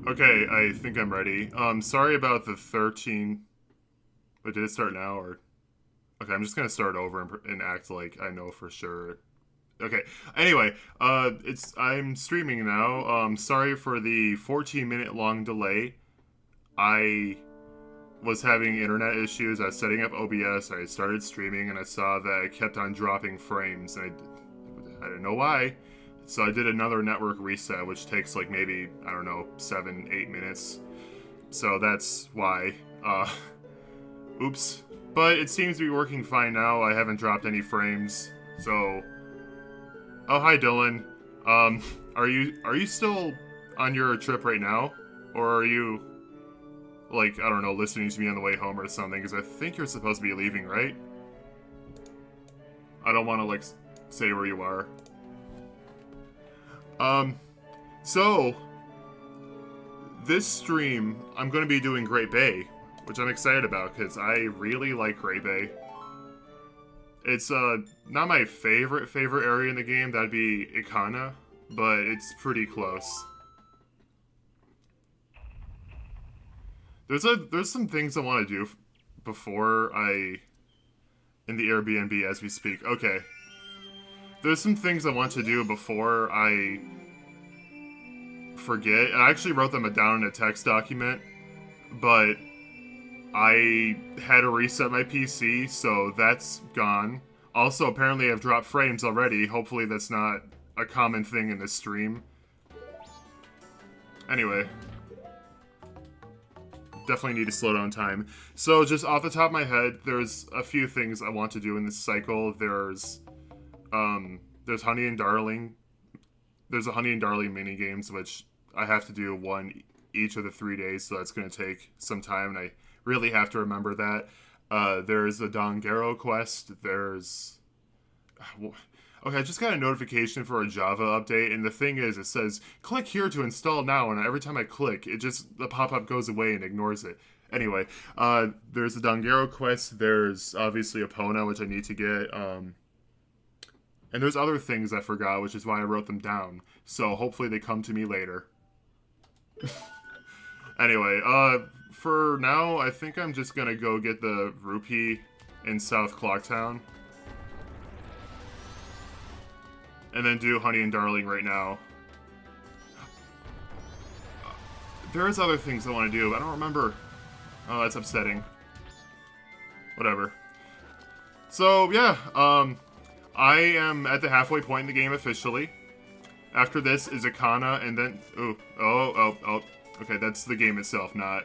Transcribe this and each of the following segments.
Okay, I think I'm ready. Sorry about the 13... Wait, did it start now, or... Okay, I'm just gonna start over and act like I know for sure. Okay, anyway, I'm streaming now. Sorry for the 14-minute long delay. I was having internet issues. I was setting up OBS, I started streaming, and I saw that I kept on dropping frames, and I didn't know why. So I did another network reset, which takes like maybe, I don't know, 7-8 minutes. So that's why. Oops. But it seems to be working fine now. I haven't dropped any frames. So, oh hi Dylan. Are you still on your trip right now, or are you like, I don't know, listening to me on the way home or something? Because I think you're supposed to be leaving, right? I don't want to like say where you are. So this stream, I'm going to be doing Great Bay, which I'm excited about because I really like Great Bay. It's not my favorite area in the game. That'd be Ikana, but it's pretty close. There's some things I want to do before I in the Airbnb as we speak. Okay. There's some things I want to do before I forget. I actually wrote them down in a text document, but I had to reset my PC, so that's gone. Also, apparently I've dropped frames already. Hopefully that's not a common thing in this stream. Anyway. Definitely need to slow down time. So, just off the top of my head, there's a few things I want to do in this cycle. There's Honey and Darling. There's a Honey and Darling mini games, which I have to do one each of the 3 days, so that's going to take some time, and I really have to remember that. There's the Dongero quest. There's... Okay, I just got a notification for a Java update, and the thing is, it says, click here to install now, and every time I click, the pop-up goes away and ignores it. Anyway, there's the Dongero quest, there's obviously Epona, which I need to get, and there's other things I forgot, which is why I wrote them down. So hopefully they come to me later. Anyway, for now, I think I'm just gonna go get the rupee in South Clocktown. And then do Honey and Darling right now. There's other things I want to do, but I don't remember. Oh, that's upsetting. Whatever. So, yeah, I am at the halfway point in the game officially. After this is Ikana, and then... Oh. Okay, that's the game itself, not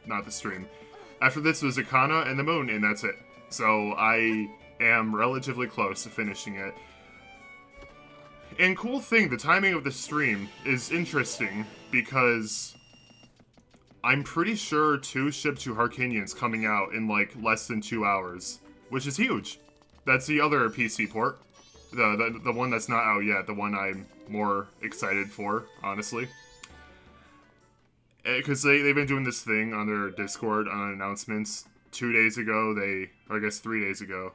the stream. After this was Ikana and the Moon, and that's it. So, I am relatively close to finishing it. And cool thing, the timing of the stream is interesting, because I'm pretty sure 2 Ship to Harkinian's coming out in, like, less than 2 hours, which is huge. That's the other PC port. The one that's not out yet, the one I'm more excited for, honestly. Because they've been doing this thing on their Discord on announcements. 2 days ago, or I guess 3 days ago,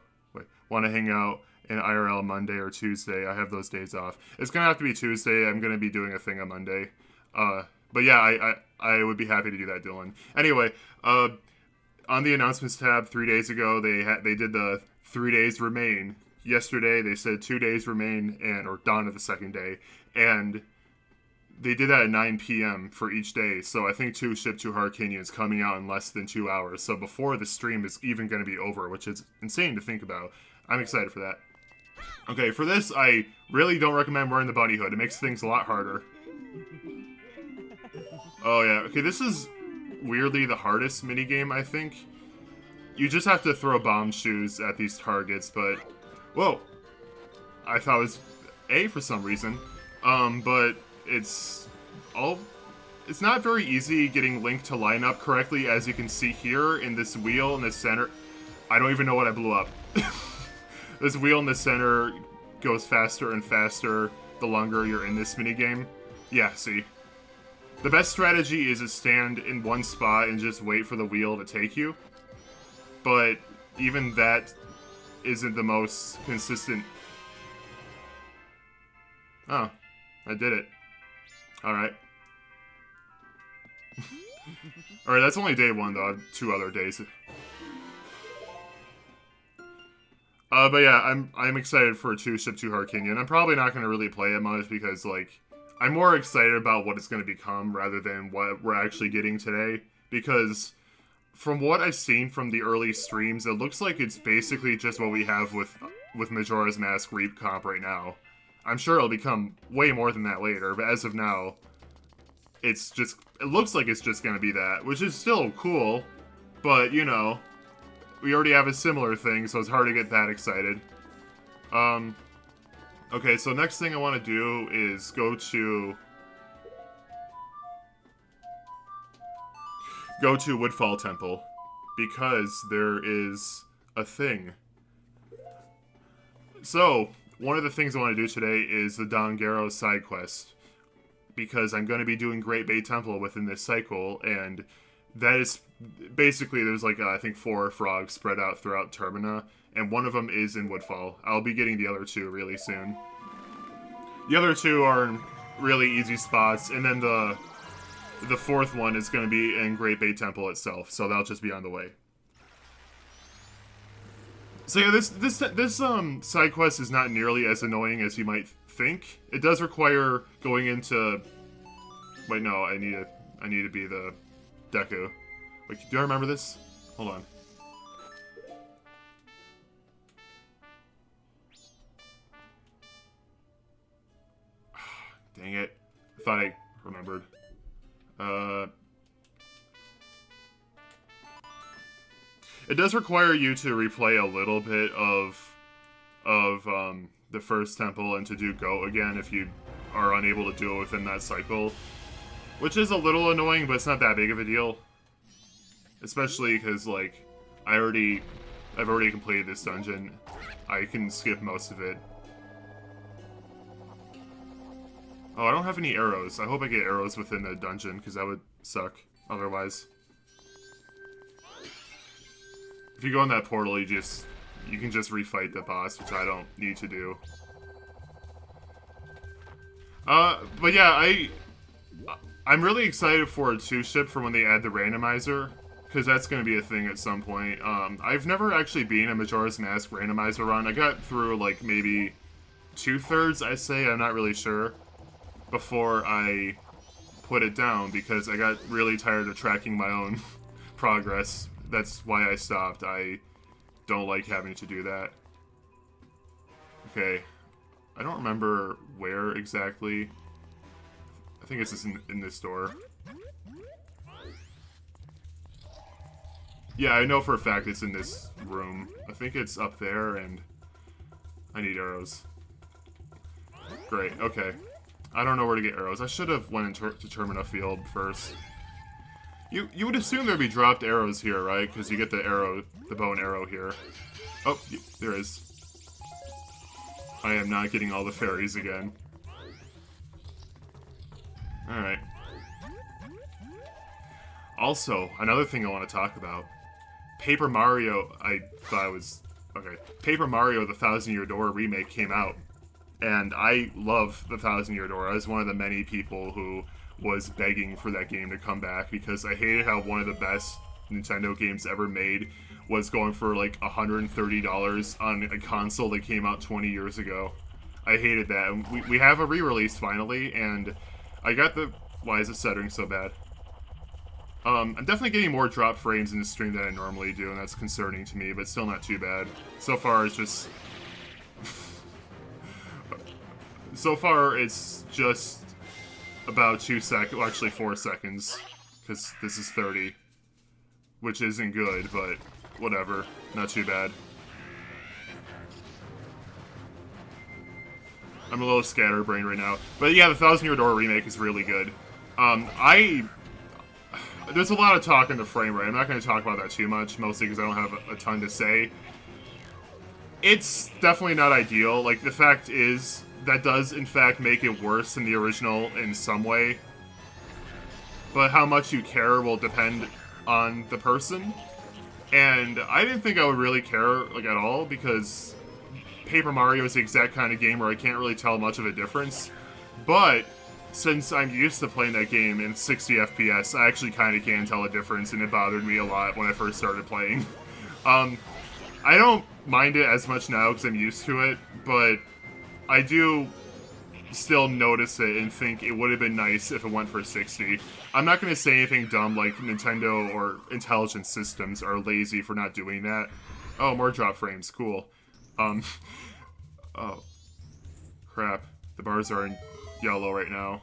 want to hang out in IRL Monday or Tuesday. I have those days off. It's going to have to be Tuesday. I'm going to be doing a thing on Monday. But yeah, I would be happy to do that, Dylan. Anyway, on the announcements tab 3 days ago, they did the 3 days remain. Yesterday, they said 2 days remain, or dawn of the second day. And they did that at 9 p.m. for each day. So I think 2 Ship to Harkinian is coming out in less than 2 hours. So before the stream is even going to be over, which is insane to think about. I'm excited for that. Okay, for this, I really don't recommend wearing the bunny hood. It makes things a lot harder. Oh yeah, okay, this is weirdly the hardest minigame, I think. You just have to throw bomb shoes at these targets, but... Whoa! I thought it was A for some reason. But it's not very easy getting Link to line up correctly, as you can see here in this wheel in the center. I don't even know what I blew up. This wheel in the center goes faster and faster the longer you're in this minigame. Yeah, see. The best strategy is to stand in one spot and just wait for the wheel to take you. But even that isn't the most consistent. Oh, I did it. Alright. Alright, that's only day 1, though. I have 2 other days. But yeah, I'm excited for 2 Ship 2 Harkinian. I'm probably not going to really play it much because, like, I'm more excited about what it's going to become rather than what we're actually getting today. Because from what I've seen from the early streams, it looks like it's basically just what we have with Majora's Mask Reap Comp right now. I'm sure it'll become way more than that later, but as of now, it looks like it's just going to be that, which is still cool, but, you know, we already have a similar thing, so it's hard to get that excited. Okay, so next thing I want to do is go to Woodfall Temple, because there is a thing. So, one of the things I want to do today is the Dongaro side quest, because I'm going to be doing Great Bay Temple within this cycle, and that is basically, there's like, I think 4 frogs spread out throughout Termina, and one of them is in Woodfall. I'll be getting the other 2 really soon. The other 2 are in really easy spots, and then the 4th one is going to be in Great Bay Temple itself, so that'll just be on the way. So yeah, this side quest is not nearly as annoying as you might think. It does require going into... Wait, no, I need to be the Deku. Wait, do I remember this? Hold on. Dang it. I thought I remembered. It does require you to replay a little bit of the first temple and to do Go again if you are unable to do it within that cycle. Which is a little annoying, but it's not that big of a deal. Especially because, like, I've already completed this dungeon. I can skip most of it. Oh, I don't have any arrows. I hope I get arrows within the dungeon, because that would suck otherwise. If you go in that portal, you can just refight the boss, which I don't need to do. But yeah, I'm really excited for a 2-ship for when they add the randomizer, because that's going to be a thing at some point. I've never actually been a Majora's Mask randomizer run. I got through, like, maybe 2/3, I say, I'm not really sure, before I put it down, because I got really tired of tracking my own progress. That's why I stopped. I don't like having to do that. Okay. I don't remember where exactly. I think it's just in this door. Yeah, I know for a fact it's in this room. I think it's up there, and I need arrows. Great, okay. I don't know where to get arrows. I should have went to Termina Field first. You would assume there'd be dropped arrows here, right? Because you get the bow and arrow here. Oh, there is. I am not getting all the fairies again. Alright. Also, another thing I want to talk about. Paper Mario, I thought it was... Okay. Paper Mario, the 1,000-Year Door remake came out. And I love the 1,000-Year Door. I was one of the many people who was begging for that game to come back because I hated how one of the best Nintendo games ever made was going for like $130 on a console that came out 20 years ago. I hated that. And we have a re-release finally, and I got the... Why is the stuttering so bad? I'm definitely getting more drop frames in the stream than I normally do, and that's concerning to me, but still not too bad. So far, it's just... about 2 seconds, well, actually 4 seconds, because this is 30, which isn't good, but whatever, not too bad. I'm a little scatterbrained right now, but yeah, the 1,000-Year Door remake is really good. There's a lot of talk in the frame rate. I'm not going to talk about that too much, mostly because I don't have a ton to say. It's definitely not ideal. Like, the fact is, that does, in fact, make it worse than the original in some way. But how much you care will depend on the person. And I didn't think I would really care, like, at all, because Paper Mario is the exact kind of game where I can't really tell much of a difference. But since I'm used to playing that game in 60 FPS, I actually kind of can tell a difference, and it bothered me a lot when I first started playing. I don't mind it as much now because I'm used to it, but I do still notice it and think it would have been nice if it went for 60. I'm not going to say anything dumb like Nintendo or Intelligent Systems are lazy for not doing that. Oh, more drop frames. Cool. Oh. Crap. The bars are in yellow right now.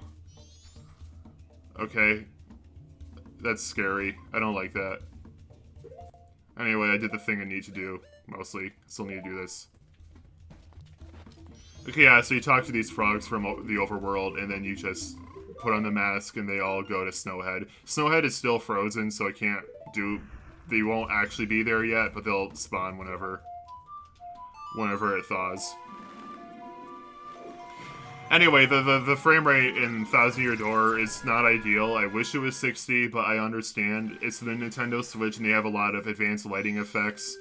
Okay. That's scary. I don't like that. Anyway, I did the thing I need to do, mostly. Still need to do this. Okay, yeah, so you talk to these frogs from the overworld, and then you just put on the mask, and they all go to Snowhead. Snowhead is still frozen, so I can't do... They won't actually be there yet, but they'll spawn whenever it thaws. Anyway, the frame rate in Thousand Year Door is not ideal. I wish it was 60, but I understand. It's the Nintendo Switch, and they have a lot of advanced lighting effects.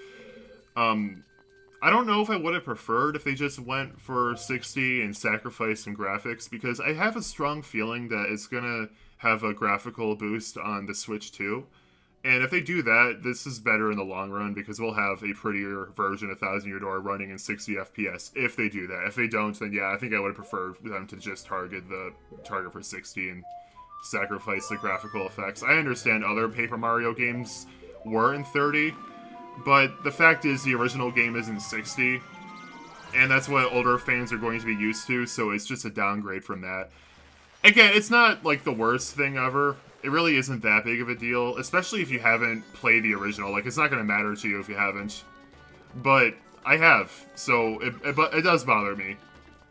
I don't know if I would have preferred if they just went for 60 and sacrificed some graphics, because I have a strong feeling that it's gonna have a graphical boost on the Switch too. And if they do that, this is better in the long run, because we'll have a prettier version of Thousand Year Door running in 60 FPS if they do that. If they don't, then yeah, I think I would have preferred them to just target for 60 and sacrifice the graphical effects. I understand other Paper Mario games were in 30, but the fact is the original game is in 60, and that's what older fans are going to be used to, so it's just a downgrade from that. Again, it's not like the worst thing ever. It really isn't that big of a deal, especially if you haven't played the original. Like, it's not going to matter to you if you haven't. But I have, so it does bother me.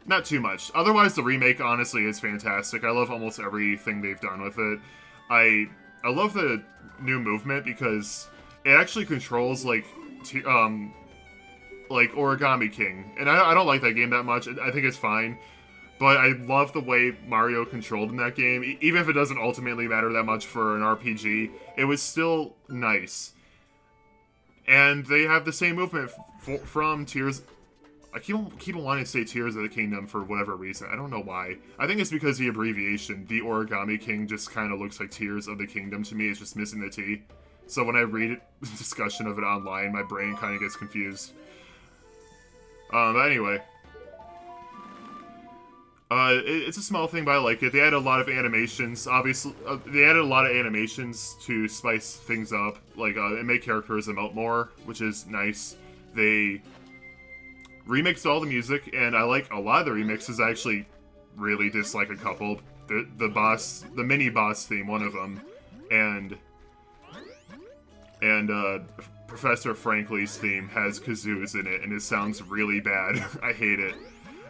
Not too much. Otherwise, the remake, honestly, is fantastic. I love almost everything they've done with it. I love the new movement because it actually controls, like Origami King. And I don't like that game that much. I think it's fine. But I love the way Mario controlled in that game. Even if it doesn't ultimately matter that much for an RPG, it was still nice. And they have the same movement from Tears... I keep wanting to say Tears of the Kingdom for whatever reason. I don't know why. I think it's because the abbreviation, the Origami King, just kind of looks like Tears of the Kingdom to me. It's just missing the T. So when I read discussion of it online, my brain kind of gets confused. But anyway... it's a small thing, but I like it. They added a lot of animations. Obviously, they added a lot of animations to spice things up, like and make characters emote more, which is nice. They remixed all the music, and I like a lot of the remixes. I actually really dislike a couple. The mini boss theme, one of them, and Professor Frankly's theme has kazoos in it, and it sounds really bad. I hate it.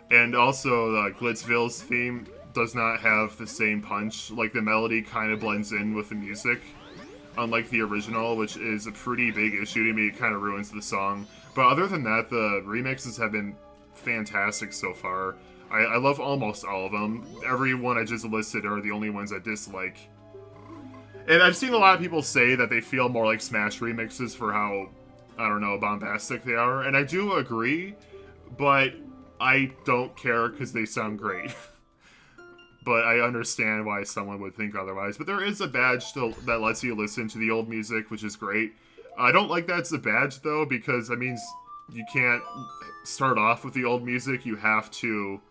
And also, Glitzville's theme does not have the same punch. Like, the melody kind of blends in with the music, unlike the original, which is a pretty big issue to me. It kind of ruins the song. But other than that, the remixes have been fantastic so far. I love almost all of them. Every one I just listed are the only ones I dislike. And I've seen a lot of people say that they feel more like Smash remixes for how, I don't know, bombastic they are. And I do agree, but... I don't care because they sound great. But I understand why someone would think otherwise. But there is a badge that lets you listen to the old music, which is great. I don't like that it's a badge, though, because that means you can't start off with the old music. You have to...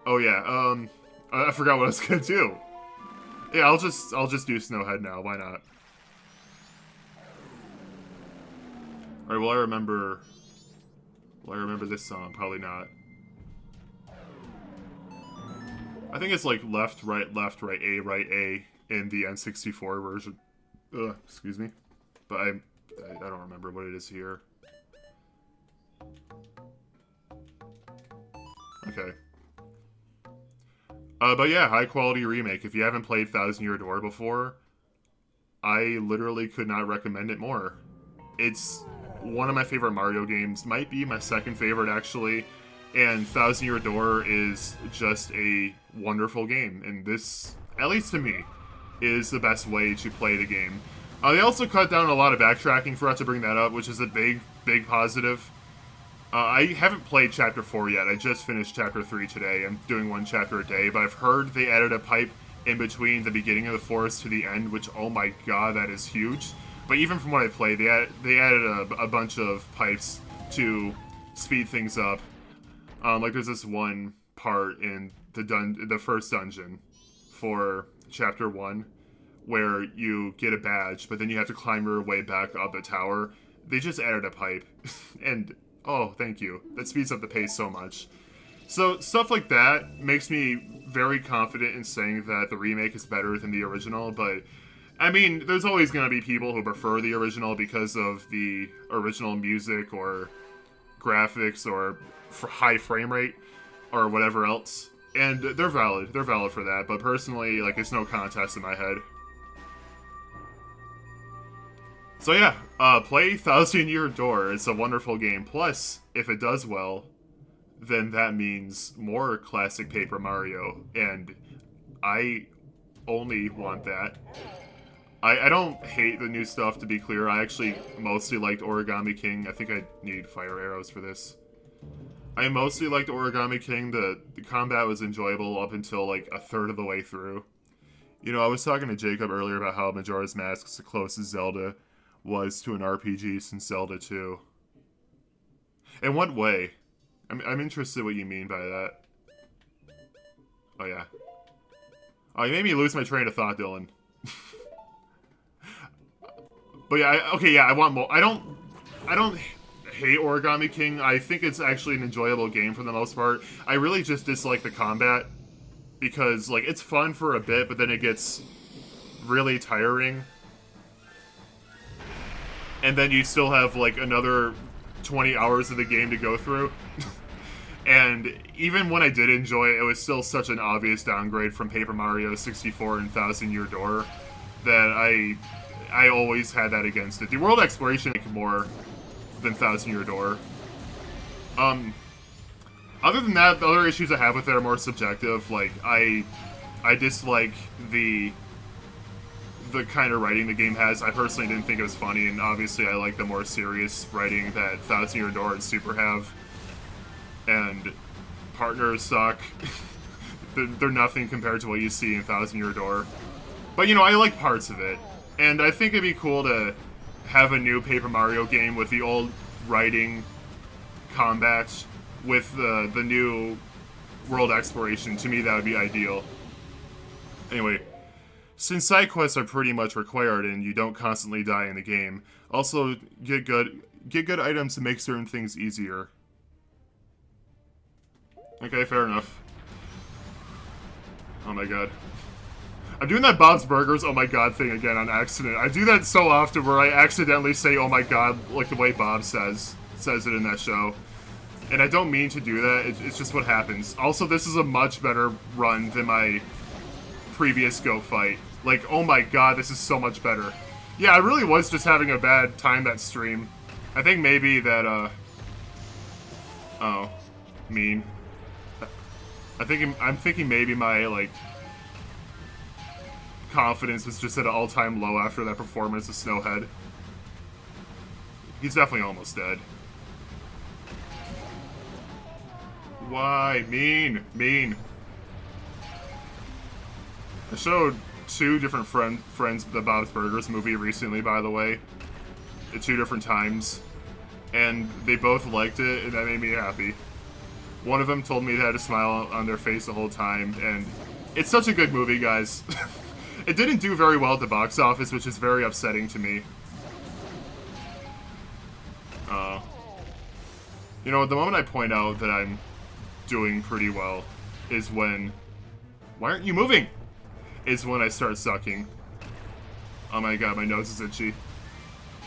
Oh, yeah, I forgot what I was gonna do. Yeah, I'll just do Snowhead now. Why not? Alright, will I remember this song? Probably not. I think it's like left, right, A in the N64 version. Excuse me. But I don't remember what it is here. Okay. But yeah, high quality remake. If you haven't played Thousand Year Door before, I literally could not recommend it more. It's one of my favorite Mario games, might be my second favorite actually, and Thousand Year Door is just a wonderful game, and this, at least to me, is the best way to play the game. They also cut down a lot of backtracking, forgot to bring that up, which is a big positive. I haven't played Chapter 4 yet. I just finished Chapter 3 today. I'm doing one chapter a day, but I've heard they added a pipe in between the beginning of the forest to the end, which, oh my god, that is huge. But even from what I played, they added a bunch of pipes to speed things up. Like there's this one part in the first dungeon for Chapter 1 where you get a badge, but then you have to climb your way back up the tower. They just added a pipe, and oh, thank you. That speeds up the pace so much. So stuff like that makes me very confident in saying that the remake is better than the original, but I mean, there's always going to be people who prefer the original because of the original music or graphics or high frame rate or whatever else. And they're valid. They're valid for that. But personally, like, it's no contest in my head. So yeah, play Thousand Year Door. It's a wonderful game. Plus, if it does well, then that means more classic Paper Mario. And I only want that. I don't hate the new stuff, to be clear. I actually mostly liked Origami King. I think I need fire arrows for this. I mostly liked Origami King. The combat was enjoyable up until, like, a third of the way through. You know, I was talking to Jacob earlier about how Majora's Mask is the closest Zelda was to an RPG since Zelda 2. In what way? I'm interested what you mean by that. Oh, yeah. Oh, you made me lose my train of thought, Dylan. But yeah, okay, yeah, I want more. I don't hate Origami King. I think it's actually an enjoyable game for the most part. I really just dislike the combat because, like, it's fun for a bit, but then it gets really tiring. And then you still have, like, another 20 hours of the game to go through. And even when I did enjoy it, it was still such an obvious downgrade from Paper Mario 64 and Thousand Year Door that I always had that against it. The world exploration more than Thousand Year Door. Other than that, the other issues I have with it are more subjective. Like, I dislike the kind of writing the game has. I personally didn't think it was funny, and obviously I like the more serious writing that Thousand Year Door and Super have. And partners suck. They're nothing compared to what you see in Thousand Year Door. But, you know, I like parts of it. And I think it'd be cool to have a new Paper Mario game with the old writing, combat, with the new world exploration. To me, that would be ideal. Anyway, since side quests are pretty much required and you don't constantly die in the game, also get good items to make certain things easier. Okay, fair enough. Oh my god. I'm doing that Bob's Burgers oh my god thing again on accident. I do that so often where I accidentally say oh my god like the way Bob says it in that show. And I don't mean to do that, it's just what happens. Also, this is a much better run than my previous Go fight. Like, oh my god, this is so much better. Yeah, I really was just having a bad time that stream. I think maybe that, oh, mean. I'm thinking maybe my, like, confidence was just at an all-time low after that performance of Snowhead. He's definitely almost dead. Why? Mean. I showed two different friends the Bob's Burgers movie recently, by the way. At 2 different times. And they both liked it, and that made me happy. One of them told me they had a smile on their face the whole time, and it's such a good movie, guys. It didn't do very well at the box office, which is very upsetting to me. You know, the moment I point out that I'm doing pretty well is when... Why aren't you moving? Is when I start sucking. Oh my god, my nose is itchy.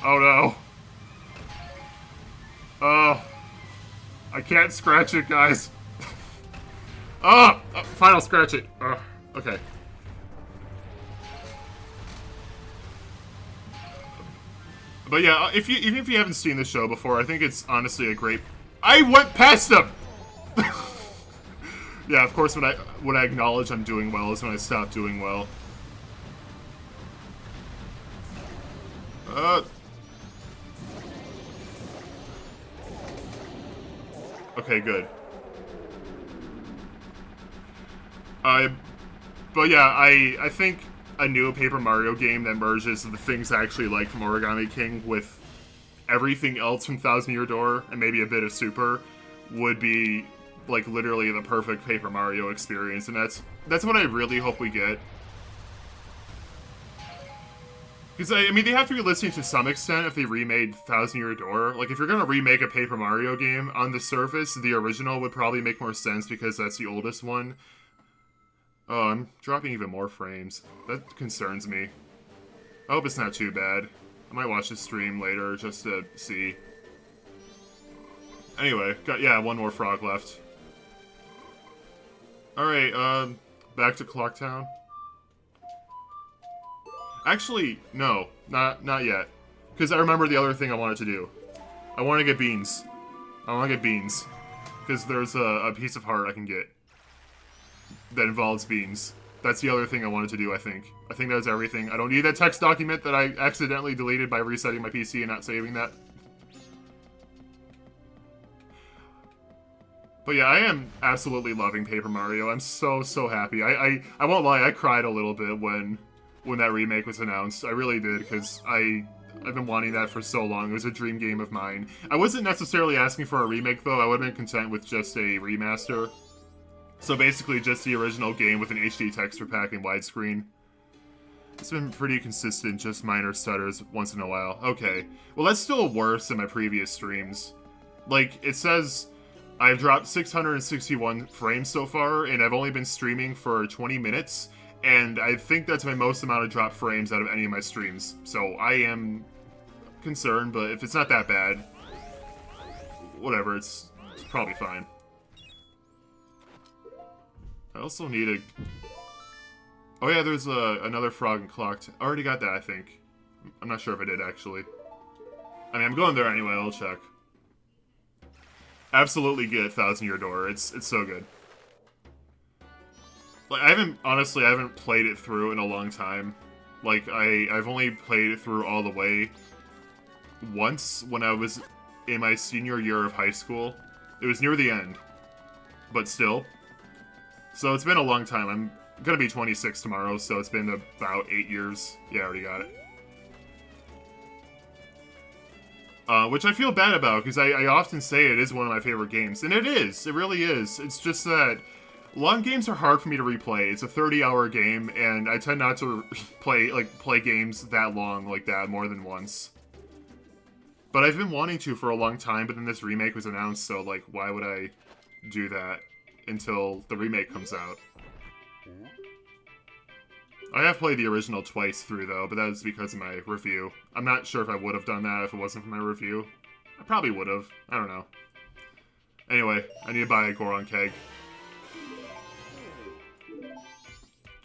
Oh no. Oh. I can't scratch it, guys. Oh! Fine, I'll scratch it. Okay. But yeah, even if you haven't seen the show before, I think it's honestly a great... I went past him! Yeah, of course, when I acknowledge I'm doing well is when I stop doing well. Okay, good. But yeah, I think a new Paper Mario game that merges the things I actually like from Origami King with everything else from Thousand Year Door and maybe a bit of Super would be like literally the perfect Paper Mario experience, and that's what I really hope we get. Because, I mean, they have to be listening to some extent if they remade Thousand Year Door. Like, if you're gonna remake a Paper Mario game, on the surface, the original would probably make more sense because that's the oldest one. Oh, I'm dropping even more frames. That concerns me. I hope it's not too bad. I might watch the stream later just to see. Anyway, yeah, one more frog left. Alright, back to Clocktown. Actually, no, not yet. Because I remember the other thing I wanted to do. I want to get beans. I want to get beans. Because there's a piece of heart I can get that involves beans. That's the other thing I wanted to do, I think. I think that's everything. I don't need that text document that I accidentally deleted by resetting my PC and not saving that. But yeah, I am absolutely loving Paper Mario. I'm so happy. I won't lie, I cried a little bit when that remake was announced. I really did, because I've been wanting that for so long. It was a dream game of mine. I wasn't necessarily asking for a remake, though. I would have been content with just a remaster. So basically just the original game with an HD texture pack and widescreen. It's been pretty consistent, just minor stutters once in a while. Okay. Well, that's still worse than my previous streams. Like, it says I've dropped 661 frames so far, and I've only been streaming for 20 minutes, and I think that's my most amount of dropped frames out of any of my streams. So I am concerned, but if it's not that bad, whatever, it's probably fine. I also need a... Oh yeah, there's another frog and clocked. I already got that, I think. I'm not sure if I did, actually. I mean, I'm going there anyway, I'll check. Absolutely get Thousand Year Door. It's so good. Like, honestly, I haven't played it through in a long time. Like, I've only played it through all the way once when I was in my senior year of high school. It was near the end, but still. So it's been a long time. I'm gonna be 26 tomorrow, so it's been about 8 years. Yeah, I already got it. Which I feel bad about, because I often say it is one of my favorite games. And it is. It really is. It's just that long games are hard for me to replay. It's a 30-hour game, and I tend not to play games that long like that more than once. But I've been wanting to for a long time, but then this remake was announced, so, like, why would I do that until the remake comes out? I have played the original twice through, though, but that was because of my review. I'm not sure if I would have done that if it wasn't for my review. I probably would have. I don't know. Anyway, I need to buy a Goron keg.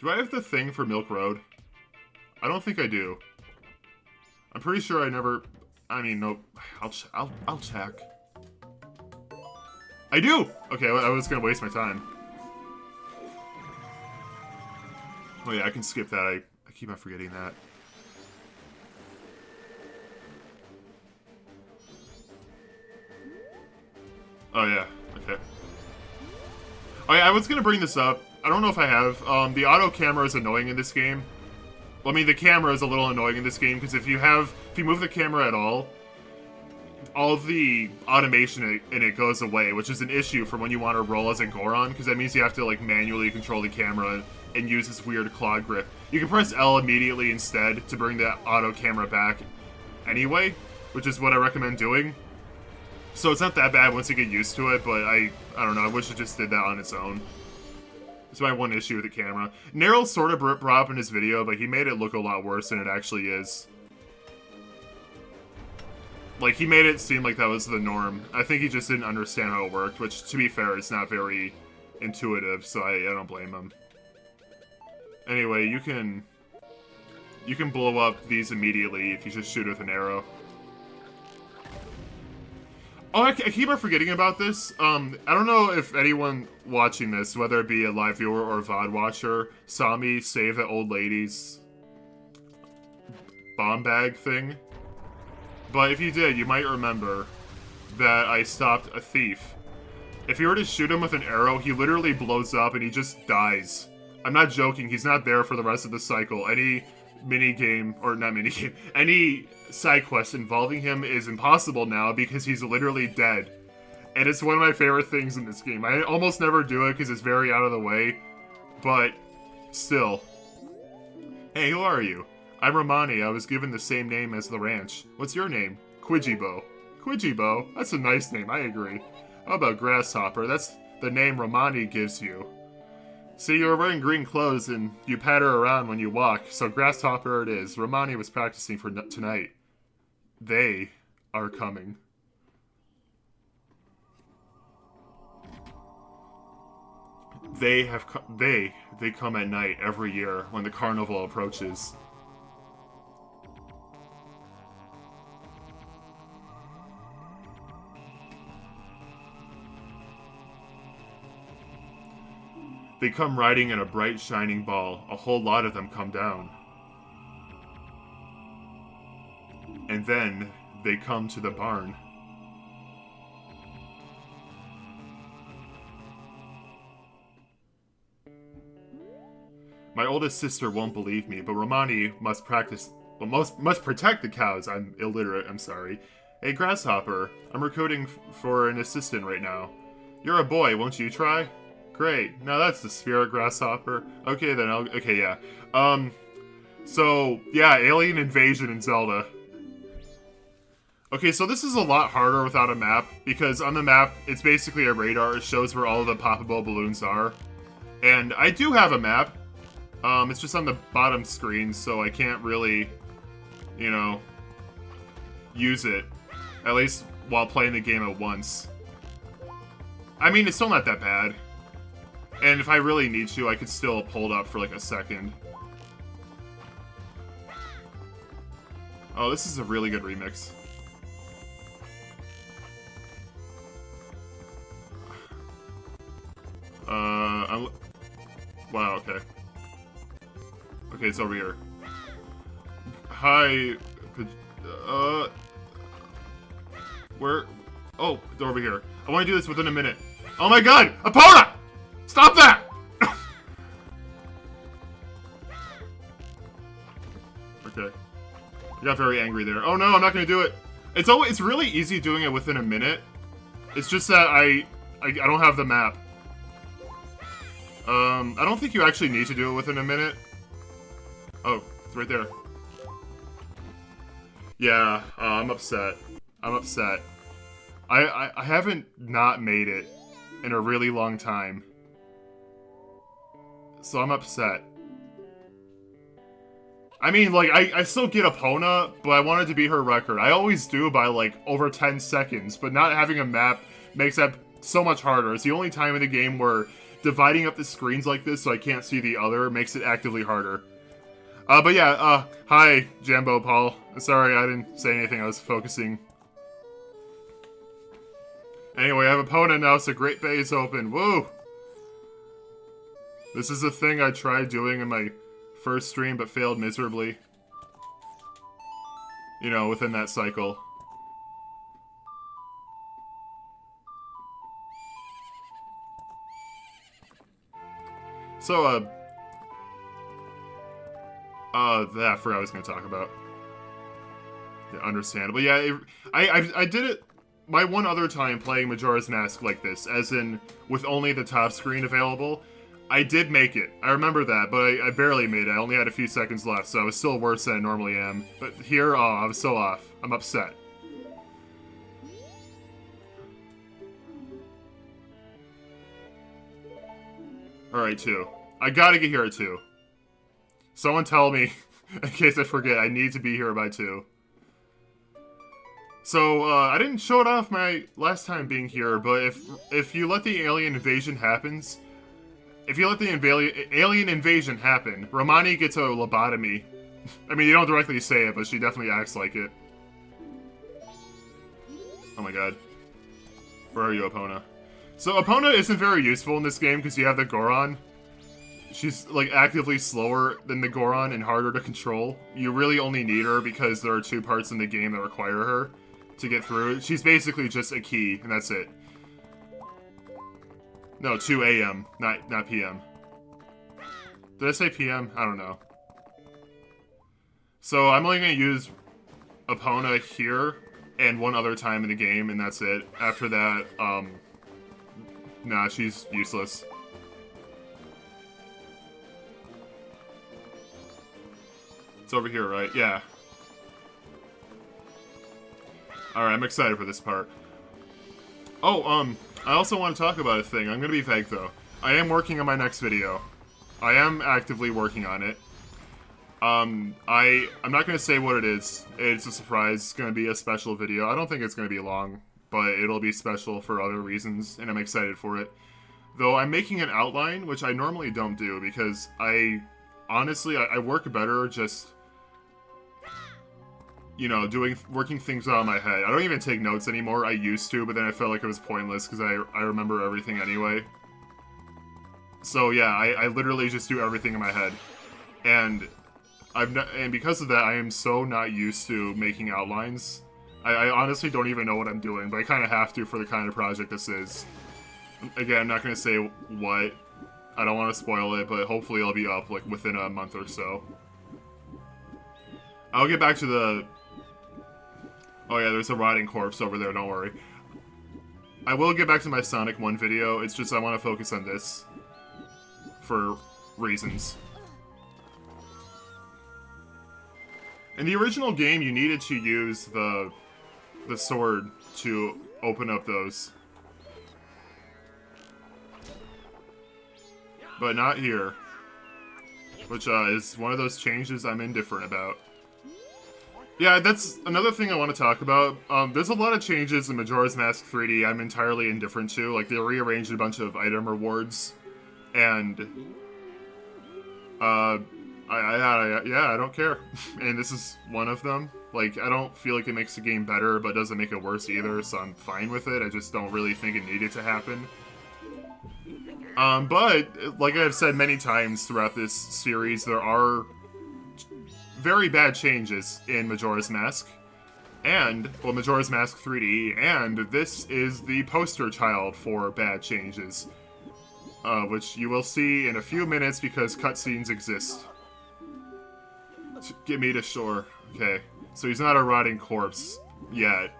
Do I have the thing for Milk Road? I don't think I do. I'm pretty sure I never... I mean, no. I'll check. I do! Okay, I was gonna waste my time. Oh yeah, I can skip that. I keep on forgetting that. Oh yeah, okay. Oh yeah, I was gonna bring this up. I don't know if I have. The auto camera is annoying in this game. Well, I mean, the camera is a little annoying in this game, because if you move the camera at all of the automation in it goes away, which is an issue for when you want to roll as a Goron, because that means you have to, like, manually control the camera and use this weird claw grip. You can press L immediately instead to bring the auto camera back anyway, which is what I recommend doing. So it's not that bad once you get used to it, but I don't know, I wish it just did that on its own. That's my one issue with the camera. Nerrel sort of brought up in his video, but he made it look a lot worse than it actually is. Like, he made it seem like that was the norm. I think he just didn't understand how it worked, which, to be fair, is not very intuitive, so I don't blame him. Anyway, you can blow up these immediately if you just shoot with an arrow. Oh, I keep on forgetting about this. I don't know if anyone watching this, whether it be a live viewer or a VOD watcher, saw me save that old lady's bomb bag thing. But if you did, you might remember that I stopped a thief If you were to shoot him with an arrow, he literally blows up and he just dies. I'm not joking, he's not there for the rest of the cycle. Any minigame, or not minigame, any side quest involving him is impossible now because he's literally dead. And it's one of my favorite things in this game. I almost never do it because it's very out of the way, but still. Hey, who are you? I'm Romani. I was given the same name as the ranch. What's your name? Quidgibo. Quidgibo? That's a nice name, I agree. How about Grasshopper? That's the name Romani gives you. See, you were wearing green clothes and you patter around when you walk, so Grasshopper it is. Romani was practicing for tonight. They are coming. They come at night every year when the carnival approaches. They come riding in a bright, shining ball. A whole lot of them come down. And then, they come to the barn. My oldest sister won't believe me, but Romani must protect the cows. I'm illiterate, I'm sorry. Hey, Grasshopper, I'm recruiting for an assistant right now. You're a boy, won't you try? Great. Now that's the spirit, Grasshopper. Okay, then okay, yeah. So, yeah, alien invasion in Zelda. Okay, so this is a lot harder without a map, because on the map, it's basically a radar. It shows where all of the poppable balloons are. And I do have a map. It's just on the bottom screen, so I can't really, you know, use it. At least while playing the game at once. I mean, it's still not that bad. And if I really need to, I could still pull it up for like a second. Oh, this is a really good remix. Wow, okay. Okay, it's over here. Hi, where? Oh, it's over here. I want to do this within a minute. Oh my god! Epona! Stop that! Okay. I got very angry there. Oh no, I'm not gonna do it. It's really easy doing it within a minute. It's just that I don't have the map. I don't think you actually need to do it within a minute. Oh, it's right there. Yeah, I'm upset. I'm upset. I haven't not made it in a really long time. So I'm upset. I mean, like, I still get Epona, but I wanted to beat her record. I always do by, like, over 10 seconds, but not having a map makes that so much harder. It's the only time in the game where dividing up the screens like this so I can't see the other makes it actively harder. But yeah, hi, Jambo Paul. Sorry, I didn't say anything, I was focusing. Anyway, I have Epona now, so Great Bay is open. Woo! This is a thing I tried doing in my first stream, but failed miserably. You know, within that cycle. So, I forgot what I was going to talk about. Yeah, understandable. Yeah, I did it my one other time playing Majora's Mask like this, as in, with only the top screen available. I did make it. I remember that, but I barely made it. I only had a few seconds left, so I was still worse than I normally am. But here, oh, I was so off. I'm upset. Alright, 2. I gotta get here at 2. Someone tell me, in case I forget, I need to be here by 2. So, I didn't show it off my last time being here, but if you let the alien invasion happens... If you let the alien invasion happen, Romani gets a lobotomy. I mean, you don't directly say it, but she definitely acts like it. Oh my god. Where are you, Epona? So, Epona isn't very useful in this game because you have the Goron. She's, like, actively slower than the Goron and harder to control. You really only need her because there are 2 parts in the game that require her to get through. She's basically just a key, and that's it. No, 2 a.m., not p.m. Did I say p.m.? I don't know. So I'm only going to use Epona here and one other time in the game, and that's it. After that, nah, she's useless. It's over here, right? Yeah. Alright, I'm excited for this part. Oh, I also want to talk about a thing. I'm gonna be vague, though. I am working on my next video. I am actively working on it. I'm not gonna say what it is. It's a surprise. It's gonna be a special video. I don't think it's gonna be long, but it'll be special for other reasons, and I'm excited for it. Though I'm making an outline, which I normally don't do, because honestly, I work better just, you know, working things out in my head. I don't even take notes anymore. I used to, but then I felt like it was pointless because I remember everything anyway. So yeah, I literally just do everything in my head. And because of that, I am so not used to making outlines. I honestly don't even know what I'm doing, but I kind of have to for the kind of project this is. Again, I'm not going to say what. I don't want to spoil it, but hopefully it'll be up like within a month or so. I'll get back to the... Oh yeah, there's a rotting corpse over there, don't worry. I will get back to my Sonic 1 video, it's just I want to focus on this. For reasons. In the original game, you needed to use the sword to open up those. But not here. Which is one of those changes I'm indifferent about. Yeah, that's another thing I want to talk about. There's a lot of changes in Majora's Mask 3D I'm entirely indifferent to. Like, they rearranged a bunch of item rewards. And... yeah, I don't care. And this is one of them. Like, I don't feel like it makes the game better, but doesn't make it worse either, so I'm fine with it. I just don't really think it needed to happen. But, like I've said many times throughout this series, there are very bad changes in Majora's Mask. And, well, Majora's Mask 3D, and this is the poster child for bad changes. Which you will see in a few minutes because cutscenes exist. Get me to shore. Okay. So he's not a rotting corpse yet.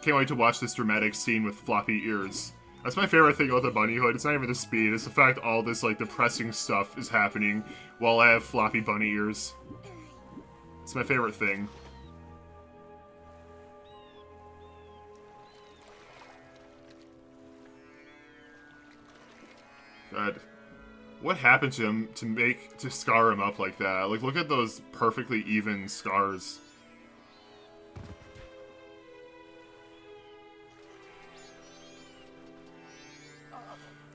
Can't wait to watch this dramatic scene with floppy ears. That's my favorite thing about the bunny hood. It's not even the speed, it's the fact all this, like, depressing stuff is happening while I have floppy bunny ears. It's my favorite thing. God. What happened to him to scar him up like that? Like, look at those perfectly even scars.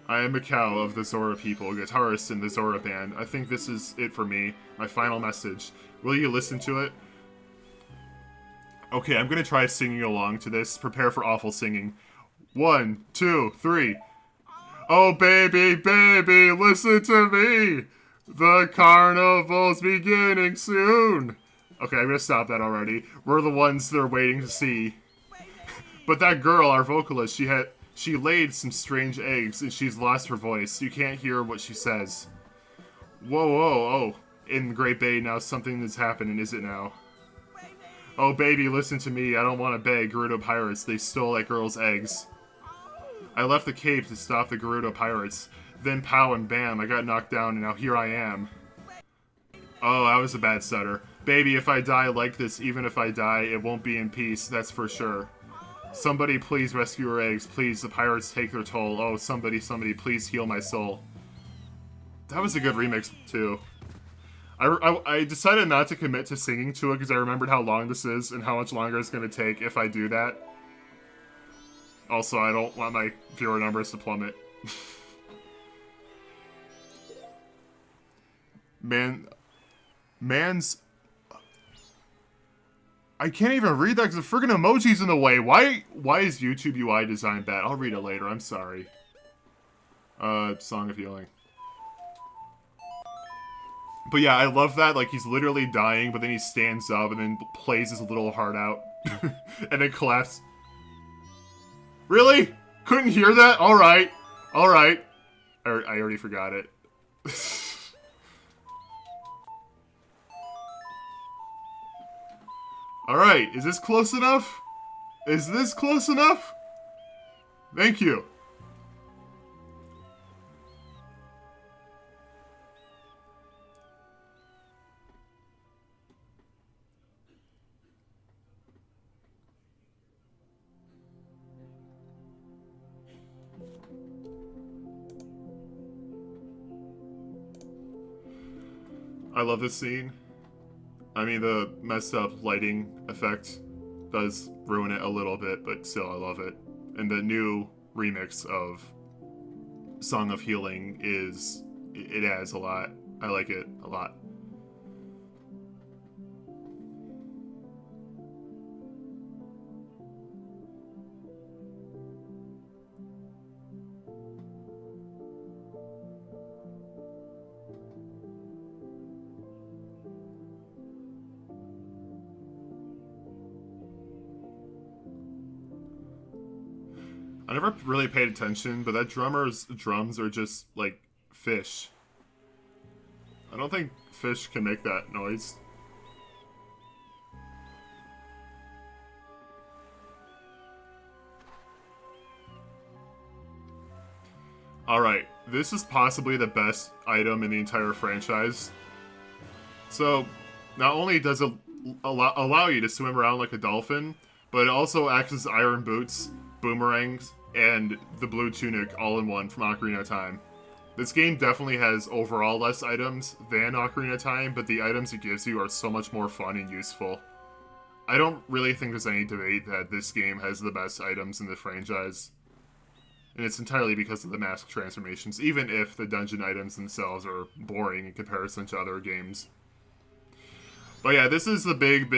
I am Mikau of the Zora people, guitarist in the Zora band. I think this is it for me. My final message. Will you listen to it? Okay, I'm gonna try singing along to this. Prepare for awful singing. 1, 2, 3. Oh baby, baby, listen to me! The carnival's beginning soon! Okay, I'm gonna stop that already. We're the ones they're waiting to see. But that girl, our vocalist, she laid some strange eggs and she's lost her voice. You can't hear what she says. Whoa, whoa, oh. In Great Bay now something is happening, is it now? Oh baby, listen to me. I don't want to beg Gerudo pirates. They stole that girl's eggs. I left the cave to stop the Gerudo pirates. Then pow and bam, I got knocked down and now here I am. Oh, I was a bad stutter. Baby, if I die like this, even if I die, it won't be in peace, that's for sure. Somebody please rescue her eggs, please, the pirates take their toll. Oh, somebody, please heal my soul. That was a good remix, too. I decided not to commit to singing to it because I remembered how long this is and how much longer it's going to take if I do that. Also, I don't want my viewer numbers to plummet. Man's... I can't even read that because the friggin' emoji's in the way. Why is YouTube UI designed bad? I'll read it later, I'm sorry. Song of Healing. But yeah, I love that, like, he's literally dying, but then he stands up and then plays his little heart out. And then collapses. Really? Couldn't hear that? Alright. Alright. I already forgot it. Alright, is this close enough? Is this close enough? Thank you. I love this scene. I mean, the messed up lighting effect does ruin it a little bit, but still, I love it. And the new remix of Song of Healing it adds a lot. I like it a lot. I never really paid attention, but that drummer's drums are just, like, fish. I don't think fish can make that noise. Alright, this is possibly the best item in the entire franchise. So, not only does it allow you to swim around like a dolphin, but it also acts as iron boots, boomerangs, and the blue tunic all in one from Ocarina of Time. This game definitely has overall less items than Ocarina of Time, but the items it gives you are so much more fun and useful. I don't really think there's any debate that this game has the best items in the franchise. And it's entirely because of the mask transformations, even if the dungeon items themselves are boring in comparison to other games. But yeah, this is the big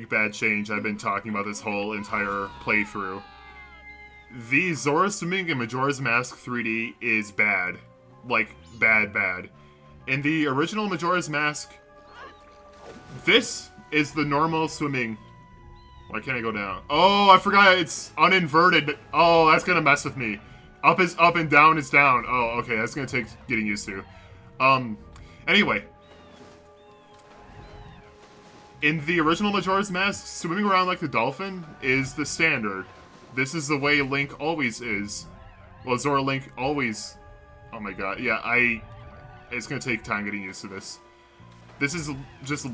bad change I've been talking about this whole entire playthrough. The Zora swimming in Majora's Mask 3D is bad. Like, bad. In the original Majora's Mask, this is the normal swimming. Why can't I go down? Oh, I forgot it's uninverted. Oh, that's gonna mess with me. Up is up and down is down. Oh, okay, that's gonna take getting used to. Anyway. In the original Majora's Mask, swimming around like the dolphin is the standard. This is the way Link always is. Well, Zora Link always... Oh my god, yeah, it's gonna take time getting used to this. This is just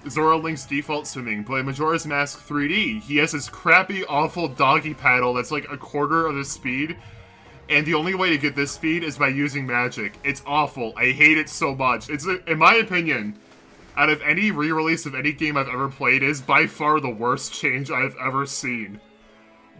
Zora Link's default swimming, but in Majora's Mask 3D, he has this crappy, awful doggy paddle that's like a quarter of the speed, and the only way to get this speed is by using magic. It's awful. I hate it so much. It's, in my opinion, out of any re-release of any game I've ever played, is by far the worst change I've ever seen.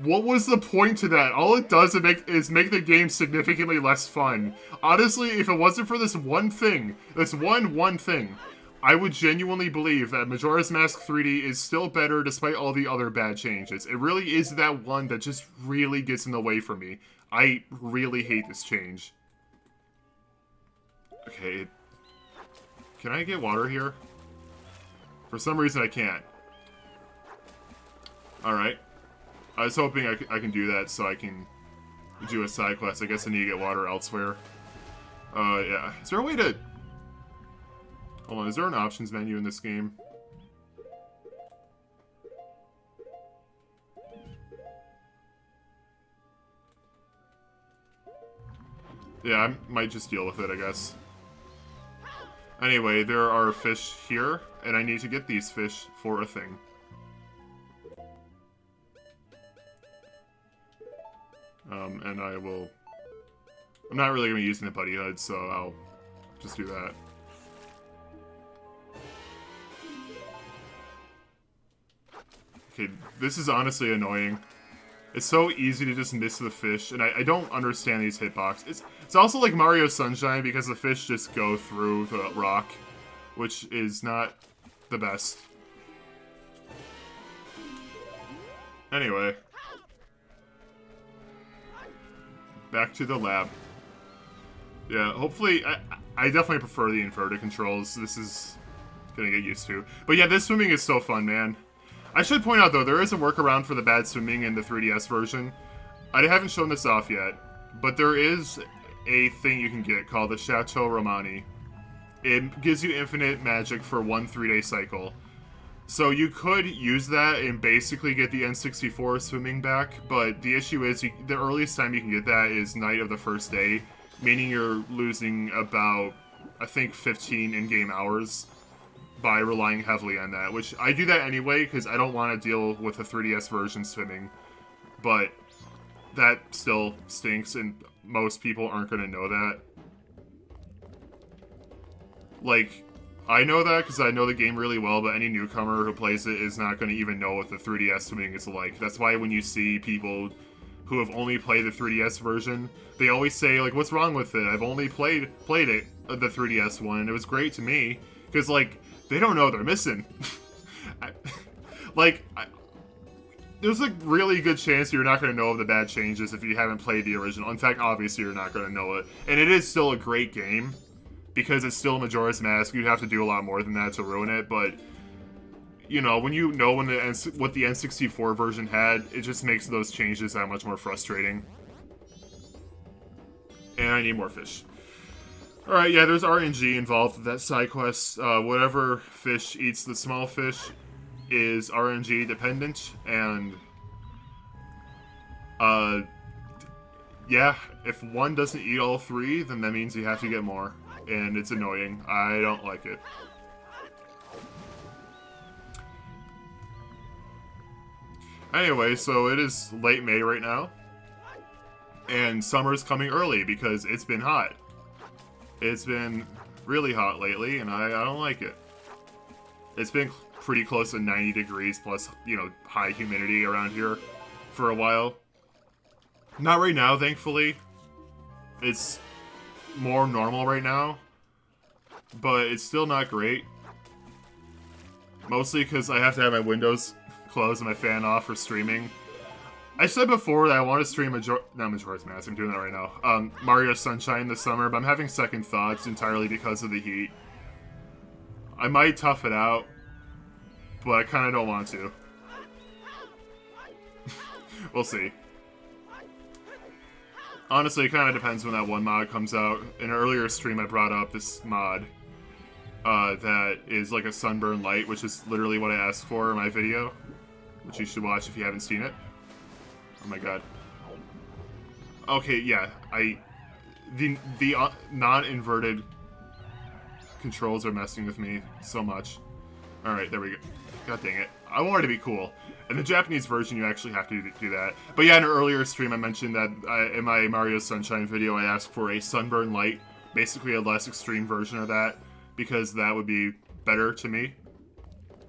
What was the point to that? All it does is make the game significantly less fun. Honestly, if it wasn't for this one thing, this one thing, I would genuinely believe that Majora's Mask 3D is still better despite all the other bad changes. It really is that one that just really gets in the way for me. I really hate this change. Okay. Can I get water here? For some reason I can't. Alright. I was hoping I can do that so I can do a side quest. I guess I need to get water elsewhere. Yeah. Is there a way to... Hold on, is there an options menu in this game? Yeah, I might just deal with it, I guess. Anyway, there are fish here, and I need to get these fish for a thing. And I will... I'm not really going to be using the Buddy Hood, so I'll just do that. Okay, this is honestly annoying. It's so easy to just miss the fish, and I don't understand these hitboxes. It's also like Mario Sunshine because the fish just go through the rock, which is not the best. Anyway. Back to the lab. Yeah, hopefully... I definitely prefer the inverted controls. This is gonna get used to. But yeah, this swimming is so fun, man. I should point out, though, there is a workaround for the bad swimming in the 3DS version. I haven't shown this off yet, but there is a thing you can get called the Chateau Romani. It gives you infinite magic for 1 3-day cycle. So you could use that and basically get the N64 swimming back, but the issue is the earliest time you can get that is night of the first day, meaning you're losing about, I think, 15 in-game hours by relying heavily on that, which I do that anyway because I don't want to deal with the 3DS version swimming, but that still stinks and most people aren't going to know that. Like, I know that because I know the game really well, but any newcomer who plays it is not going to even know what the 3DS swimming is like. That's why when you see people who have only played the 3DS version, they always say, like, what's wrong with it? I've only played it, the 3DS one, and it was great to me. Because, like, they don't know they're missing. There's a really good chance you're not going to know of the bad changes if you haven't played the original. In fact, obviously you're not going to know it. And it is still a great game. Because it's still Majora's Mask, you'd have to do a lot more than that to ruin it, but, you know, when you know what the N64 version had, it just makes those changes that much more frustrating. And I need more fish. Alright, yeah, there's RNG involved with that side quest. Whatever fish eats the small fish is RNG dependent, and, yeah, if one doesn't eat all 3, then that means you have to get more. And it's annoying. I don't like it. Anyway, so it is late May right now. And summer's coming early because it's been hot. It's been really hot lately, and I don't like it. It's been pretty close to 90 degrees plus, you know, high humidity around here for a while. Not right now, thankfully. It's more normal right now, but it's still not great. Mostly because I have to have my windows closed and my fan off for streaming. I said before that I want to stream Majora's Mask, I'm doing that right now. Mario Sunshine this summer, but I'm having second thoughts entirely because of the heat. I might tough it out, but I kind of don't want to. We'll see. Honestly, it kind of depends when that one mod comes out. In an earlier stream, I brought up this mod that is like a sunburn light, which is literally what I asked for in my video, which you should watch if you haven't seen it. Oh my god. Okay, yeah, the non-inverted controls are messing with me so much. Alright, there we go. God dang it. I want it to be cool. In the Japanese version, you actually have to do that. But yeah, in an earlier stream, I mentioned that in my Mario Sunshine video, I asked for a sunburn light, basically a less extreme version of that, because that would be better to me.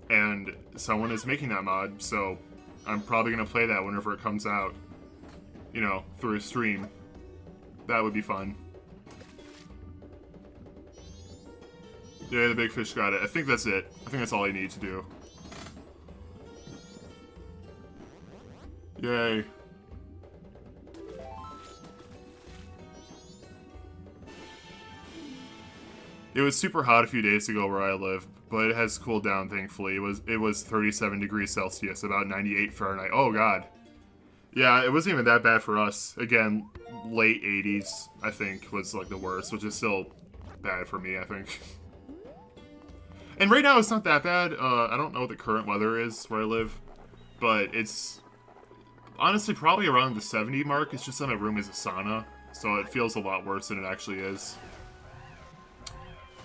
And someone is making that mod, so I'm probably going to play that whenever it comes out, you know, through a stream. That would be fun. Yeah, the big fish got it. I think that's it. I think that's all I need to do. Yay. It was super hot a few days ago where I live, but it has cooled down, thankfully. It was 37 degrees Celsius, about 98 Fahrenheit. Oh, God. Yeah, it wasn't even that bad for us. Again, late 80s, I think, was like the worst, which is still bad for me, I think. And right now, it's not that bad. I don't know what the current weather is where I live, but it's honestly probably around the 70 mark. It's just that my room is a sauna, so it feels a lot worse than it actually is.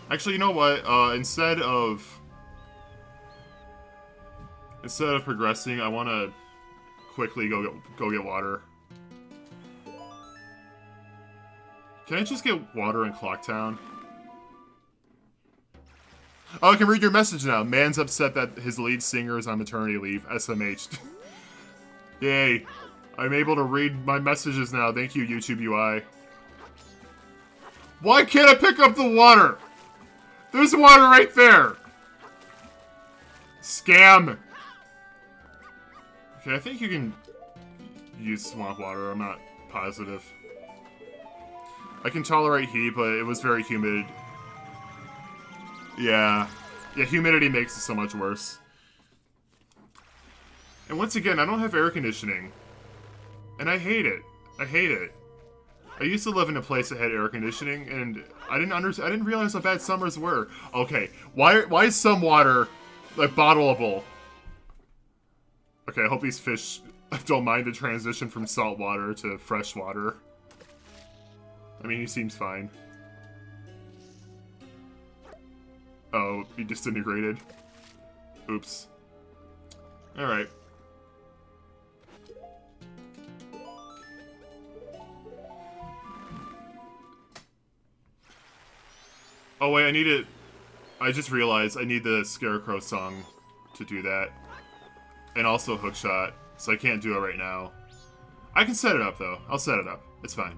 Actually, you know what? Instead of progressing, I want to quickly go get water. Can I just get water in Clocktown? Oh, I can read your message now. Man's upset that his lead singer is on maternity leave. SMH. Yay. I'm able to read my messages now. Thank you, YouTube UI. Why can't I pick up the water? There's water right there. Scam. Okay, I think you can use swamp water. I'm not positive. I can tolerate heat, but it was very humid. Yeah, humidity makes it so much worse. And once again, I don't have air conditioning. And I hate it. I hate it. I used to live in a place that had air conditioning, and I didn't realize how bad summers were. Okay, why is some water, like, bottleable? Okay, I hope these fish don't mind the transition from salt water to fresh water. I mean, he seems fine. Oh, he disintegrated. Oops. Alright. Oh wait, I need it. I just realized I need the Scarecrow song to do that. And also Hookshot, so I can't do it right now. I can set it up though. I'll set it up. It's fine.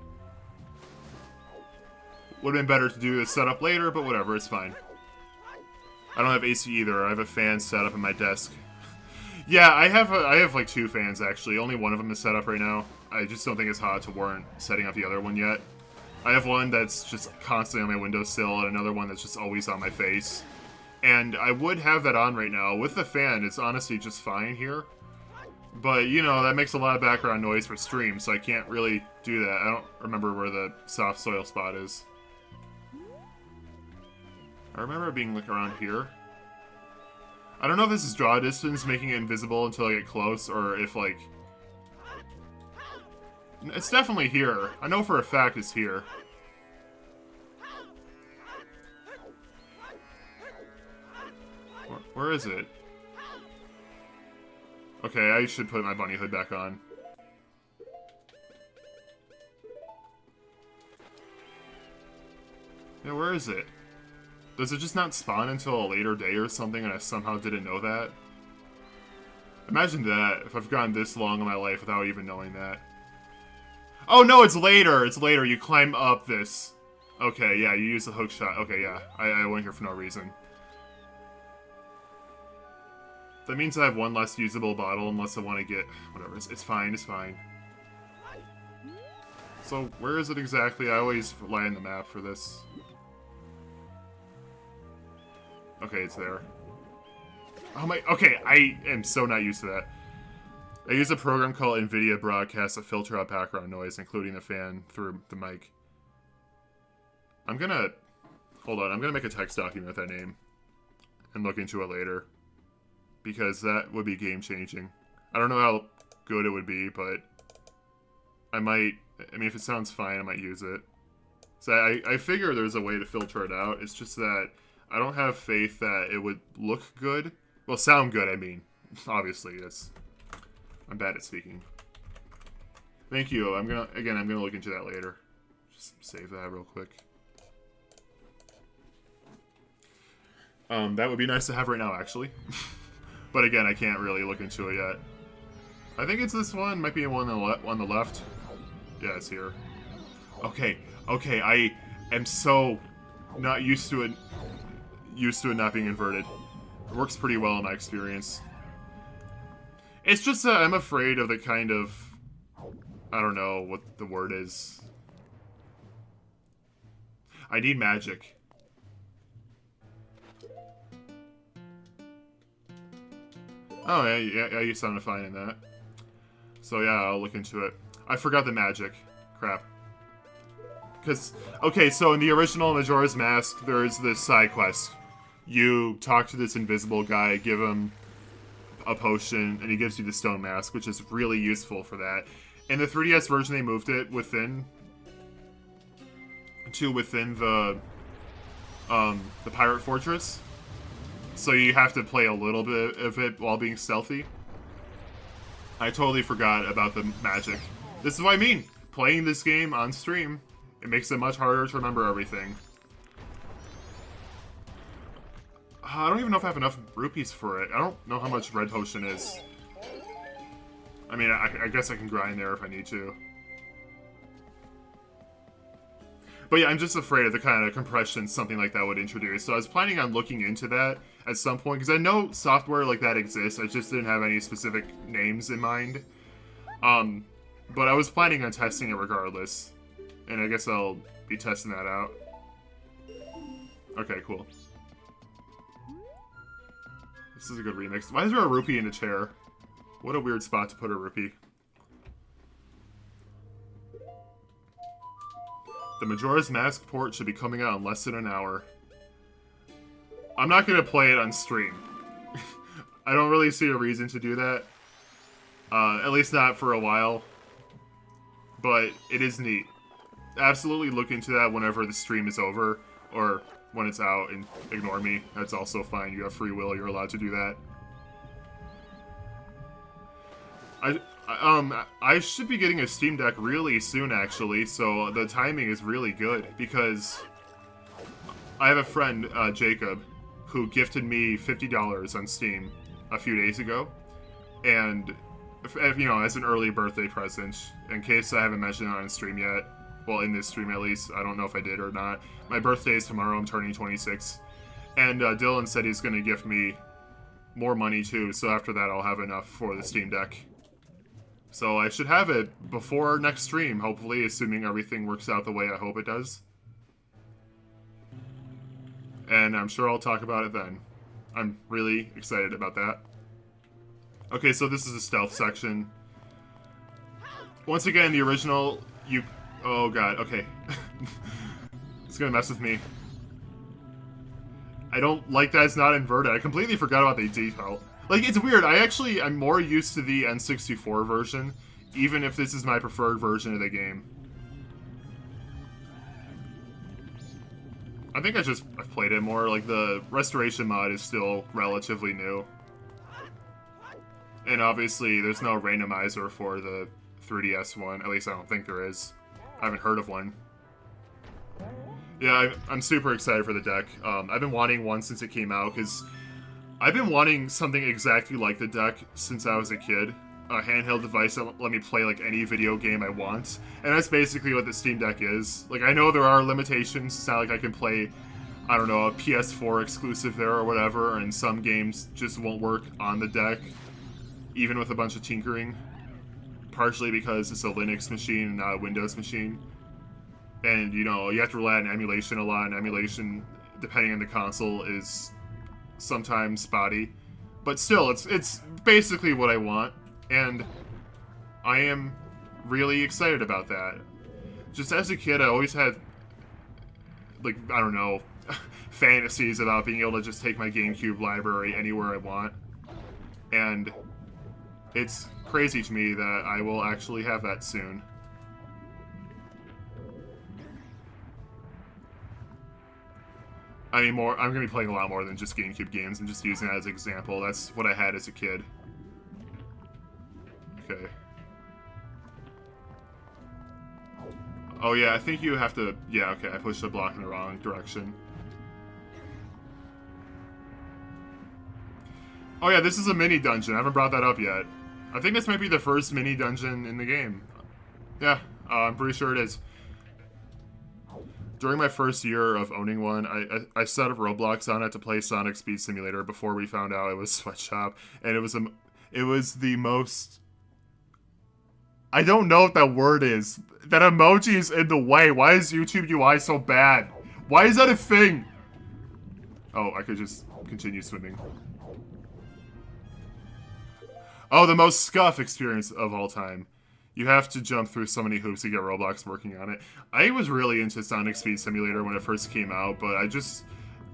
Would have been better to do a setup later, but whatever, it's fine. I don't have AC either. I have a fan set up at my desk. Yeah, I have like 2 fans actually. Only one of them is set up right now. I just don't think it's hot to warrant setting up the other one yet. I have one that's just constantly on my windowsill and another one that's just always on my face. And I would have that on right now. With the fan, it's honestly just fine here. But, you know, that makes a lot of background noise for stream, so I can't really do that. I don't remember where the soft soil spot is. I remember it being, like, around here. I don't know if this is draw distance, making it invisible until I get close, or if, like... It's definitely here. I know for a fact it's here. Where is it? Okay, I should put my bunny hood back on. Yeah, where is it? Does it just not spawn until a later day or something and I somehow didn't know that? Imagine that, if I've gone this long in my life without even knowing that. Oh no, it's later! It's later, you climb up this. Okay, yeah, you use the hook shot. Okay, yeah, I went here for no reason. That means I have one less usable bottle unless I want to get... Whatever, it's fine, it's fine. So, where is it exactly? I always rely on the map for this. Okay, it's there. Oh my... Okay, I am so not used to that. I use a program called NVIDIA Broadcast to filter out background noise, including the fan through the mic. I'm gonna... Hold on, I'm gonna make a text document with that name. And look into it later. Because that would be game-changing. I don't know how good it would be, but... I might... I mean, if it sounds fine, I might use it. So I figure there's a way to filter it out. It's just that I don't have faith that it would look good. Well, sound good, I mean. Obviously, that's... I'm bad at speaking. Thank you. I'm gonna look into that later. Just save that real quick. That would be nice to have right now, actually. But again, I can't really look into it yet. I think it's this one. Might be one on the left. Yeah, it's here. Okay, okay. I am so not used to it. Used to it not being inverted. It works pretty well in my experience. It's just that I'm afraid of the kind of... I don't know what the word is. I need magic. Oh, yeah, you sounded fine in that. So yeah, I'll look into it. I forgot the magic. Crap. Because, okay, so in the original Majora's Mask, there's this side quest. You talk to this invisible guy, give him a potion, and he gives you the stone mask, which is really useful for that. In the 3DS version, they moved it within the Pirate Fortress. So you have to play a little bit of it while being stealthy. I totally forgot about the magic. This is what I mean. Playing this game on stream, it makes it much harder to remember everything. I don't even know if I have enough rupees for it. I don't know how much red potion is. I mean, I guess I can grind there if I need to. But yeah, I'm just afraid of the kind of compression something like that would introduce. So I was planning on looking into that at some point, because I know software like that exists. I just didn't have any specific names in mind. But I was planning on testing it regardless. And I guess I'll be testing that out. Okay, cool. This is a good remix. Why is there a rupee in a chair? What a weird spot to put a rupee. The Majora's Mask port should be coming out in less than an hour. I'm not going to play it on stream. I don't really see a reason to do that. At least not for a while. But it is neat. Absolutely look into that whenever the stream is over. Or when it's out, and ignore me. That's also fine. You have free will. You're allowed to do that. I should be getting a Steam Deck really soon, actually. So the timing is really good. Because I have a friend, Jacob, who gifted me $50 on Steam a few days ago. And, you know, as an early birthday present, in case I haven't mentioned it on stream yet. Well, in this stream at least. I don't know if I did or not. My birthday is tomorrow. I'm turning 26. And Dylan said he's going to gift me more money too. So after that, I'll have enough for the Steam Deck. So I should have it before next stream, hopefully, assuming everything works out the way I hope it does. And I'm sure I'll talk about it then. I'm really excited about that. Okay, so this is a stealth section. Once again, the original, you... Oh god, okay. It's gonna mess with me. I don't like that it's not inverted. I completely forgot about the detail. Like, it's weird. I'm more used to the N64 version, even if this is my preferred version of the game. I think I've played it more. Like, the restoration mod is still relatively new. And obviously, there's no randomizer for the 3DS one. At least I don't think there is. I haven't heard of one. Yeah, I'm super excited for the deck. I've been wanting one since it came out, because I've been wanting something exactly like the deck since I was a kid. A handheld device that let me play, like, any video game I want. And that's basically what the Steam Deck is. Like, I know there are limitations. It's not like I can play, I don't know, a PS4 exclusive there or whatever, and some games just won't work on the deck, even with a bunch of tinkering. Partially because it's a Linux machine and not a Windows machine. And, you know, you have to rely on emulation a lot, and emulation, depending on the console, is sometimes spotty. But still, it's basically what I want, and I am really excited about that. Just as a kid, I always had, like, I don't know, fantasies about being able to just take my GameCube library anywhere I want. And it's crazy to me that I will actually have that soon. I mean, I'm going to be playing a lot more than just GameCube games. I'm just using that as an example. That's what I had as a kid. Okay. Oh yeah, I think you have to... Yeah, okay, I pushed the block in the wrong direction. Oh yeah, this is a mini dungeon. I haven't brought that up yet. I think this might be the first mini dungeon in the game. Yeah, I'm pretty sure it is. During my first year of owning one, I set up Roblox on it to play Sonic Speed Simulator before we found out it was Sweatshop, and it was the most... I don't know what that word is. That emoji is in the way. Why is YouTube UI so bad? Why is that a thing? Oh, I could just continue swimming. Oh, the most scuff experience of all time. You have to jump through so many hoops to get Roblox working on it. I was really into Sonic Speed Simulator when it first came out, but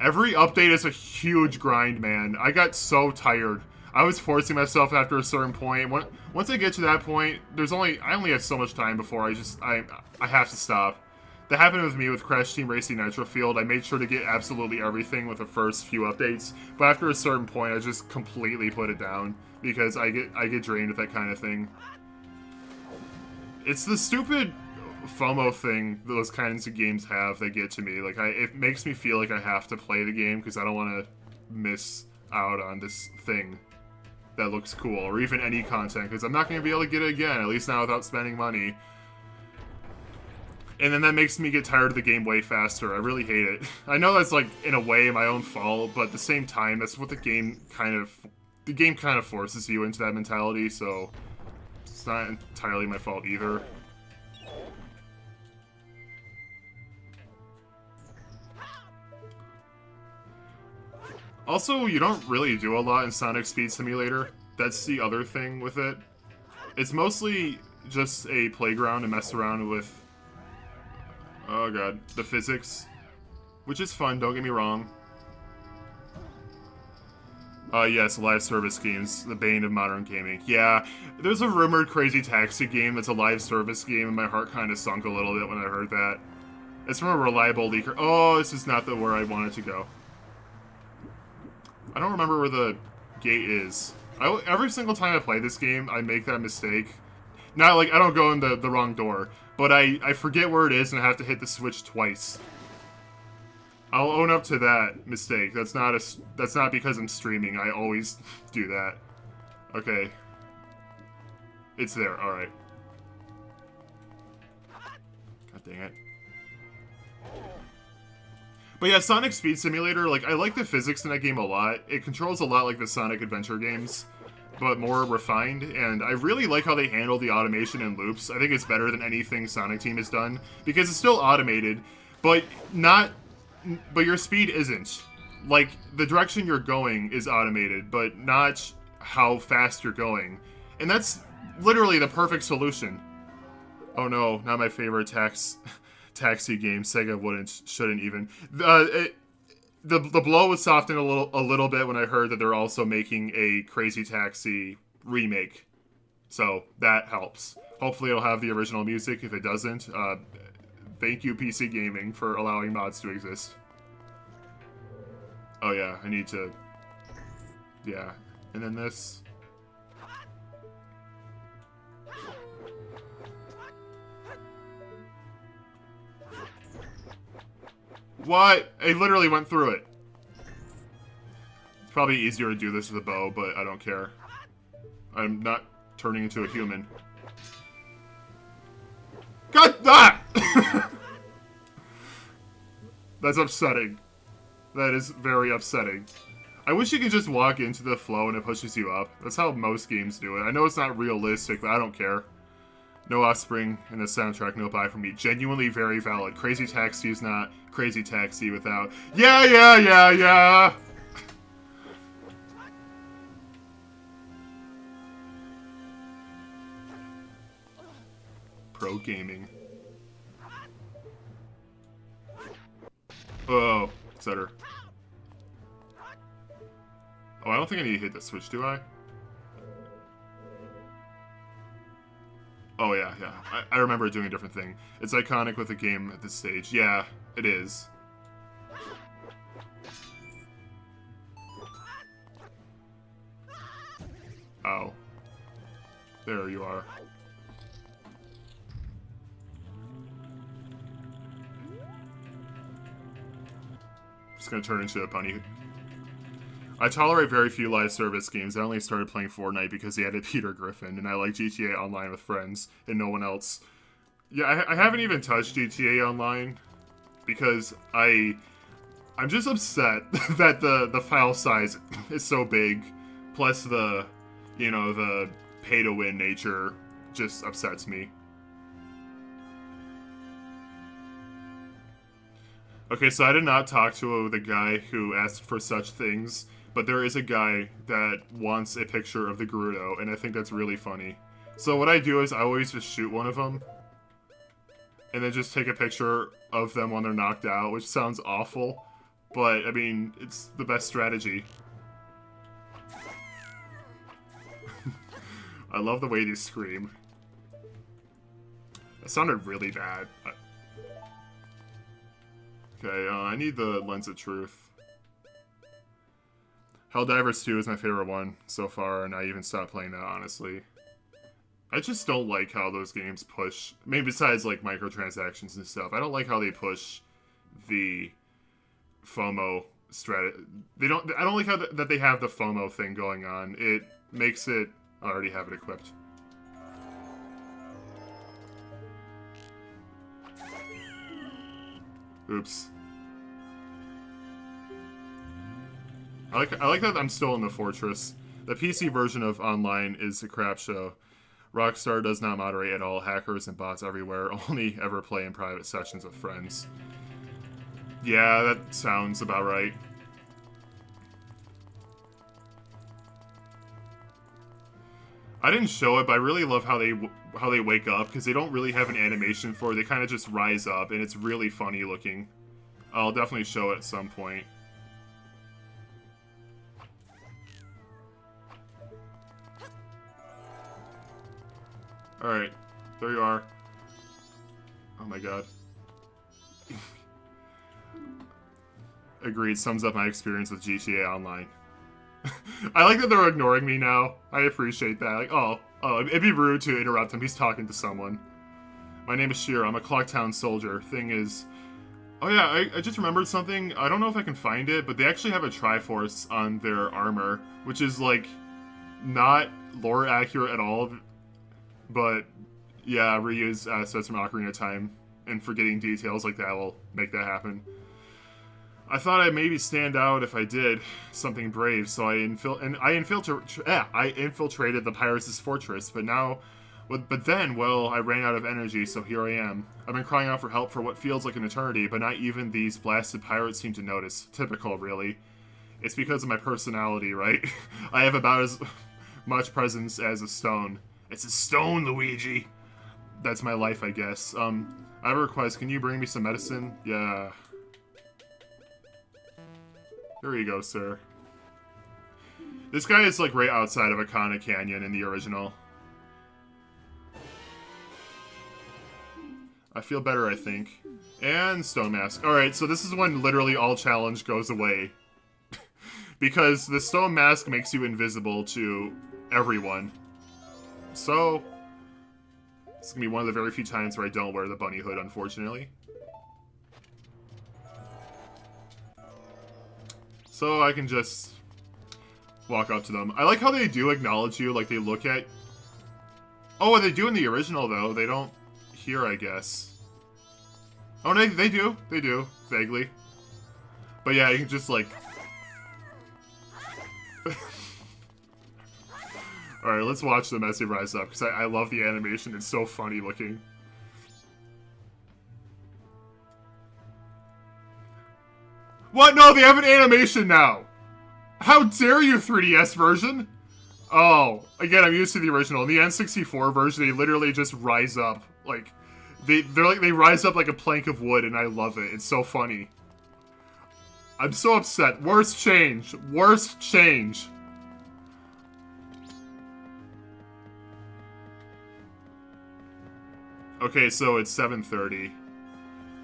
every update is a huge grind, man. I got so tired. I was forcing myself after a certain point. Once I get to that point, I only have so much time before I have to stop. That happened with me with Crash Team Racing Nitro Field. I made sure to get absolutely everything with the first few updates, but after a certain point, I just completely put it down because I get drained with that kind of thing. It's the stupid FOMO thing those kinds of games have that get to me. Like, it makes me feel like I have to play the game because I don't want to miss out on this thing that looks cool, or even any content, because I'm not going to be able to get it again, at least not without spending money. And then that makes me get tired of the game way faster. I really hate it. I know that's, like, in a way, my own fault, but at the same time, that's what the game kind of forces you into that mentality, so it's not entirely my fault either. Also, you don't really do a lot in Sonic Speed Simulator. That's the other thing with it. It's mostly just a playground to mess around with Oh god. The physics. Which is fun, don't get me wrong. Yes, live service games. The bane of modern gaming. Yeah, there's a rumored Crazy Taxi game that's a live service game, and my heart kind of sunk a little bit when I heard that. It's from a reliable leaker. Oh, this is not the where I wanted to go. I don't remember where the gate is. Every single time I play this game, I make that mistake. Not like, I don't go in the wrong door, but I forget where it is and I have to hit the switch twice. I'll own up to that mistake. That's not because I'm streaming. I always do that. Okay. It's there. Alright. God dang it. But yeah, Sonic Speed Simulator, like, I like the physics in that game a lot. It controls a lot like the Sonic Adventure games, but more refined, and I really like how they handle the automation and loops. I think it's better than anything Sonic Team has done, because it's still automated, but your speed isn't. Like, the direction you're going is automated, but not how fast you're going. And that's literally the perfect solution. Oh no, not my favorite taxi game. Sega shouldn't even. The blow was softened a little bit when I heard that they're also making a Crazy Taxi remake. So, that helps. Hopefully it'll have the original music. If it doesn't, thank you, PC Gaming, for allowing mods to exist. Oh yeah, I need to... Yeah. And then this... What? I literally went through it. It's probably easier to do this with a bow, but I don't care. I'm not turning into a human. God! Ah! That's upsetting. That is very upsetting. I wish you could just walk into the flow and it pushes you up. That's how most games do it. I know it's not realistic, but I don't care. No Offspring in the soundtrack, no buy for me. Genuinely very valid. Crazy Taxi is not Crazy Taxi without... Yeah! Pro gaming. Oh, Stutter. Oh, I don't think I need to hit the switch, do I? Oh, yeah. I remember doing a different thing. It's iconic with the game at this stage. Yeah, it is. Oh. There you are. Just gonna turn into a bunny. I tolerate very few live service games. I only started playing Fortnite because he added Peter Griffin, and I like GTA Online with friends and no one else. Yeah, I haven't even touched GTA Online because I'm just upset that the file size is so big, plus the, you know, the pay-to-win nature just upsets me. Okay, so I did not talk to the guy who asked for such things, but there is a guy that wants a picture of the Gerudo, and I think that's really funny. So what I do is I always just shoot one of them, and then just take a picture of them when they're knocked out, which sounds awful, but, I mean, it's the best strategy. I love the way they scream. That sounded really bad. Okay, I need the Lens of Truth. Helldivers 2 is my favorite one so far, and I even stopped playing that, honestly. I just don't like how those games push... I mean, besides, like, microtransactions and stuff, I don't like how they push the FOMO strategy. I don't like how that they have the FOMO thing going on. It makes it... I already have it equipped. Oops. I like that I'm still in the fortress. The PC version of online is a crap show. Rockstar does not moderate at all. Hackers and bots everywhere. Only ever play in private sessions with friends. Yeah, that sounds about right. I didn't show it, but I really love how they how they wake up, because they don't really have an animation for it. They kind of just rise up, and it's really funny looking. I'll definitely show it at some point. Alright, there you are. Oh my god. Agreed, sums up my experience with GTA Online. I like that they're ignoring me now. I appreciate that. Like, oh, it'd be rude to interrupt him. He's talking to someone. My name is Shira. I'm a Clocktown soldier. Thing is... Oh yeah, I just remembered something. I don't know if I can find it, but they actually have a Triforce on their armor, which is, like, not lore accurate at all. But, yeah, reuse assets from Ocarina of Time, and forgetting details like that will make that happen. I thought I'd maybe stand out if I did something brave, so I infiltrated the pirates' fortress, but then, well, I ran out of energy, so here I am. I've been crying out for help for what feels like an eternity, but not even these blasted pirates seem to notice. Typical, really. It's because of my personality, right? I have about as much presence as a stone. It's a stone, Luigi! That's my life, I guess. I have a request. Can you bring me some medicine? Yeah. There you go, sir. This guy is, like, right outside of Akana Canyon in the original. I feel better, I think. And Stone Mask. Alright, so this is when literally all challenge goes away. Because the Stone Mask makes you invisible to everyone. So, it's gonna be one of the very few times where I don't wear the bunny hood, unfortunately. So I can just walk up to them. I like how they do acknowledge you, like they look at... Oh, they do in the original, though. They don't here, I guess. Oh, no, they do. They do, vaguely. But yeah, you can just, like... Alright, let's watch them as they rise up, because I love the animation. It's so funny looking. What? No, they have an animation now! How dare you, 3DS version? Oh, again, I'm used to the original. In the N64 version, they literally just rise up. Like, they rise up like a plank of wood, and I love it. It's so funny. I'm so upset. Worst change. Worst change. Okay, so it's 7:30.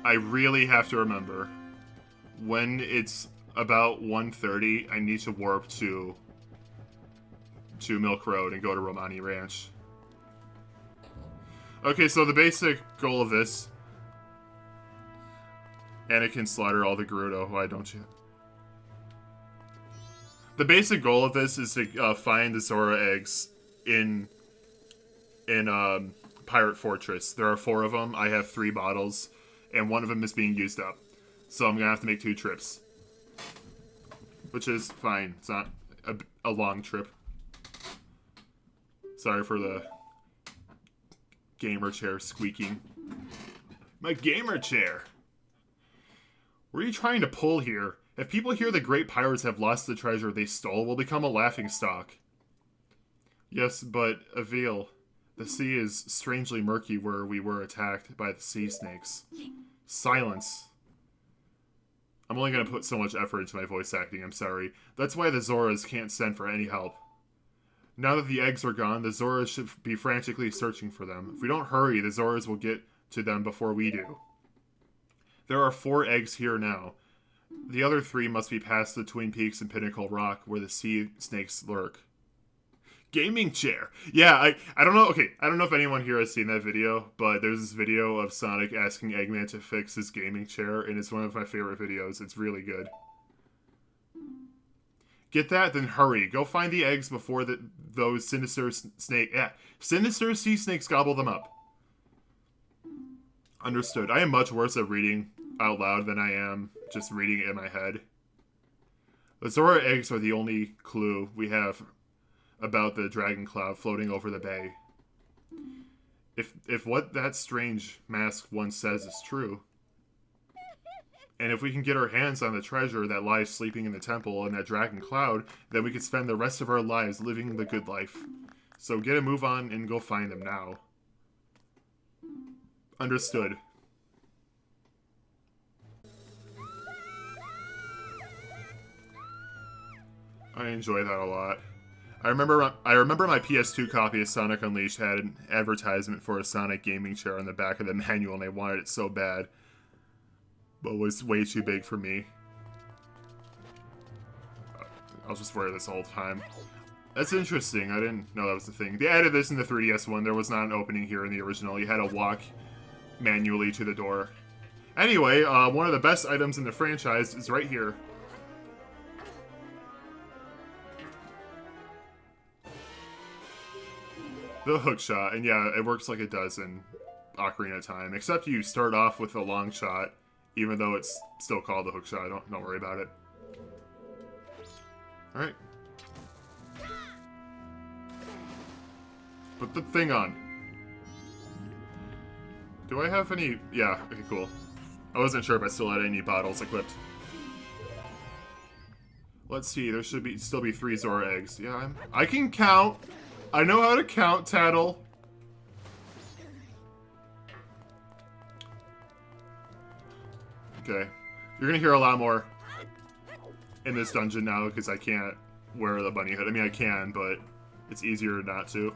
I really have to remember. When it's about 1:30, I need to warp to Milk Road and go to Romani Ranch. Okay, so the basic goal of this... Anakin slaughter all the Gerudo. Why don't you? The basic goal of this is to find the Zora eggs in Pirate Fortress. There are 4 of them. I have 3 bottles, and one of them is being used up. So I'm gonna have to make 2 trips. Which is fine. It's not a long trip. Sorry for the gamer chair squeaking. My gamer chair! What are you trying to pull here? If people hear the great pirates have lost the treasure they stole, we'll become a laughingstock. Yes, but Avil, the sea is strangely murky where we were attacked by the sea snakes. Silence. I'm only going to put so much effort into my voice acting, I'm sorry. That's why the Zoras can't send for any help. Now that the eggs are gone, the Zoras should be frantically searching for them. If we don't hurry, the Zoras will get to them before we do. There are 4 eggs here now. The other 3 must be past the Twin Peaks and Pinnacle Rock, where the sea snakes lurk. Gaming chair! Yeah, I don't know, okay, I don't know if anyone here has seen that video, but there's this video of Sonic asking Eggman to fix his gaming chair, and it's one of my favorite videos. It's really good. Get that? Then hurry. Go find the eggs before those sinister sinister sea snakes gobble them up. Understood. I am much worse at reading out loud than I am just reading it in my head. The Zora eggs are the only clue we have about the dragon cloud floating over the bay. If what that strange mask once says is true, and if we can get our hands on the treasure that lies sleeping in the temple and that dragon cloud, then we could spend the rest of our lives living the good life. So get a move on and go find them now. Understood. I enjoy that a lot. I remember my PS2 copy of Sonic Unleashed had an advertisement for a Sonic gaming chair on the back of the manual, and I wanted it so bad. But it was way too big for me. I'll just wear this all the time. That's interesting. I didn't know that was the thing. They added this in the 3DS one. There was not an opening here in the original. You had to walk manually to the door. Anyway, one of the best items in the franchise is right here. The hook shot, and yeah, it works like it does in Ocarina of Time, except you start off with a long shot, even though it's still called the hook shot. Don't worry about it. Alright. Put the thing on. Do I have any... Yeah, okay, cool. I wasn't sure if I still had any bottles equipped. Let's see, there should still be 3 Zora eggs. Yeah, I can count. I know how to count, Tattle. Okay. You're gonna hear a lot more in this dungeon now, because I can't wear the bunny hood. I mean, I can, but it's easier not to.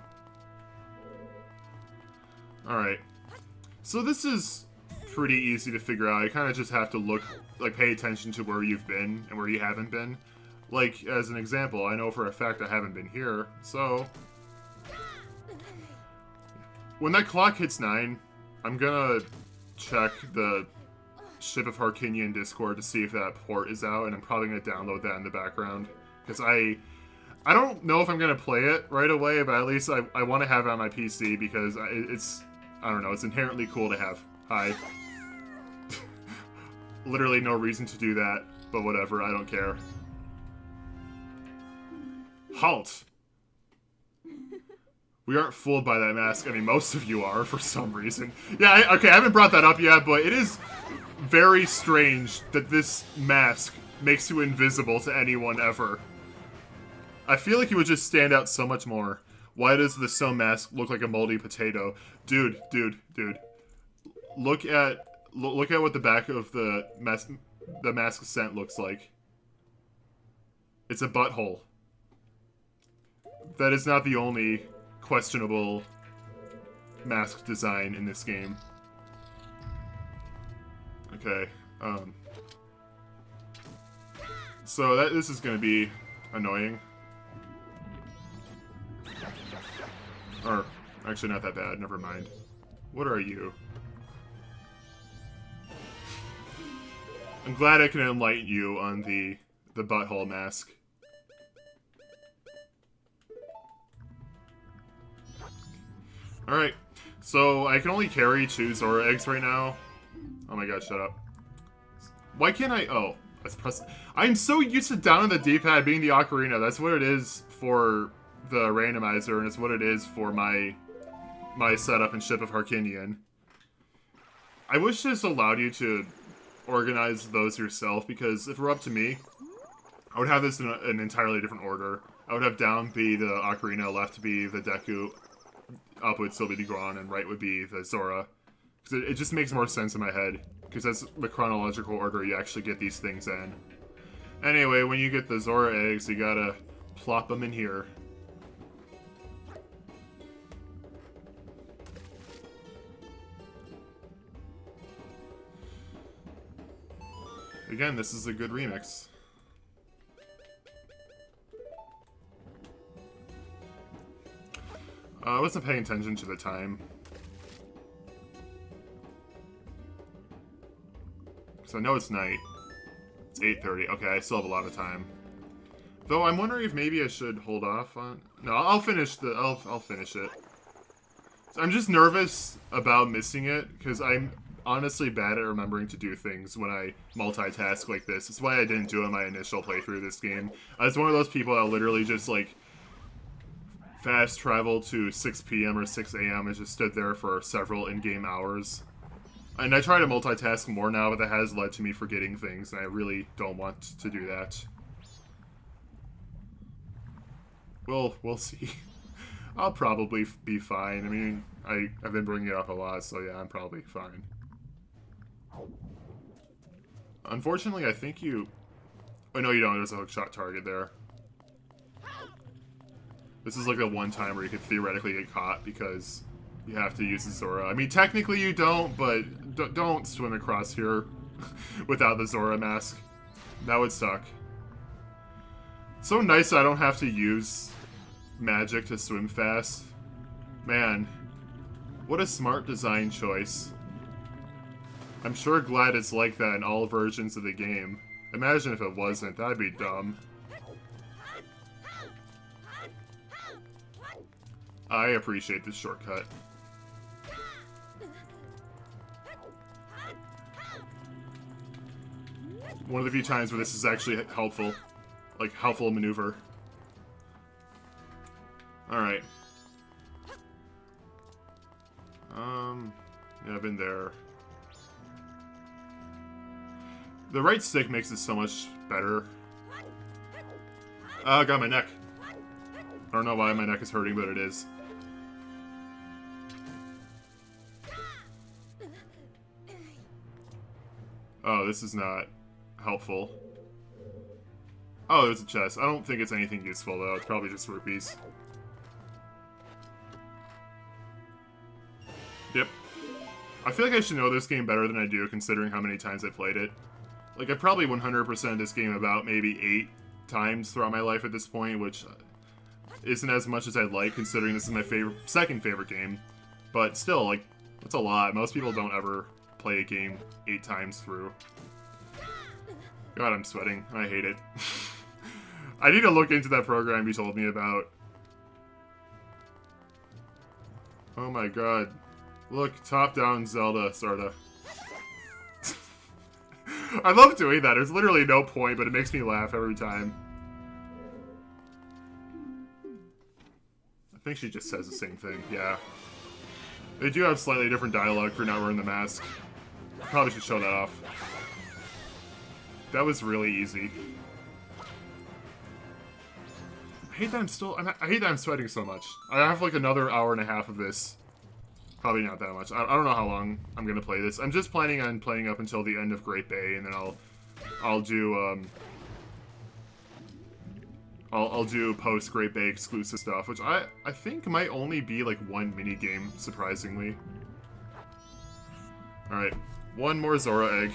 Alright. So this is pretty easy to figure out. You kind of just have to look, like, pay attention to where you've been and where you haven't been. Like, as an example, I know for a fact I haven't been here, so... When that clock hits 9, I'm gonna check the Ship of Harkinian Discord to see if that port is out, and I'm probably gonna download that in the background. Because I don't know if I'm gonna play it right away, but at least I want to have it on my PC, because I don't know, it's inherently cool to have. Hi. Literally no reason to do that, but whatever, I don't care. Halt! We aren't fooled by that mask. I mean, most of you are, for some reason. Yeah, okay, I haven't brought that up yet, but it is very strange that this mask makes you invisible to anyone ever. I feel like you would just stand out so much more. Why does the Stone mask look like a moldy potato? Dude. Look at what the back of the mask scent looks like. It's a butthole. That is not the only questionable mask design in this game. Okay, so this is gonna be annoying. Or, actually not that bad, never mind. What are you? I'm glad I can enlighten you on the butthole mask. Alright, so I can only carry 2 Zora eggs right now. Oh my god, shut up. Why can't I... Oh, let's press... I'm so used to down on the D-pad being the ocarina. That's what it is for the randomizer, and it's what it is for my setup in Ship of Harkinian. I wish this allowed you to organize those yourself, because if it were up to me, I would have this in an entirely different order. I would have down be the ocarina, left be the Deku, up would still be the Goron, and right would be the Zora. Because it just makes more sense in my head, because that's the chronological order you actually get these things in. Anyway, when you get the Zora eggs, you gotta plop them in here. Again, this is a good remix. I wasn't paying attention to the time. Because I know it's night. It's 8:30. Okay, I still have a lot of time. Though I'm wondering if maybe I should hold off on... No, I'll finish I'll finish it. So I'm just nervous about missing it, because I'm honestly bad at remembering to do things when I multitask like this. That's why I didn't do it in my initial playthrough of this game. I was one of those people that literally just, like, fast travel to 6 p.m. or 6 a.m. and just stood there for several in-game hours. And I try to multitask more now, but that has led to me forgetting things, and I really don't want to do that. We'll see. I'll probably be fine. I mean, I've been bringing it up a lot, so yeah, I'm probably fine. Unfortunately, I think you... Oh, no, you don't. There's a hookshot target there. This is like the one time where you could theoretically get caught because you have to use the Zora. I mean, technically you don't, but don't swim across here without the Zora mask. That would suck. So nice I don't have to use magic to swim fast. Man, what a smart design choice. I'm sure glad it's like that in all versions of the game. Imagine if it wasn't, that'd be dumb. I appreciate this shortcut. One of the few times where this is actually helpful. Like, helpful maneuver. Alright. Yeah, I've been there. The right stick makes it so much better. I got my neck. I don't know why my neck is hurting, but it is. Oh, this is not helpful. Oh, there's a chest. I don't think it's anything useful, though. It's probably just rupees. Yep. I feel like I should know this game better than I do, considering how many times I played it. Like, I probably 100% this game about maybe 8 times throughout my life at this point, which isn't as much as I'd like, considering this is my second favorite game. But still, like, that's a lot. Most people don't ever play a game 8 times through. God, I'm sweating. I hate it. I need to look into that program you told me about. Oh my god. Look, top-down Zelda, sorta. I love doing that. There's literally no point, but it makes me laugh every time. I think she just says the same thing, yeah. They do have slightly different dialogue for not wearing the mask. Probably should show that off. That was really easy. I hate that I hate that I'm sweating so much. I have like another hour and a half of this. Probably not that much. I don't know how long I'm gonna play this. I'm just planning on playing up until the end of Great Bay, and then I'll do I'll do post Great Bay exclusive stuff, which I think might only be like one mini game, surprisingly. All right, one more Zora egg.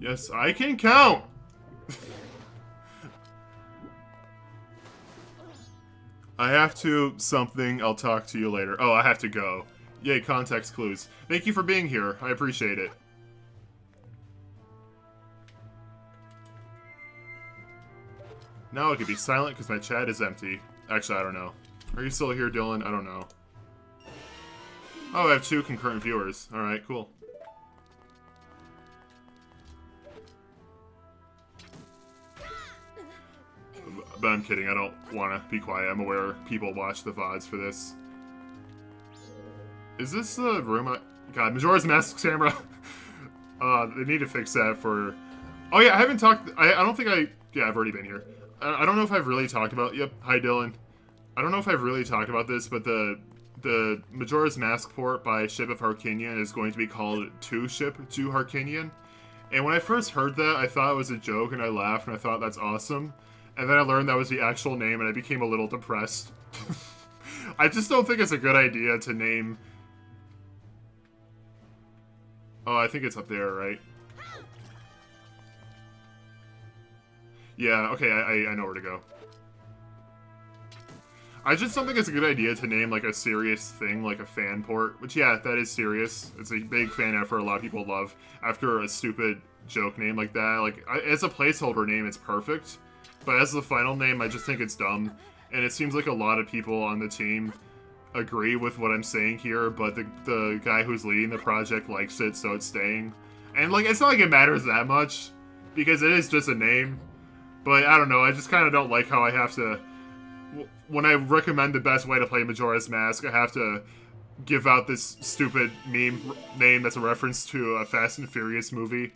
Yes, I can count. I have to something. I'll talk to you later. Oh, I have to go. Yay, context clues. Thank you for being here. I appreciate it. Now I could be silent because my chat is empty. Actually, I don't know. Are you still here, Dylan? I don't know. Oh, I have 2 concurrent viewers. Alright, cool. But I'm kidding, I don't want to be quiet. I'm aware people watch the VODs for this. Is this the room God, Majora's Mask camera. They need to fix that for... Oh yeah, I haven't talked... I don't think Yeah, I've already been here. I don't know if I've really talked about... Yep, hi Dylan. I don't know if I've really talked about this, but the Majora's Mask port by Ship of Harkinian is going to be called To Ship to Harkinian. And when I first heard that, I thought it was a joke, and I laughed, and I thought that's awesome. And then I learned that was the actual name, and I became a little depressed. I just don't think it's a good idea to name... Oh, I think it's up there, right? Yeah, okay, I know where to go. I just don't think it's a good idea to name, like, a serious thing, like a fan port. Which, yeah, that is serious. It's a big fan effort a lot of people love. After a stupid joke name like that, like, as a placeholder name, it's perfect. But as the final name, I just think it's dumb. And it seems like a lot of people on the team agree with what I'm saying here, but the guy who's leading the project likes it, so it's staying. And, like, it's not like it matters that much, because it is just a name. But, I don't know, I just kind of don't like how I have to... When I recommend the best way to play Majora's Mask, I have to give out this stupid meme name that's a reference to a Fast and Furious movie.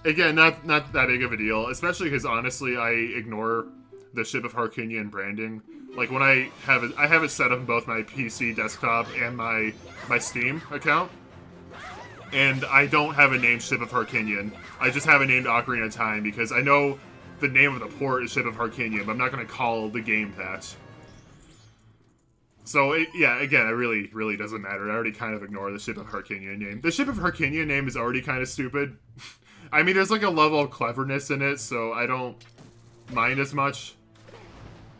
again, not that big of a deal, especially because honestly, I ignore the Ship of Harkinian branding. Like when I have it set up in both my PC desktop and my Steam account, and I don't have a named Ship of Harkinian. I just have a named Ocarina of Time because I know the name of the port is Ship of Harkinian, but I'm not going to call the game that. So, yeah, again, it really doesn't matter. I already kind of ignore the Ship of Harkinian name. The Ship of Harkinian name is already kind of stupid. I mean, there's like a level of cleverness in it, so I don't mind as much.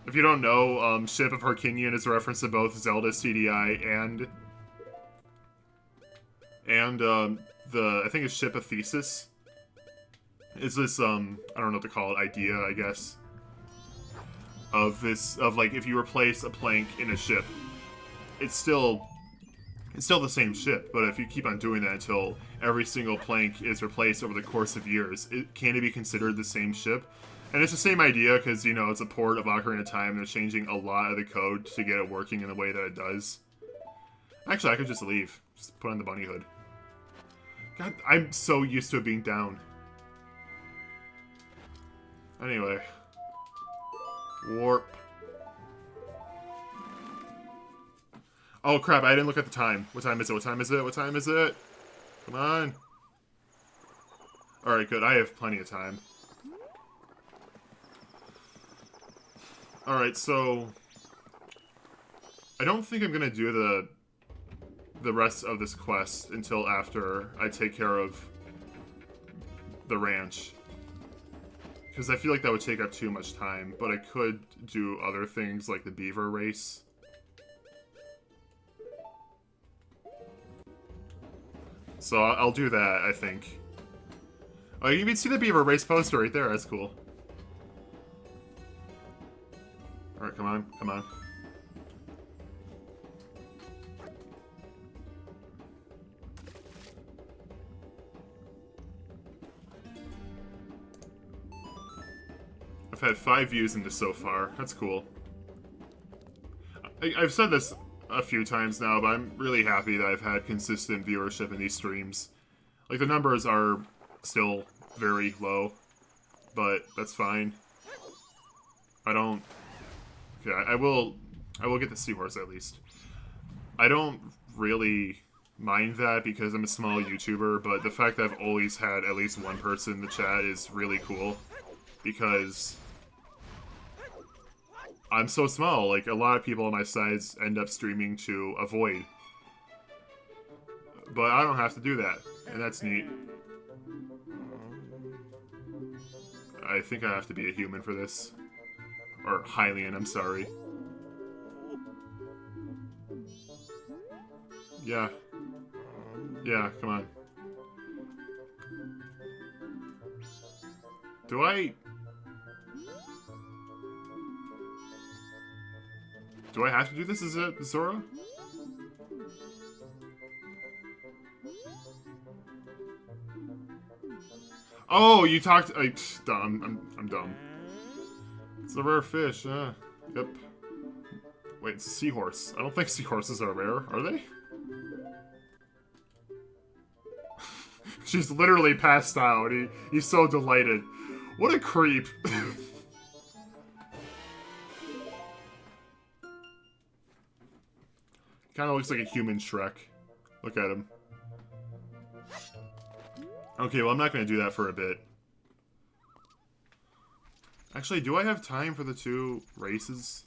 If you don't know, Ship of Harkinian is a reference to both Zelda CDI and I think it's Ship of Thesis. It's this, I don't know what to call it, idea, I guess. Of like, if you replace a plank in a ship, it's still the same ship, but if you keep on doing that until every single plank is replaced over the course of years, can it be considered the same ship? And it's the same idea, because, you know, it's a port of Ocarina of Time, and they're changing a lot of the code to get it working in the way that it does. Actually, I could just leave. Just put on the bunny hood. God, I'm so used to it being down. Anyway. Warp. Oh crap, I didn't look at the time. What time is it? What time is it? What time is it? Come on. Alright, good. I have plenty of time. Alright, so... I don't think I'm gonna do the rest of this quest until after I take care of the ranch. Because I feel like that would take up too much time, but I could do other things like the beaver race. So I'll do that, I think. Oh, you can see the beaver race poster right there, that's cool. Alright, come on, come on. I've had 5 views in this so far. That's cool. I've said this a few times now, but I'm really happy that I've had consistent viewership in these streams. Like, the numbers are still very low, but that's fine. I don't... Okay, I will get the seahorse at least. I don't really mind that because I'm a small YouTuber, but the fact that I've always had at least one person in the chat is really cool. Because I'm so small, like, a lot of people on my sides end up streaming to avoid. But I don't have to do that, and that's neat. I think I have to be a human for this. Or Hylian, I'm sorry. Yeah. Yeah, come on. Do I have to do this as a Zora? Oh, you talked. Dumb. I'm dumb. It's a rare fish. Yep. Wait, it's a seahorse. I don't think seahorses are rare, are they? She's literally passed out. He's so delighted. What a creep. Kind of looks like a human Shrek. Look at him. Okay, well, I'm not going to do that for a bit. Actually, do I have time for the 2 races?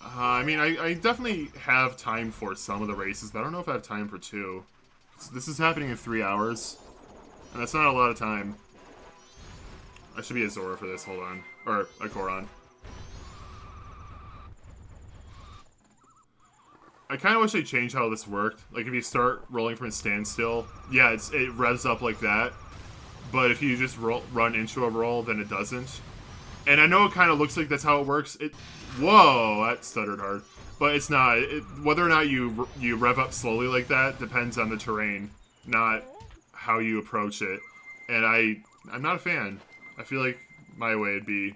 I mean, I definitely have time for some of the races, but I don't know if I have time for 2. This is happening in 3 hours, and that's not a lot of time. I should be a Zora for this, hold on. Or a Goron. I kind of wish they changed how this worked. Like, if you start rolling from a standstill, yeah, it revs up like that. But if you just run into a roll, then it doesn't. And I know it kind of looks like that's how it works. Whoa, that stuttered hard. But it's not. Whether or not you rev up slowly like that depends on the terrain, not how you approach it. And I'm not a fan. I feel like my way would be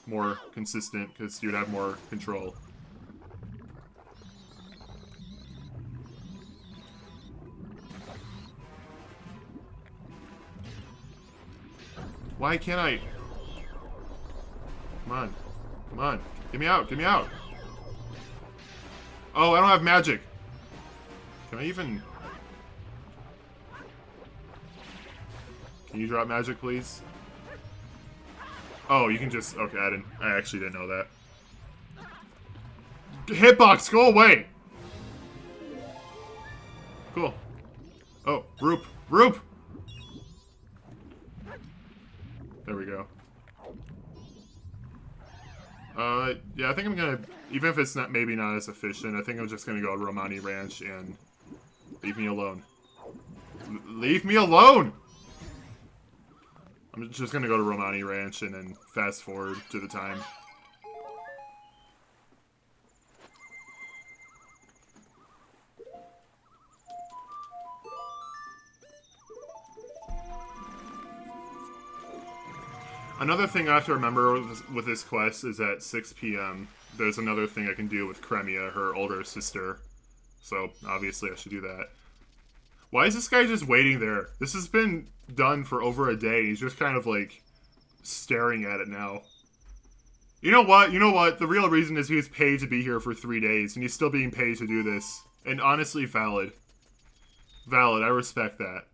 more consistent because you'd have more control. Why can't I? Come on. Come on. Get me out. Get me out. Oh, I don't have magic. Can I even... Can you drop magic, please? Oh, you can just... Okay, I actually didn't know that. Hitbox, go away! Cool. Oh, Roop. Roop! There we go. Yeah, I think I'm gonna... Even if it's not maybe not as efficient, I think I'm just gonna go to Romani Ranch and... Leave me alone. Leave me alone! I'm just gonna go to Romani Ranch and then fast forward to the time. Another thing I have to remember with this quest is at 6 p.m. there's another thing I can do with Cremia, her older sister. So, obviously I should do that. Why is this guy just waiting there? This has been done for over a day. He's just kind of, like, staring at it now. You know what? You know what? The real reason is he was paid to be here for 3 days, and he's still being paid to do this. And honestly, valid. Valid. I respect that.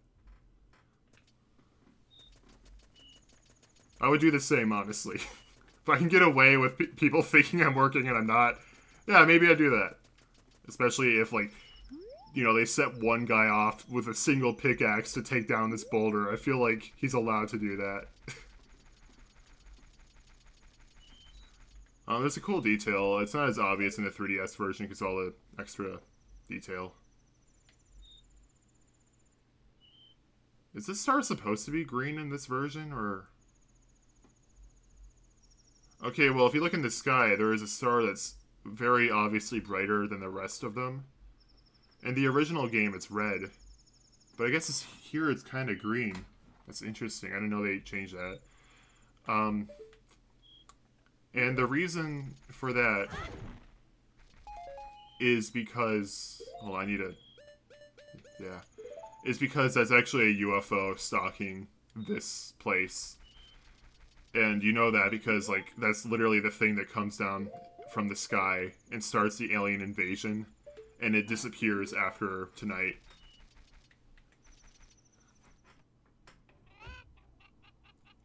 I would do the same, honestly. If I can get away with people thinking I'm working and I'm not, yeah, maybe I'd do that. Especially if, like, you know, they set one guy off with a single pickaxe to take down this boulder. I feel like he's allowed to do that. There's a cool detail. It's not as obvious in the 3DS version because all the extra detail. Is this star supposed to be green in this version, or... Okay, well, if you look in the sky, there is a star that's very obviously brighter than the rest of them. In the original game, it's red. But I guess here it's kind of green. That's interesting. I didn't know they changed that. And the reason for that is because... Hold on, I need a... Yeah. Is because that's actually a UFO stalking this place. And you know that because, like, that's literally the thing that comes down from the sky and starts the alien invasion. And it disappears after tonight.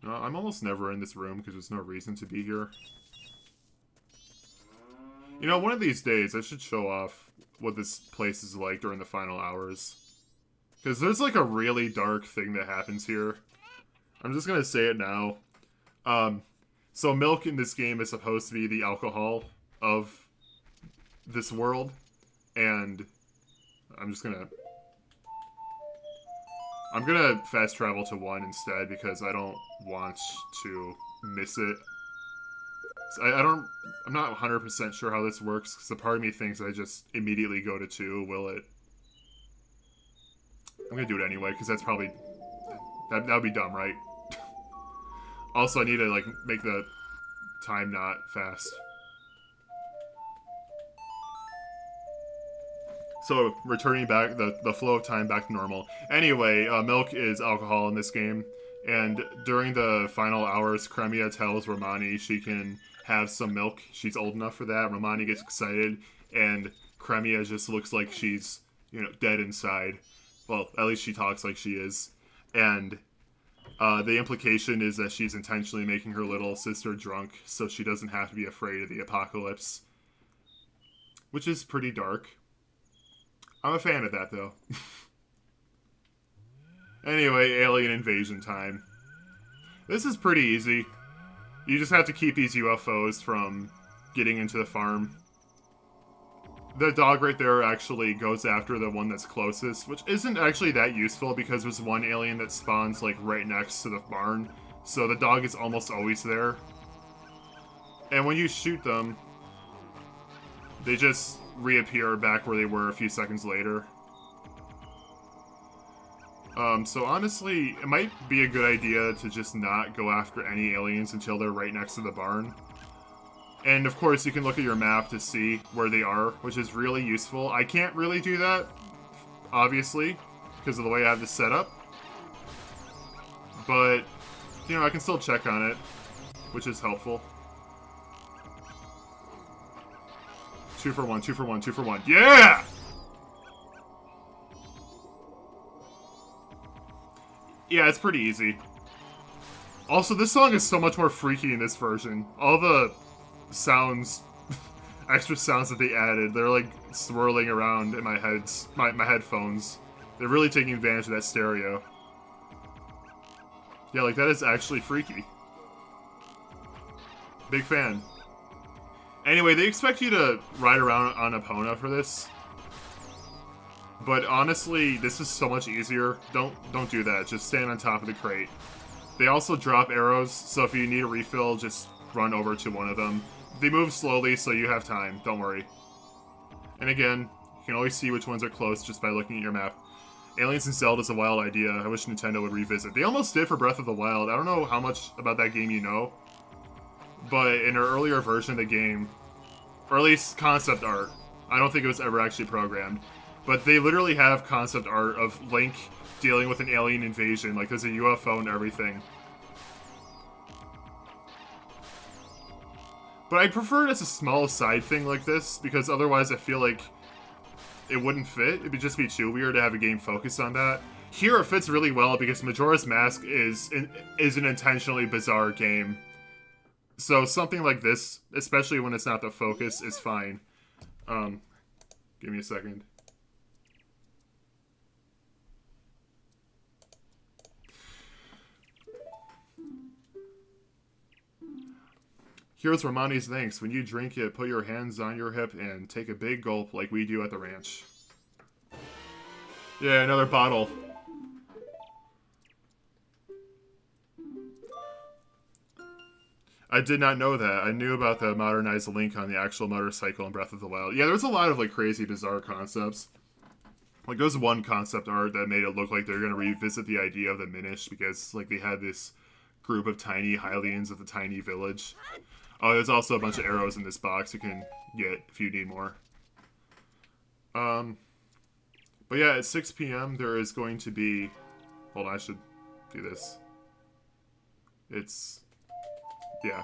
No, I'm almost never in this room because there's no reason to be here. You know, one of these days I should show off what this place is like during the final hours. Because there's, like, a really dark thing that happens here. I'm just gonna say it now. So milk in this game is supposed to be the alcohol of this world, and I'm gonna fast travel to 1 instead because I don't want to miss it. So I'm not 100% sure how this works because a part of me thinks I just immediately go to 2. Will it? I'm gonna do it anyway because that's probably that would be dumb, right? Also, I need to, like, make the time not fast. So, returning back, the flow of time back to normal. Anyway, milk is alcohol in this game. And during the final hours, Cremia tells Romani she can have some milk. She's old enough for that. Romani gets excited. And Cremia just looks like she's, you know, dead inside. Well, at least she talks like she is. And... the implication is that she's intentionally making her little sister drunk so she doesn't have to be afraid of the apocalypse. Which is pretty dark. I'm a fan of that, though. Anyway, alien invasion time. This is pretty easy. You just have to keep these UFOs from getting into the farm. The dog right there actually goes after the one that's closest, which isn't actually that useful because there's one alien that spawns, like, right next to the barn. So the dog is almost always there. And when you shoot them, they just reappear back where they were a few seconds later. So honestly, it might be a good idea to just not go after any aliens until they're right next to the barn. And of course, you can look at your map to see where they are, which is really useful. I can't really do that, obviously, because of the way I have this set up. But you know, I can still check on it, which is helpful. 2 for 1, 2 for 1, 2 for 1. Yeah! Yeah, it's pretty easy. Also, this song is so much more freaky in this version. All the sounds, extra sounds that they added, they're like swirling around in my headphones. They're really taking advantage of that stereo. Yeah, like that is actually freaky. Big fan. Anyway, they expect you to ride around on Epona for this. But honestly, this is so much easier. Don't do that. Just stand on top of the crate. They also drop arrows, so if you need a refill, just run over to one of them. They move slowly, so you have time. Don't worry. And again, you can always see which ones are close just by looking at your map. Aliens in Zelda is a wild idea. I wish Nintendo would revisit. They almost did for Breath of the Wild. I don't know how much about that game you know, but in an earlier version of the game, or at least concept art, I don't think it was ever actually programmed, but they literally have concept art of Link dealing with an alien invasion. Like, there's a UFO and everything. But I prefer it as a small side thing like this, because otherwise I feel like it wouldn't fit. It would just be too weird to have a game focused on that. Here it fits really well because Majora's Mask is an intentionally bizarre game. So something like this, especially when it's not the focus, is fine. Give me a second. Here's Romani's thanks. When you drink it, put your hands on your hip and take a big gulp like we do at the ranch. Yeah, another bottle. I did not know that. I knew about the modernized Link on the actual motorcycle in Breath of the Wild. Yeah, there's a lot of like crazy, bizarre concepts. Like, there's one concept art that made it look like they're going to revisit the idea of the Minish because, like, they had this group of tiny Hylians at the tiny village. Oh, there's also a bunch of arrows in this box you can get if you need more. But yeah, at 6 p.m. there is going to be... Hold on, I should do this. It's... Yeah.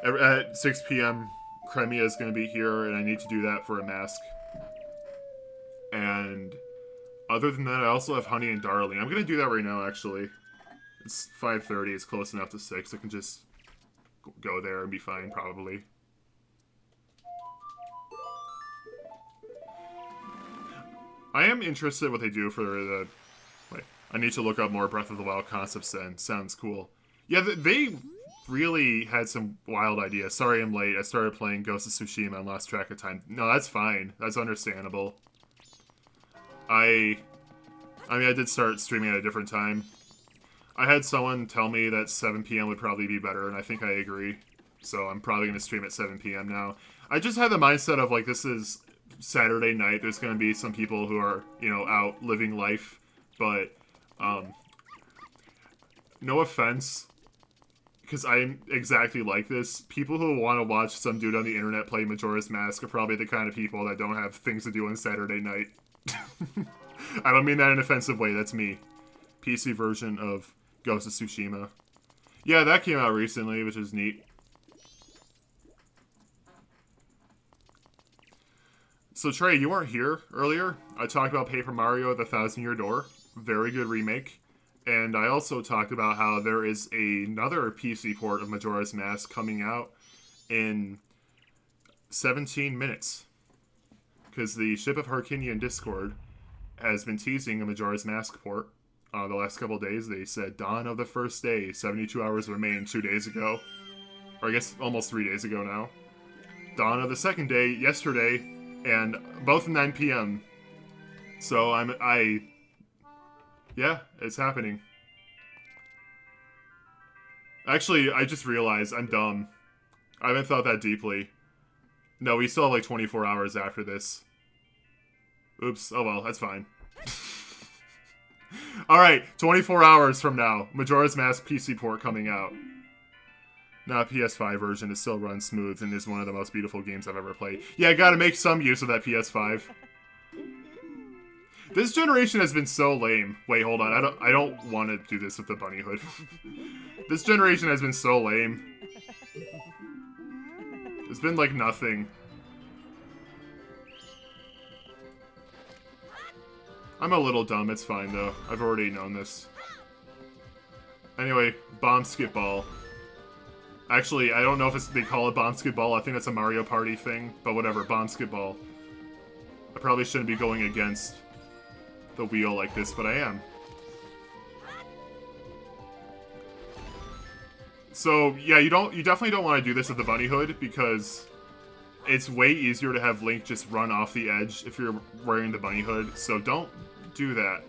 At 6 p.m. Cremia is going to be here, and I need to do that for a mask. And other than that, I also have Honey and Darling. I'm going to do that right now, actually. It's 5:30, it's close enough to 6. I can just go there and be fine, probably. I am interested in what they do for the... Wait, I need to look up more Breath of the Wild concepts then. Sounds cool. Yeah, they really had some wild ideas. Sorry I'm late. I started playing Ghost of Tsushima and lost track of time. No, that's fine. That's understandable. I mean, I did start streaming at a different time. I had someone tell me that 7 p.m. would probably be better, and I think I agree. So I'm probably going to stream at 7 p.m. now. I just had the mindset of, like, this is Saturday night. There's going to be some people who are, you know, out living life. But, no offense, because I'm exactly like this. People who want to watch some dude on the internet play Majora's Mask are probably the kind of people that don't have things to do on Saturday night. I don't mean that in an offensive way, that's me. PC version of Ghost of Tsushima. Yeah, that came out recently, which is neat. So Trey, you weren't here earlier. I talked about Paper Mario The Thousand Year Door. Very good remake. And I also talked about how there is another PC port of Majora's Mask coming out in 17 minutes. Because the Ship of Harkinian Discord has been teasing a Majora's Mask port. The last couple of days, they said, dawn of the first day, 72 hours remain 2 days ago. Or I guess almost 3 days ago now. Dawn of the second day, yesterday, and both 9 p.m. So yeah, it's happening. Actually, I just realized I'm dumb. I haven't thought that deeply. No, we still have like 24 hours after this. Oops. Oh well, that's fine. Alright, 24 hours from now. Majora's Mask PC port coming out. Now, PS5 version is still runs smooth and is one of the most beautiful games I've ever played. Yeah, I gotta make some use of that PS5. This generation has been so lame. Wait, hold on. I don't want to do this with the bunny hood. This generation has been so lame. It's been like nothing. I'm a little dumb, it's fine though. I've already known this. Anyway, bomb skip ball. Actually, I don't know if they call it bomb skip ball. I think that's a Mario Party thing, but whatever, bomb skip ball. I probably shouldn't be going against the wheel like this, but I am. So, yeah, you definitely don't want to do this with the bunny hood, because it's way easier to have Link just run off the edge if you're wearing the bunny hood, so don't do that.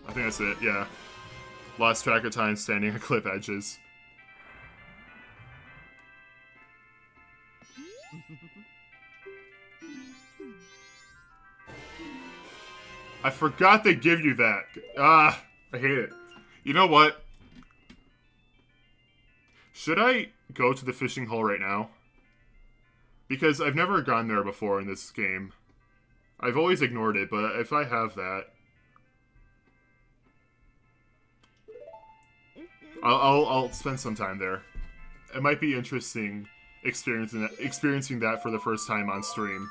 I think that's it, yeah. Lost track of time standing on cliff edges. I forgot they give you that. Ah, I hate it. You know what? Should I go to the fishing hole right now? Because I've never gone there before in this game. I've always ignored it, but if I have that... I'll spend some time there. It might be interesting experiencing that for the first time on stream.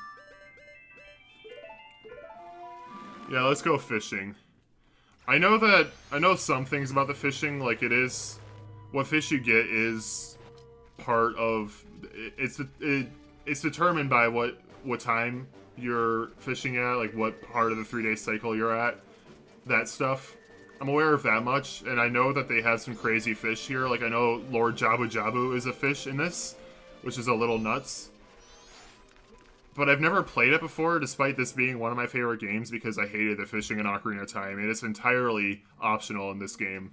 Yeah, let's go fishing. I know some things about the fishing, like it is... What fish you get is part of... It's determined by what time you're fishing at, like what part of the 3-day cycle you're at. That stuff. I'm aware of that much, and I know that they have some crazy fish here. Like, I know Lord Jabu Jabu is a fish in this, which is a little nuts. But I've never played it before, despite this being one of my favorite games, because I hated the fishing in Ocarina of Time, and it's entirely optional in this game.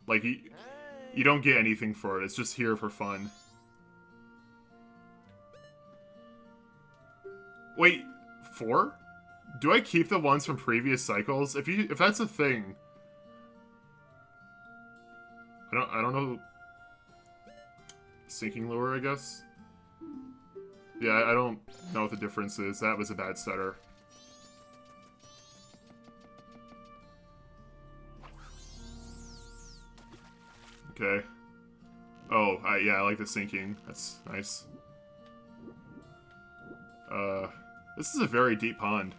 Like, you don't get anything for it, it's just here for fun. Wait, 4? Do I keep the ones from previous cycles? If that's a thing... I don't know. Sinking lure, I guess? Yeah, I don't know what the difference is. That was a bad stutter. Okay. Oh, yeah, I like the sinking. That's nice. This is a very deep pond.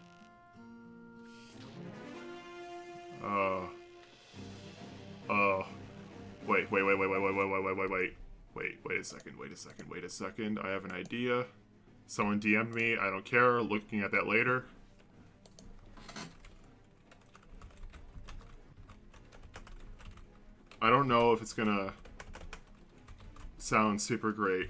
Wait a second. I have an idea. Someone DM'd me. I don't care. Looking at that later. I don't know if it's gonna sound super great.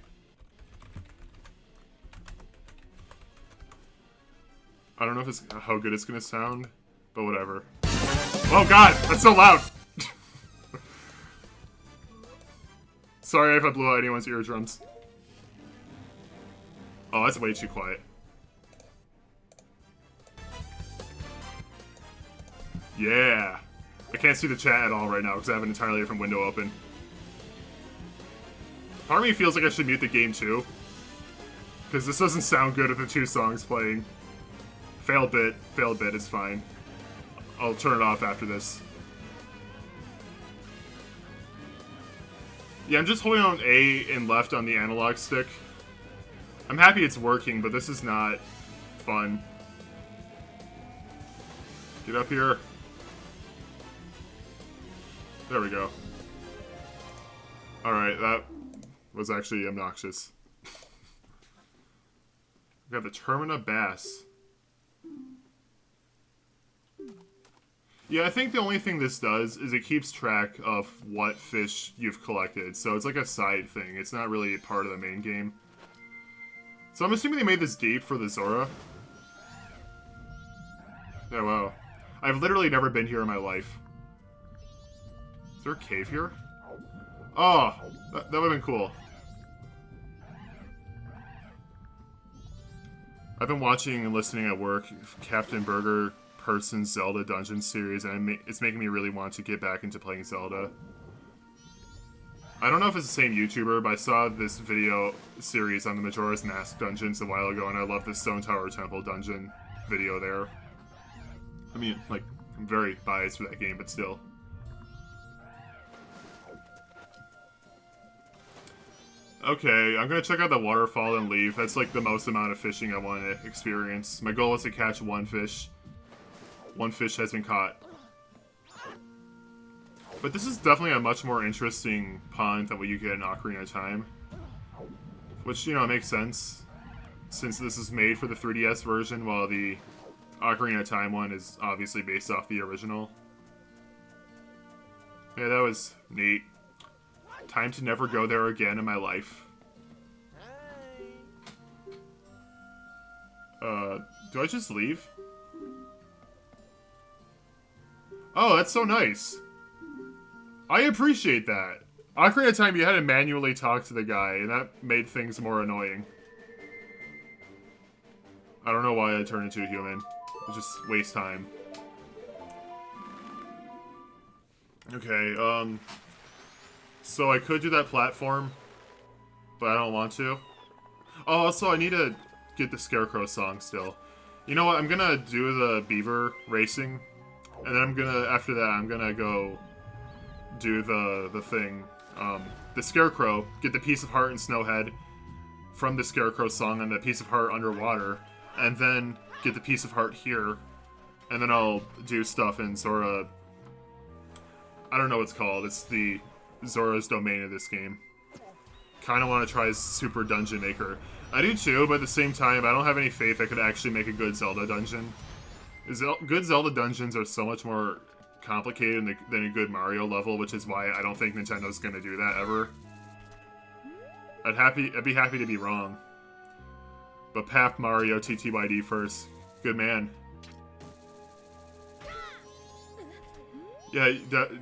I don't know if it's how good it's gonna sound, but whatever. Oh god, that's so loud! Sorry if I blew out anyone's eardrums. Oh, that's way too quiet. Yeah! I can't see the chat at all right now because I have an entirely different window open. Part of me feels like I should mute the game too. Because this doesn't sound good with the 2 songs playing. Failed bit, it's fine. I'll turn it off after this. Yeah, I'm just holding on A and left on the analog stick. I'm happy it's working, but this is not fun. Get up here. There we go. Alright, that was actually obnoxious. We got the Termina Bass. Yeah, I think the only thing this does is it keeps track of what fish you've collected. So it's like a side thing. It's not really part of the main game. So I'm assuming they made this deep for the Zora. Oh, wow. I've literally never been here in my life. Is there a cave here? Oh, that would have been cool. I've been watching and listening at work Captain Burger Person's Zelda Dungeon series, and it's making me really want to get back into playing Zelda. I don't know if it's the same YouTuber, but I saw this video series on the Majora's Mask dungeons a while ago, and I love the Stone Tower Temple dungeon video there. I mean, like, I'm very biased for that game, but still. Okay, I'm gonna check out the waterfall and leave. That's like the most amount of fishing I want to experience. My goal is to catch one fish. One fish has been caught. But this is definitely a much more interesting pond than what you get in Ocarina of Time. Which, you know, makes sense. Since this is made for the 3DS version, while the Ocarina of Time one is obviously based off the original. Yeah, that was neat. Time to never go there again in my life. Do I just leave? Oh, that's so nice. I appreciate that. Ocarina of Time, you had to manually talk to the guy, and that made things more annoying. I don't know why I turned into a human. It just waste time. Okay, so I could do that platform, but I don't want to. Oh, also, I need to get the Scarecrow song still. You know what, I'm gonna do the beaver racing, and then I'm gonna, after that, I'm gonna go do the thing. The Scarecrow, get the Piece of Heart and Snowhead from the Scarecrow song and the Piece of Heart underwater, and then get the Piece of Heart here, and then I'll do stuff in Zora. I don't know what it's called. It's the Zora's domain of this game. Kind of want to try Super Dungeon Maker. I do too, but at the same time, I don't have any faith I could actually make a good Zelda dungeon. Good Zelda dungeons are so much more complicated than a good Mario level, which is why I don't think Nintendo's gonna do that ever. I'd be happy to be wrong. But Pap Mario TTYD first. Good man. Yeah,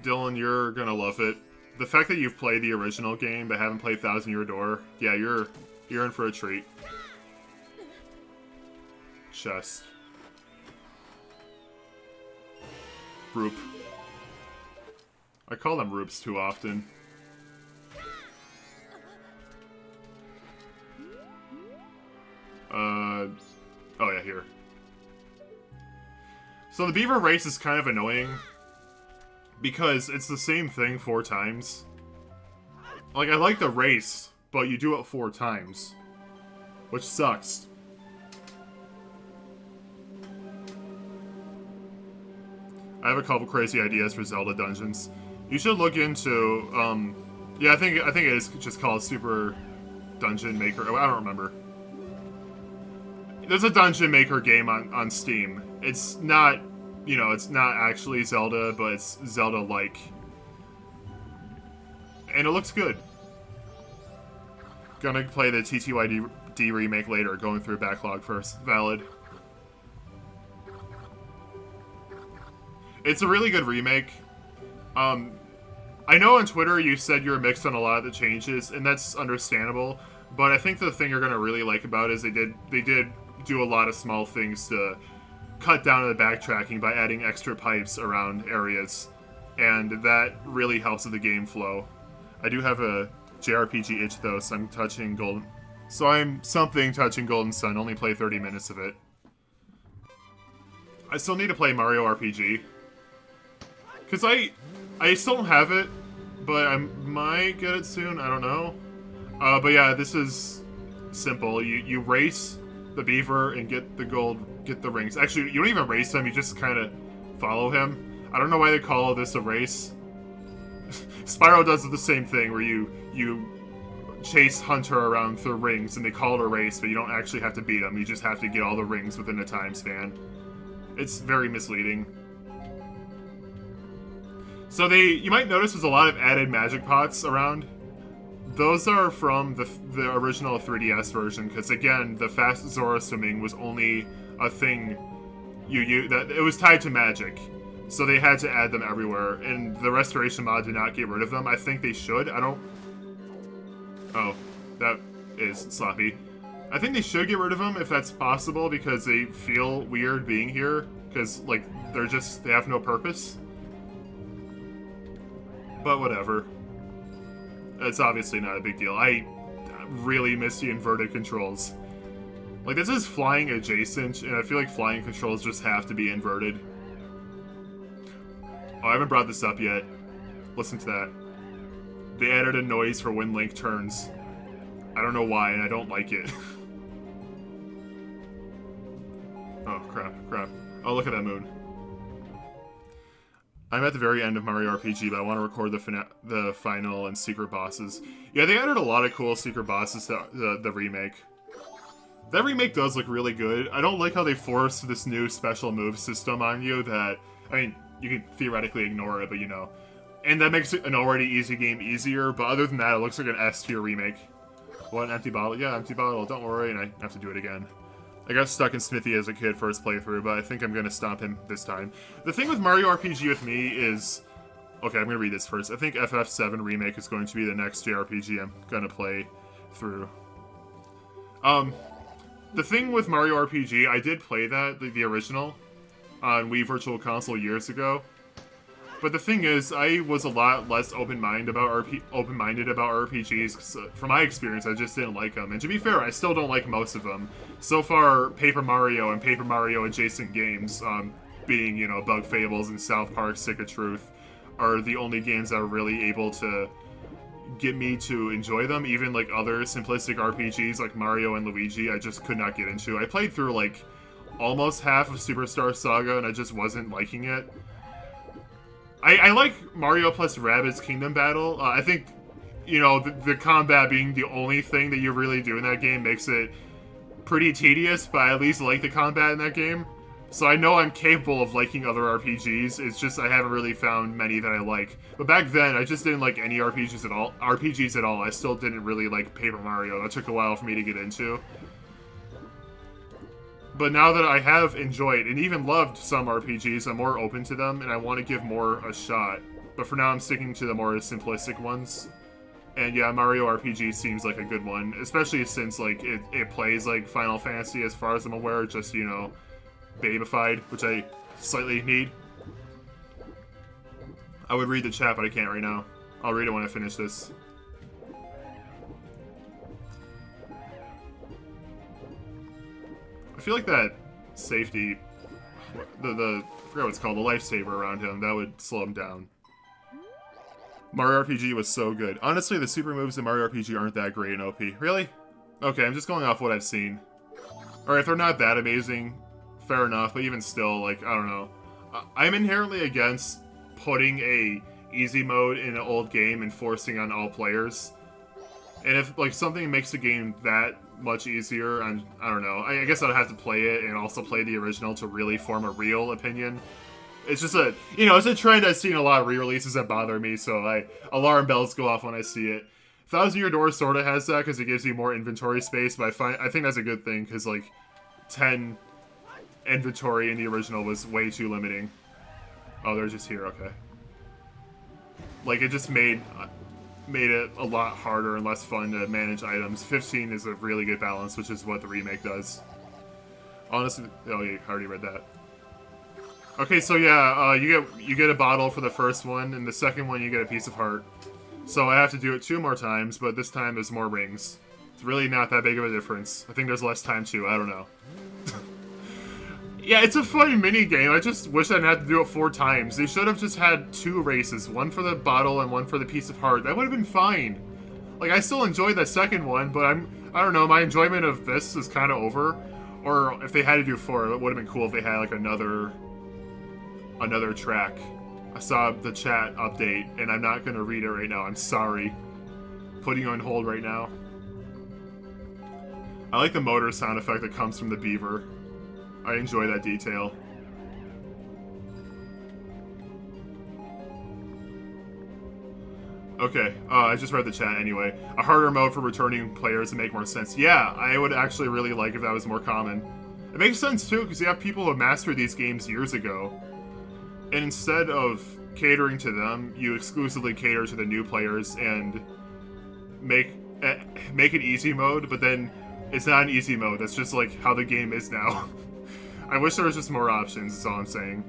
Dylan, you're gonna love it. The fact that you've played the original game but haven't played Thousand Year Door, yeah, you're in for a treat. Chest. Roop. I call them Roops too often. Oh yeah, here. So the beaver race is kind of annoying because it's the same thing 4 times. Like, I like the race, but you do it 4 times, which sucks. I have a couple crazy ideas for Zelda dungeons. You should look into, yeah, I think it is just called Super Dungeon Maker. Oh, I don't remember. There's a Dungeon Maker game on Steam. It's not, you know, it's not actually Zelda, but it's Zelda-like. And it looks good. Gonna play the TTYD remake later, going through backlog first. Valid. It's a really good remake. I know on Twitter you said you were mixed on a lot of the changes, and that's understandable, but I think the thing you're gonna really like about it is they did do a lot of small things to cut down on the backtracking by adding extra pipes around areas, and that really helps with the game flow. I do have a JRPG itch though, so I'm touching Golden Sun, only play 30 minutes of it. I still need to play Mario RPG. Because I still don't have it, but I might get it soon, I don't know. But yeah, this is simple. You race the beaver and get the gold, get the rings. Actually, you don't even race him, you just kind of follow him. I don't know why they call this a race. Spyro does the same thing, where you chase Hunter around through rings, and they call it a race, but you don't actually have to beat him, you just have to get all the rings within a time span. It's very misleading. So you might notice there's a lot of added magic pots around. Those are from the original 3DS version, because again, the fast Zora swimming was only a thing that it was tied to magic. So they had to add them everywhere, and the restoration mod did not get rid of them. I think they should. Oh, that is sloppy. I think they should get rid of them if that's possible, because they feel weird being here, because, like, they have no purpose. But whatever. It's obviously not a big deal. I really miss the inverted controls. Like, this is flying adjacent, and I feel like flying controls just have to be inverted. Oh, I haven't brought this up yet. Listen to that. They added a noise for when Link turns. I don't know why, and I don't like it. Oh, crap. Oh, look at that moon. I'm at the very end of Mario RPG, but I want to record the final and secret bosses. Yeah, they added a lot of cool secret bosses to the remake. That remake does look really good. I don't like how they forced this new special move system on you that, I mean, you could theoretically ignore it, but you know. And that makes an already easy game easier, but other than that, it looks like an S-tier remake. What, an empty bottle? Yeah, empty bottle, don't worry, and I have to do it again. I got stuck in Smithy as a kid first playthrough, but I think I'm gonna stomp him this time. The thing with Mario RPG with me is... Okay, I'm gonna read this first. I think FF7 Remake is going to be the next JRPG I'm gonna play through. The thing with Mario RPG, I did play that, the original, on Wii Virtual Console years ago. But the thing is, I was a lot less open-minded about RPGs, because from my experience, I just didn't like them. And to be fair, I still don't like most of them. So far, Paper Mario and Paper Mario adjacent games, being, you know, Bug Fables and South Park Stick of Truth, are the only games that are really able to get me to enjoy them. Even, like, other simplistic RPGs like Mario and Luigi, I just could not get into. I played through, like, almost half of Superstar Saga, and I just wasn't liking it. I like Mario plus Rabbids Kingdom Battle. I think, you know, the combat being the only thing that you really do in that game makes it pretty tedious, but I at least like the combat in that game. So I know I'm capable of liking other RPGs, it's just I haven't really found many that I like. But back then, I just didn't like any RPGs at all. I still didn't really like Paper Mario. That took a while for me to get into. But now that I have enjoyed and even loved some RPGs, I'm more open to them, and I want to give more a shot. But for now, I'm sticking to the more simplistic ones. And yeah, Mario RPG seems like a good one, especially since like it plays like Final Fantasy as far as I'm aware, just, you know, babified, which I slightly need. I would read the chat, but I can't right now. I'll read it when I finish this. I feel like that safety, I forgot what it's called, the lifesaver around him, that would slow him down. Mario RPG was so good. Honestly, the super moves in Mario RPG aren't that great in OP. Really? Okay, I'm just going off what I've seen. Alright, if they're not that amazing, fair enough, but even still, like, I don't know. I'm inherently against putting a easy mode in an old game and forcing on all players. And if, like, something makes the game that much easier, I don't know. I guess I'd have to play it and also play the original to really form a real opinion. It's just a, you know, it's a trend I've seen a lot of re-releases that bother me, so alarm bells go off when I see it. Thousand Year Door sorta has that because it gives you more inventory space, but I think that's a good thing because, like, 10 inventory in the original was way too limiting. Oh, they're just here, okay. Like, it just made it a lot harder and less fun to manage items. 15 is a really good balance, which is what the remake does. Honestly, oh, yeah, I already read that. Okay, so yeah, you get a bottle for the first one, and the second one you get a piece of heart. So I have to do it 2 more times, but this time there's more rings. It's really not that big of a difference. I think there's less time too, I don't know. Yeah, it's a fun mini-game. I just wish I didn't have to do it 4 times. They should have just had 2 races, one for the bottle and one for the piece of heart. That would have been fine. Like, I still enjoyed that second one, but I don't know, my enjoyment of this is kind of over. Or if they had to do 4, it would have been cool if they had, like, another track. I saw the chat update, and I'm not going to read it right now. I'm sorry. Putting you on hold right now. I like the motor sound effect that comes from the beaver. I enjoy that detail. Okay, I just read the chat anyway. A harder mode for returning players to make more sense. Yeah, I would actually really like if that was more common. It makes sense too, because you have people who have mastered these games years ago. And instead of catering to them, you exclusively cater to the new players and make it easy mode, but then it's not an easy mode. That's just like how the game is now. I wish there was just more options, that's all I'm saying.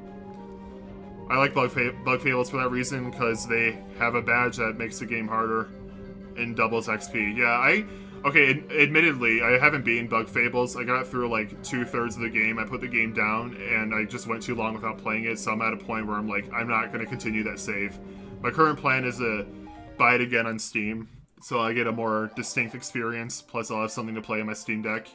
I like Bug Fables for that reason, because they have a badge that makes the game harder and doubles XP. Yeah, okay, admittedly, I haven't beaten Bug Fables. I got through like 2/3 of the game, I put the game down, and I just went too long without playing it, so I'm at a point where I'm like, I'm not going to continue that save. My current plan is to buy it again on Steam, so I get a more distinct experience, plus I'll have something to play on my Steam Deck,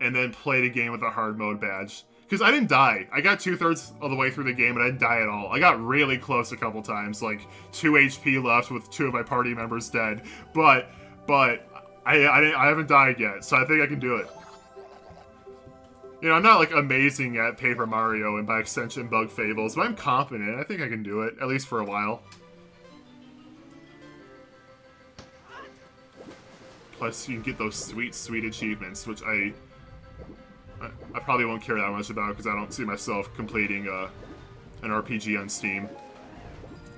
and then play the game with a hard mode badge. Because I didn't die. I got 2/3 of the way through the game, and I didn't die at all. I got really close a couple times, like 2 HP left with 2 of my party members dead, but I haven't died yet, so I think I can do it. You know, I'm not, like, amazing at Paper Mario and, by extension, Bug Fables, but I'm confident. I think I can do it, at least for a while. Plus, you can get those sweet, sweet achievements, which I probably won't care that much about, because I don't see myself completing an RPG on Steam.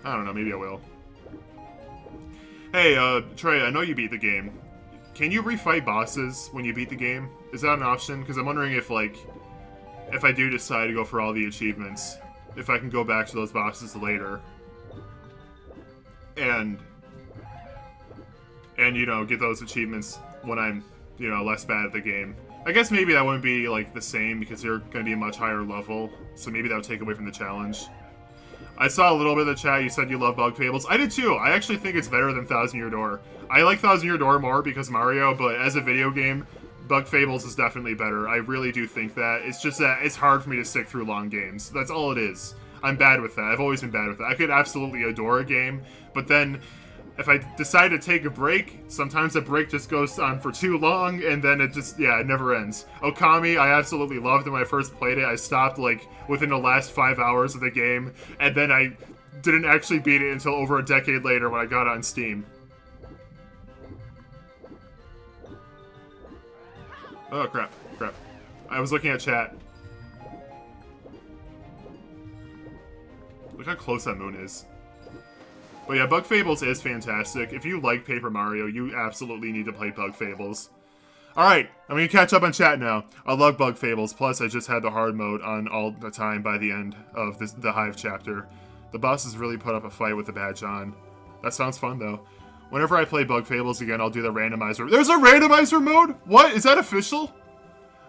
I don't know, maybe I will. Hey, Trey, I know you beat the game. Can you refight bosses when you beat the game? Is that an option? Because I'm wondering if, like, if I do decide to go for all the achievements, if I can go back to those bosses later. And you know, get those achievements when I'm, you know, less bad at the game. I guess maybe that wouldn't be, like, the same, because you're going to be a much higher level, so maybe that would take away from the challenge. I saw a little bit of the chat, you said you love Bug Fables. I did too! I actually think it's better than Thousand Year Door. I like Thousand Year Door more because Mario, but as a video game, Bug Fables is definitely better. I really do think that. It's just that it's hard for me to stick through long games. That's all it is. I'm bad with that. I've always been bad with that. I could absolutely adore a game, but then if I decide to take a break, sometimes a break just goes on for too long, and then it just, yeah, it never ends. Okami, I absolutely loved it when I first played it. I stopped, like, within the last 5 hours of the game, and then I didn't actually beat it until over a decade later when I got it on Steam. Oh, crap. I was looking at chat. Look how close that moon is. But yeah, Bug Fables is fantastic. If you like Paper Mario, you absolutely need to play Bug Fables. Alright, I'm gonna catch up on chat now. I love Bug Fables, plus I just had the hard mode on all the time by the end of the Hive chapter. The bosses really put up a fight with the badge on. That sounds fun, though. Whenever I play Bug Fables again, I'll do the randomizer. There's a randomizer mode?! What? Is that official?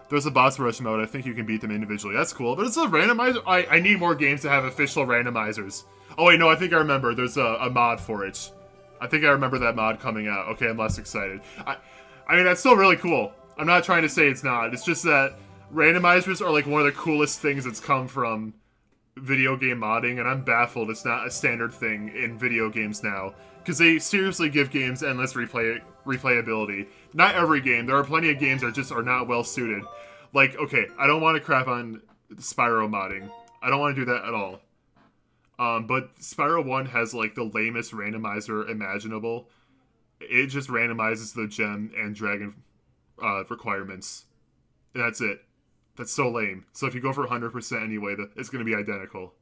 There's a boss rush mode. I think you can beat them individually. That's cool. But it's a randomizer? I need more games to have official randomizers. Oh wait, no, I think I remember. There's a mod for it. I think I remember that mod coming out. Okay, I'm less excited. I mean, that's still really cool. I'm not trying to say it's not. It's just that randomizers are like one of the coolest things that's come from video game modding, and I'm baffled it's not a standard thing in video games now. Because they seriously give games endless replayability. Not every game. There are plenty of games that just are not well suited. Like, okay, I don't want to crap on Spyro modding. I don't want to do that at all. But Spyro 1 has, like, the lamest randomizer imaginable. It just randomizes the gem and dragon requirements. And that's it. That's so lame. So if you go for 100% anyway, it's going to be identical.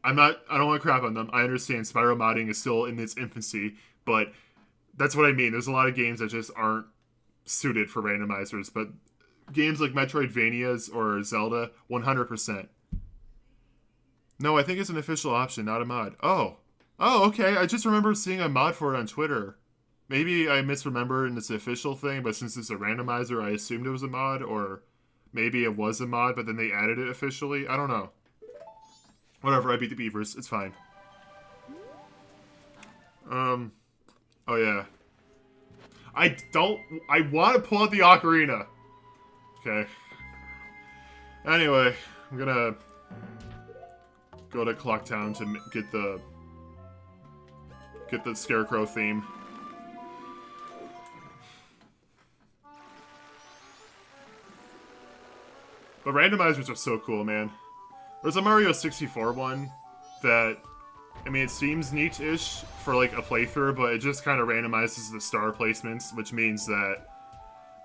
I don't want to crap on them. I understand Spyro modding is still in its infancy, but that's what I mean. There's a lot of games that just aren't suited for randomizers, but games like Metroidvanias or Zelda, 100%. No, I think it's an official option, not a mod. Oh, okay. I just remember seeing a mod for it on Twitter. Maybe I misremembered and it's an official thing, but since it's a randomizer, I assumed it was a mod, or maybe it was a mod, but then they added it officially. I don't know. Whatever, I beat the beavers. It's fine. Oh yeah. I want to pull out the ocarina. Okay. Anyway, I'm gonna go to Clocktown to get the Scarecrow theme. But randomizers are so cool, man. There's a Mario 64 one that, I mean, it seems neat-ish for, like, a playthrough, but it just kind of randomizes the star placements, which means that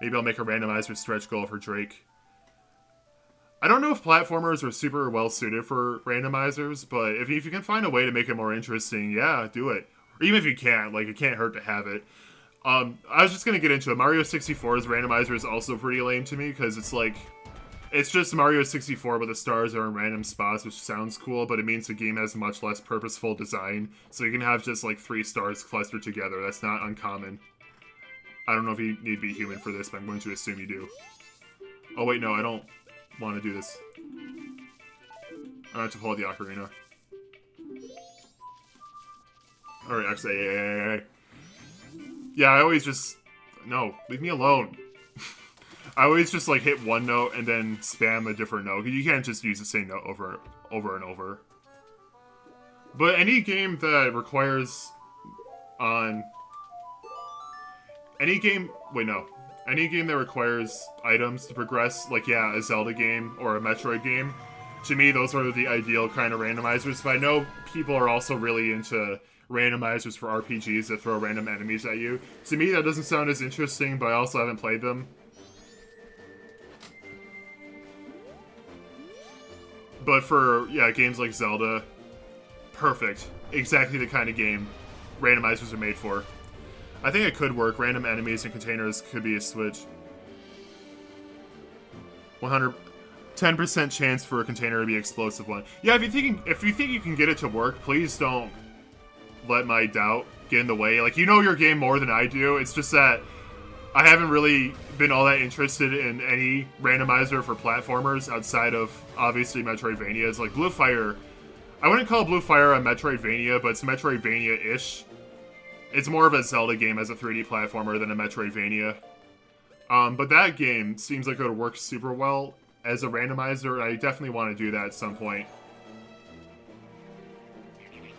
maybe I'll make a randomizer stretch goal for Drake. I don't know if platformers are super well-suited for randomizers, but if you can find a way to make it more interesting, yeah, do it. Or even if you can't, like, it can't hurt to have it. I was just gonna get into it. Mario 64's randomizer is also pretty lame to me, because it's like, it's just Mario 64, but the stars are in random spots, which sounds cool, but it means the game has much less purposeful design. So you can have just, like, 3 stars clustered together. That's not uncommon. I don't know if you need to be human for this, but I'm going to assume you do. Oh, wait, no, I don't want to do this. I have to pull out the ocarina. Alright, actually, Yeah, I always just... No, leave me alone. I always just, like, hit one note and then spam a different note. You can't just use the same note over and over. But any game that requires... Any game... Wait, no. Any game that requires items to progress, like, yeah, a Zelda game or a Metroid game, to me, those are the ideal kind of randomizers. But I know people are also really into randomizers for RPGs that throw random enemies at you. To me, that doesn't sound as interesting, but I also haven't played them. But for, yeah, games like Zelda, perfect. Exactly the kind of game randomizers are made for. I think it could work. Random enemies and containers could be a switch. 10% chance for a container to be explosive one. Yeah, if you think you can get it to work, please don't let my doubt get in the way. Like, you know your game more than I do. It's just that I haven't really been all that interested in any randomizer for platformers outside of, obviously, Metroidvanias. Like, Blue Fire, I wouldn't call Blue Fire a Metroidvania, but it's Metroidvania-ish. It's more of a Zelda game as a 3D platformer than a Metroidvania. But that game seems like it would work super well as a randomizer, and I definitely want to do that at some point.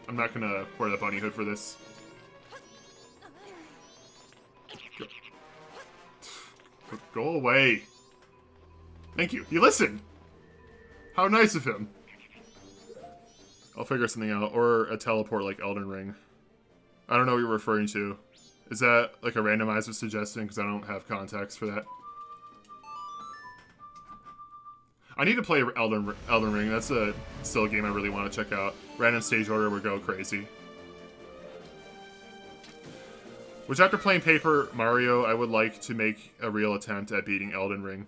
I'm not gonna wear the bunny hood for this. Go away. Thank you. He listened. How nice of him. I'll figure something out. Or a teleport like Elden Ring. I don't know what you're referring to. Is that like a randomizer suggestion? Because I don't have context for that. I need to play Elden Ring. That's still a game I really want to check out. Random stage order would go crazy. Which, after playing Paper Mario, I would like to make a real attempt at beating Elden Ring.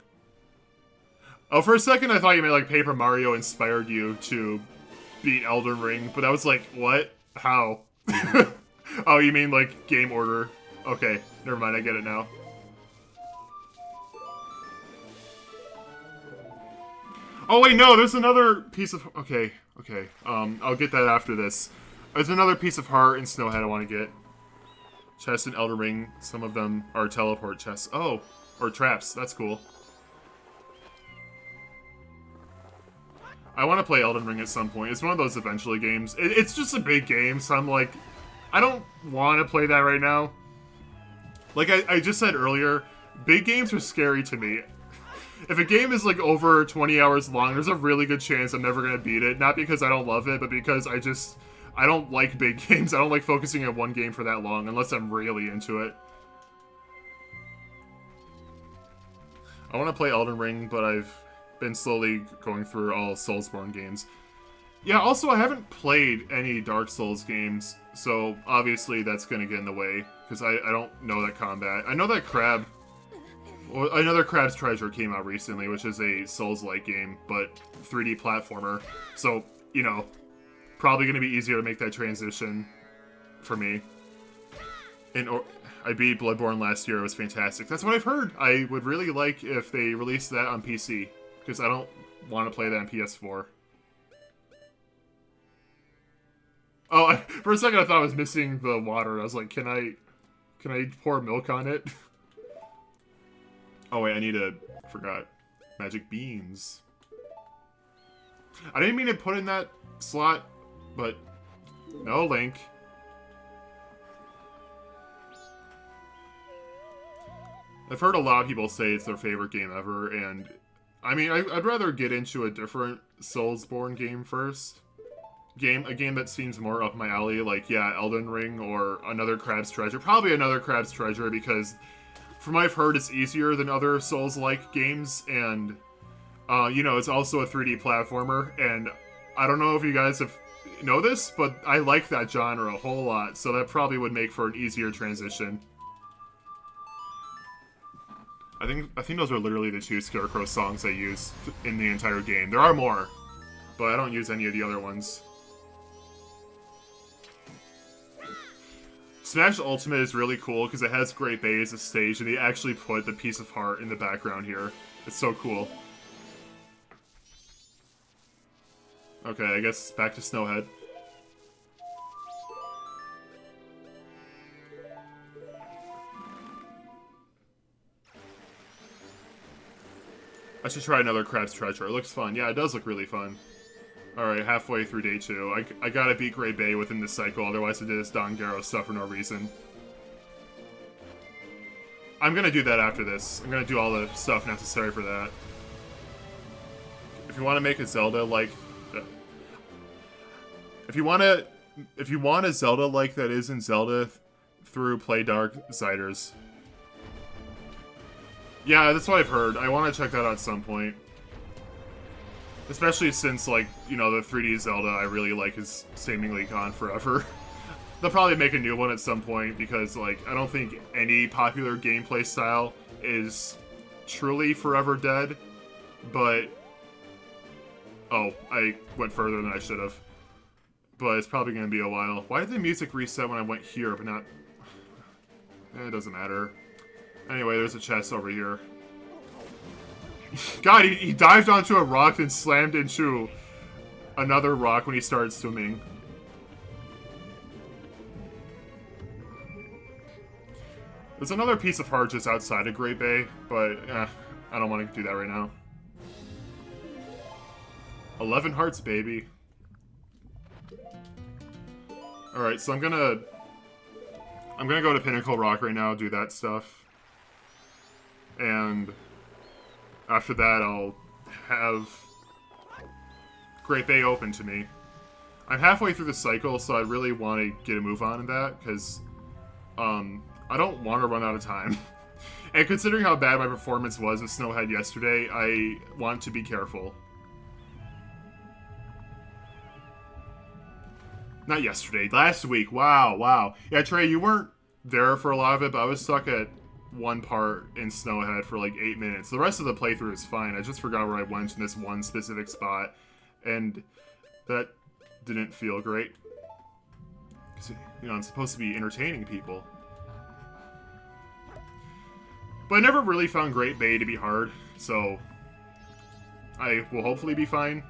Oh, for a second I thought you meant like Paper Mario inspired you to beat Elden Ring, but I was like, what? How? Oh, you mean like game order? Okay, never mind, I get it now. Oh wait, no, there's another piece of... Okay. I'll get that after this. There's another piece of heart in Snowhead I want to get. Chests in Elden Ring, some of them are teleport chests. Oh, or traps, that's cool. I want to play Elden Ring at some point. It's one of those eventually games. It's just a big game, so I'm like... I don't want to play that right now. Like I just said earlier, big games are scary to me. If a game is like over 20 hours long, there's a really good chance I'm never going to beat it. Not because I don't love it, but because I don't like big games. I don't like focusing on one game for that long, unless I'm really into it. I want to play Elden Ring, but I've been slowly going through all Soulsborne games. Yeah, also, I haven't played any Dark Souls games, so obviously that's going to get in the way, because I don't know that combat. I know that another Crab's Treasure came out recently, which is a Souls-like game, but 3D platformer. So, you know, probably going to be easier to make that transition for me. I beat Bloodborne last year. It was fantastic. That's what I've heard. I would really like if they released that on PC, because I don't want to play that on PS4. Oh, for a second I thought I was missing the water. I was like, can I pour milk on it? Oh wait, forgot. Magic beans. I didn't mean to put in that slot, but no, Link. I've heard a lot of people say it's their favorite game ever, and I mean, I'd rather get into a different Soulsborne game first. A game that seems more up my alley, like, yeah, Elden Ring or another Crab's Treasure. Probably another Crab's Treasure, because from what I've heard, it's easier than other Souls-like games, and, you know, it's also a 3D platformer, and I don't know if you guys know this, but I like that genre a whole lot, so that probably would make for an easier transition. I think those are literally the 2 Scarecrow songs I use in the entire game. There are more, but I don't use any of the other ones. Smash Ultimate is really cool because it has Great Bay as a stage, and they actually put the piece of heart in the background here. It's so cool. Okay, I guess back to Snowhead. I should try another Crab's Treasure. It looks fun. Yeah, it does look really fun. Alright, halfway through day 2. I gotta beat Great Bay within this cycle, otherwise I did this Don Garo stuff for no reason. I'm gonna do that after this. I'm gonna do all the stuff necessary for that. If you want to make a Zelda like... If you want a Zelda like that is in Zelda through Play Dark Ziders. Yeah, that's what I've heard. I want to check that out at some point. Especially since, like, you know, the 3D Zelda I really like is seemingly gone forever. They'll probably make a new one at some point because, like, I don't think any popular gameplay style is truly forever dead. But... Oh, I went further than I should have. But it's probably going to be a while. Why did the music reset when I went here, but not... it doesn't matter. Anyway, there's a chest over here. God, he dived onto a rock and slammed into another rock when he started swimming. There's another piece of heart just outside of Great Bay, but I don't want to do that right now. 11 hearts, baby. Alright, so I'm gonna go to Pinnacle Rock right now, do that stuff. And after that, I'll have Great Bay open to me. I'm halfway through the cycle, so I really want to get a move on in that, because I don't want to run out of time. And considering how bad my performance was with Snowhead yesterday, I want to be careful. Not yesterday, last week. Wow. Yeah, Trey, you weren't there for a lot of it, but I was stuck at one part in Snowhead for like 8 minutes. The rest of the playthrough is fine. I just forgot where I went in this one specific spot, and that didn't feel great. Because, you know, I'm supposed to be entertaining people. But I never really found Great Bay to be hard, so I will hopefully be fine.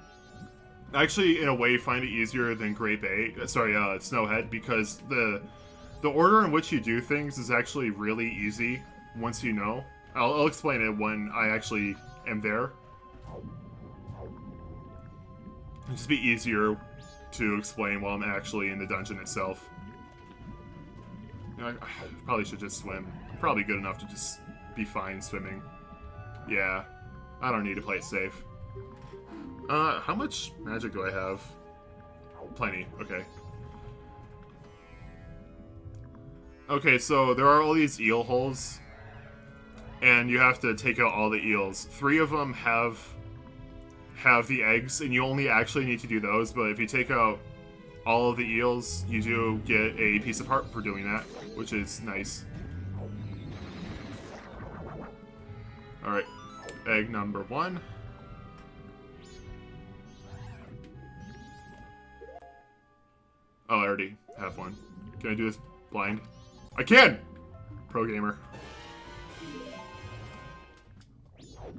I actually, in a way, find it easier than Great Bay. Sorry, Snowhead, because the order in which you do things is actually really easy once you know. I'll explain it when I actually am there. It'll just be easier to explain while I'm actually in the dungeon itself. You know, I probably should just swim. I'm probably good enough to just be fine swimming. Yeah, I don't need to play it safe. How much magic do I have? Plenty, okay. Okay, so there are all these eel holes, and you have to take out all the eels. 3 of them have the eggs, and you only actually need to do those, but if you take out all of the eels, you do get a piece of heart for doing that, which is nice. Alright, egg number 1. Oh, I already have one. Can I do this blind? I can! Pro gamer.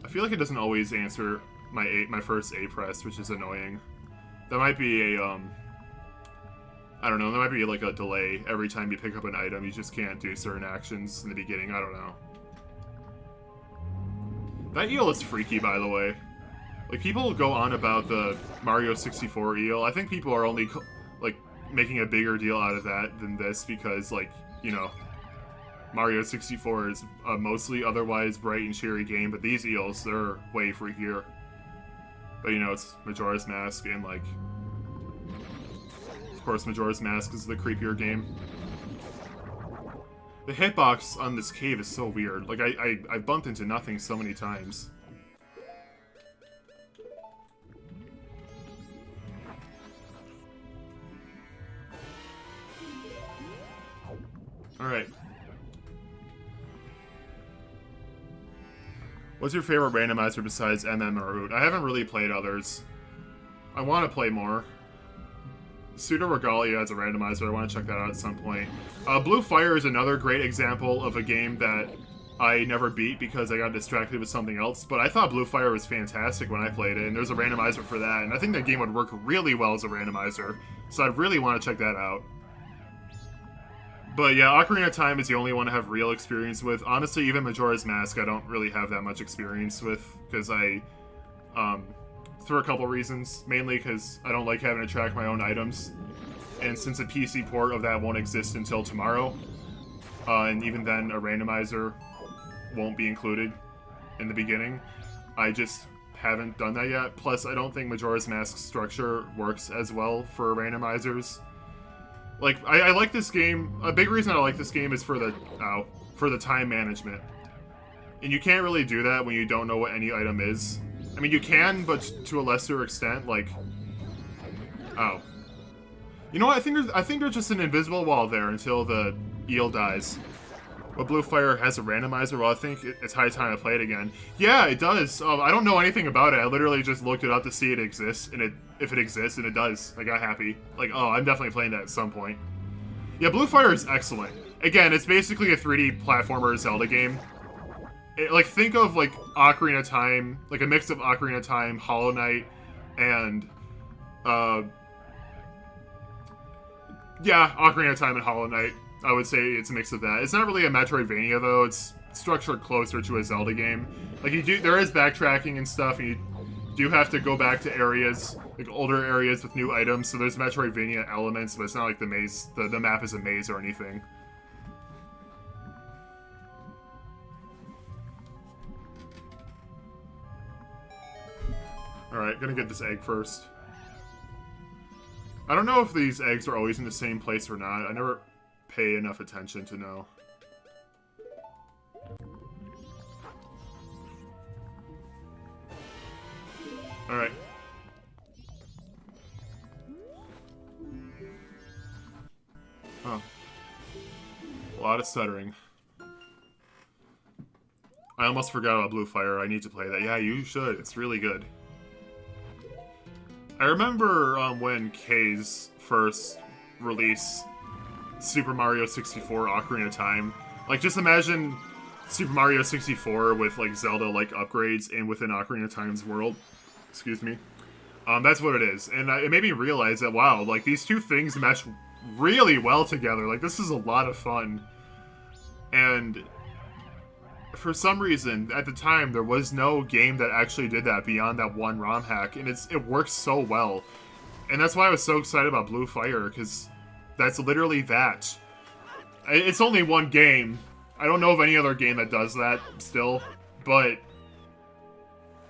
I feel like it doesn't always answer my first A press, which is annoying. That might be a, I don't know, there might be like a delay every time you pick up an item. You just can't do certain actions in the beginning. I don't know. That eel is freaky, by the way. Like, people go on about the Mario 64 eel. I think people are only, like, making a bigger deal out of that than this because, like, you know, Mario 64 is a mostly otherwise bright and cheery game, but these eels, they're way freakier. But, you know, it's Majora's Mask, and, like, of course, Majora's Mask is the creepier game. The hitbox on this cave is so weird. Like, I bumped into nothing so many times. Alright. What's your favorite randomizer besides MM or Root? I haven't really played others. I want to play more. Pseudo Regalia as a randomizer, I want to check that out at some point. Blue Fire is another great example of a game that I never beat because I got distracted with something else, but I thought Blue Fire was fantastic when I played it, and there's a randomizer for that, and I think that game would work really well as a randomizer, so I really want to check that out. But yeah, Ocarina of Time is the only one I have real experience with. Honestly, even Majora's Mask I don't really have that much experience with, because for a couple reasons. Mainly because I don't like having to track my own items. And since a PC port of that won't exist until tomorrow, and even then a randomizer won't be included in the beginning, I just haven't done that yet. Plus, I don't think Majora's Mask structure works as well for randomizers. Like, I like this game. A big reason I like this game is for the time management. And you can't really do that when you don't know what any item is. I mean, you can, but to a lesser extent. Like, oh, you know what? I think there's just an invisible wall there until the eel dies. But Blue Fire has a randomizer. Well, I think it's high time I play it again. Yeah, it does. I don't know anything about it. I literally just looked it up to see it exists, and if it exists, and it does. I got happy. Like, oh, I'm definitely playing that at some point. Yeah, Blue Fire is excellent. Again, it's basically a 3D platformer Zelda game. Like, think of, like, Ocarina of Time, like a mix of Ocarina of Time, Hollow Knight, and, yeah, Ocarina of Time and Hollow Knight. I would say it's a mix of that. It's not really a Metroidvania, though. It's structured closer to a Zelda game. Like, there is backtracking and stuff, and you do have to go back to areas, like older areas with new items, so there's Metroidvania elements, but it's not like the maze, the map is a maze or anything. Alright, gonna get this egg first. I don't know if these eggs are always in the same place or not. I never pay enough attention to know. Alright. Oh. A lot of stuttering. I almost forgot about Blue Fire. I need to play that. Yeah, you should. It's really good. I remember when K's first release Super Mario 64 Ocarina of Time. Like, just imagine Super Mario 64 with, like, Zelda-like upgrades and within Ocarina of Time's world. Excuse me. That's what it is. And it made me realize that, wow, like, these two things mesh really well together. Like, this is a lot of fun. And for some reason, at the time, there was no game that actually did that beyond that one ROM hack, and it works so well. And that's why I was so excited about Blue Fire, because that's literally that. It's only one game. I don't know of any other game that does that still, but,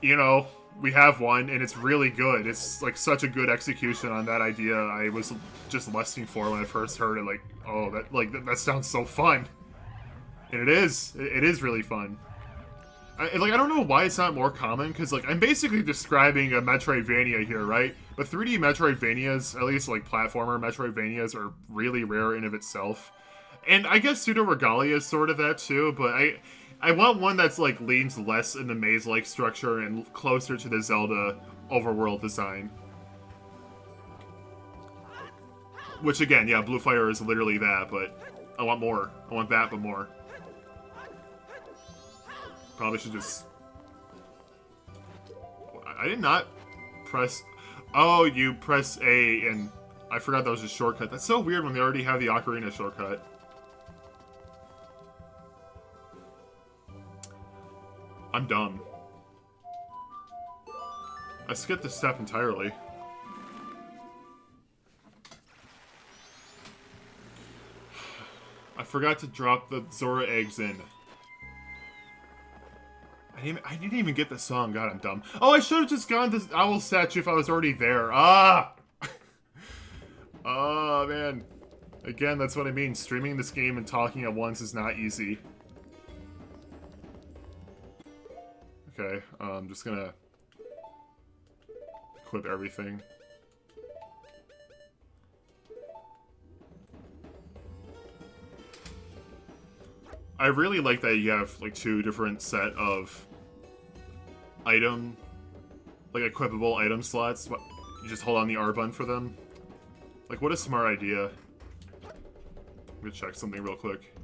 you know, we have one, and it's really good. It's, like, such a good execution on that idea I was just lusting for when I first heard it. Like, oh, that sounds so fun. And it is. It is really fun. I don't know why it's not more common, because, like, I'm basically describing a Metroidvania here, right? But 3D Metroidvanias, at least, like, platformer Metroidvanias, are really rare in of itself. And I guess Pseudo Regalia is sort of that, too, but I want one that's, like, leans less in the maze-like structure and closer to the Zelda overworld design. Which, again, yeah, Blue Fire is literally that, but I want more. I want that, but more. Probably should just... I did not press... Oh, you press A, and I forgot that was a shortcut. That's so weird when they already have the Ocarina shortcut. I'm dumb. I skipped a step entirely. I forgot to drop the Zora eggs in. I didn't even get the song. God, I'm dumb. Oh, I should have just gone to Owl Statue if I was already there. Ah! Oh, man. Again, that's what I mean. Streaming this game and talking at once is not easy. Okay, I'm just gonna equip everything. I really like that you have, like, two different set of item, like, equipable item slots. You just hold on the R button for them. Like, what a smart idea. I'm gonna check something real quick.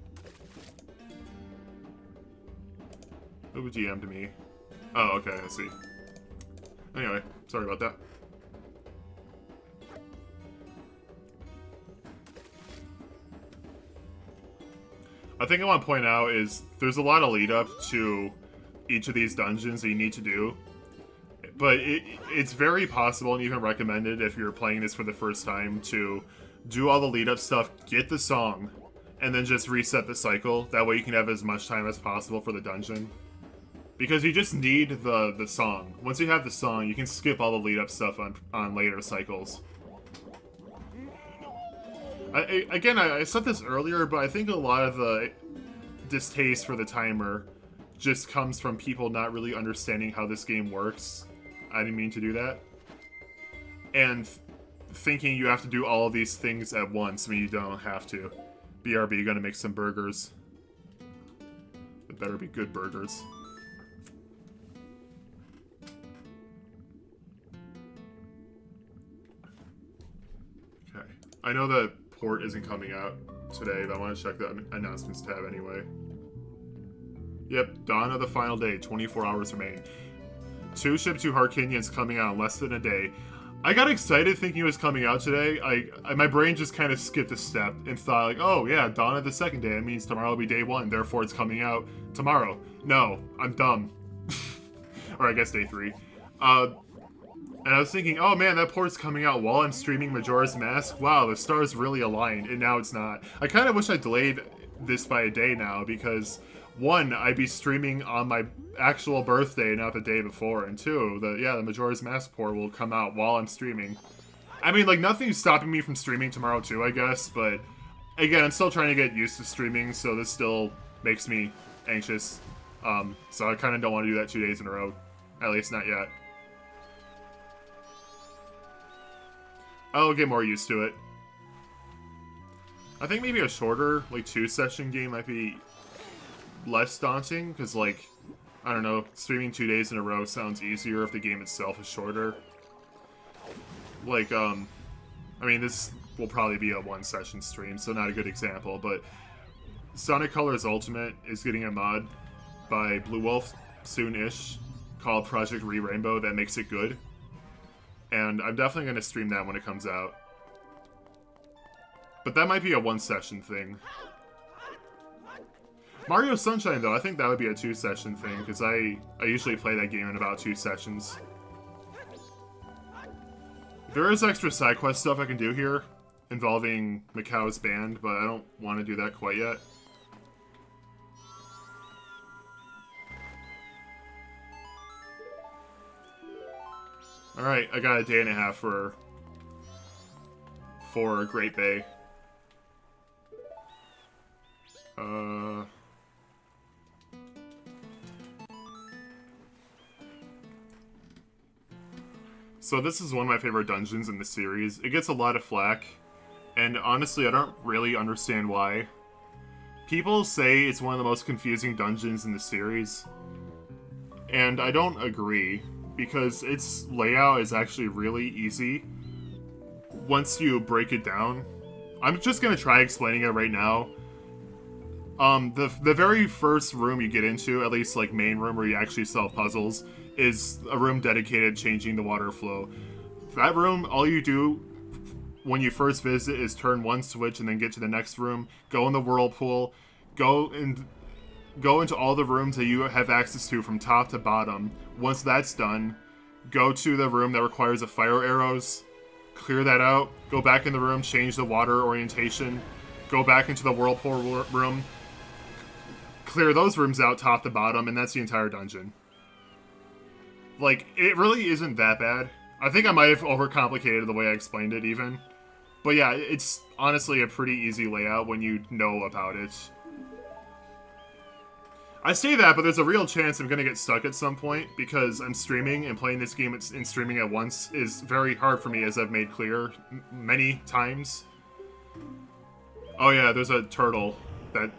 Who GM'd me? Oh, okay, I see. Anyway, sorry about that. a thing I want to point out is there's a lot of lead up to each of these dungeons that you need to do. But it's very possible and even recommended if you're playing this for the first time to do all the lead up stuff, get the song, and then just reset the cycle. That way you can have as much time as possible for the dungeon. Because you just need the song. Once you have the song, you can skip all the lead up stuff on later cycles. I said this earlier, but I think a lot of the distaste for the timer just comes from people not really understanding how this game works. I didn't mean to do that. And thinking you have to do all of these things at once when you don't have to. BRB, you gotta make some burgers. It better be good burgers. Okay. I know that port isn't coming out today, but I want to check the announcements tab anyway. Yep, dawn of the final day, 24 hours remain. 2 Ship 2 Harkinians coming out in less than a day. I got excited thinking it was coming out today. My brain just kind of skipped a step and thought like, oh yeah, dawn of the second day. That means tomorrow will be day 1, therefore it's coming out tomorrow. No, I'm dumb. Or I guess day 3. And I was thinking, oh man, that port's coming out while I'm streaming Majora's Mask. Wow, the stars really aligned, and now it's not. I kind of wish I delayed this by a day now, because 1, I'd be streaming on my actual birthday, not the day before, and 2, the Majora's Mask port will come out while I'm streaming. I mean, like, nothing's stopping me from streaming tomorrow too, I guess, but again, I'm still trying to get used to streaming, so this still makes me anxious. So I kind of don't want to do that 2 days in a row, at least not yet. I'll get more used to it. I think maybe a shorter, like, 2-session game might be less daunting, because, like, I don't know, streaming 2 days in a row sounds easier if the game itself is shorter. Like, I mean, this will probably be a 1-session stream, so not a good example, but Sonic Colors Ultimate is getting a mod by Blue Wolf soon-ish called Project Re-Rainbow that makes it good. And I'm definitely going to stream that when it comes out. But that might be a 1-session thing. Mario Sunshine, though, I think that would be a 2-session thing, because I usually play that game in about 2 sessions. There is extra side quest stuff I can do here, involving Macau's band, but I don't want to do that quite yet. Alright, I got a day and a half for Great Bay. So this is one of my favorite dungeons in the series. It gets a lot of flack, and honestly I don't really understand why. People say it's one of the most confusing dungeons in the series, and I don't agree, because its layout is actually really easy once you break it down. I'm just gonna try explaining it right now. The very first room you get into, at least like main room where you actually solve puzzles, is a room dedicated to changing the water flow. That room, all you do when you first visit is turn 1 switch and then get to the next room, go in the whirlpool, go into all the rooms that you have access to from top to bottom. Once that's done, go to the room that requires the fire arrows, clear that out, go back in the room, change the water orientation, go back into the whirlpool room, clear those rooms out top to bottom, and that's the entire dungeon. Like, it really isn't that bad. I think I might have overcomplicated the way I explained it even. But yeah, it's honestly a pretty easy layout when you know about it. I say that, but there's a real chance I'm gonna get stuck at some point, because I'm streaming, and playing this game and streaming at once is very hard for me, as I've made clear many times. Oh yeah, there's a turtle that...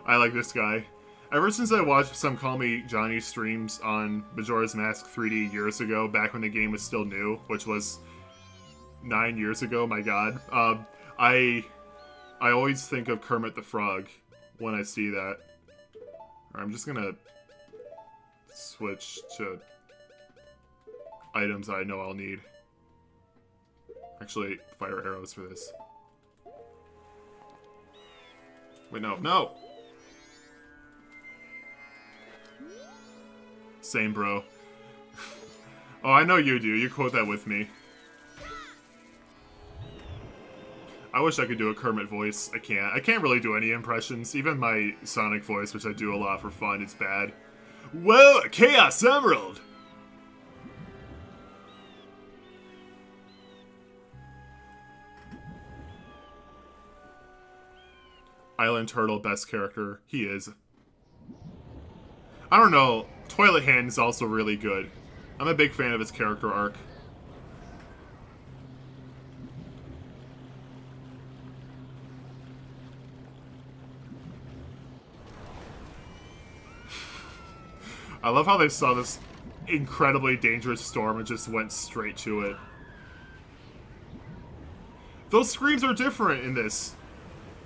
I like this guy. Ever since I watched some Call Me Johnny streams on Majora's Mask 3D years ago, back when the game was still new, which was 9 years ago, my god, I always think of Kermit the Frog when I see that. I'm just gonna switch to items I know I'll need. Actually, fire arrows for this. Wait, no. No! Same, bro. Oh, I know you do. You quote that with me. I wish I could do a Kermit voice. I can't. I can't really do any impressions. Even my Sonic voice, which I do a lot for fun, it's bad. Whoa, Chaos Emerald! Island Turtle, best character. He is. I don't know. Toilet Hand is also really good. I'm a big fan of his character arc. I love how they saw this incredibly dangerous storm and just went straight to it. Those screams are different in this.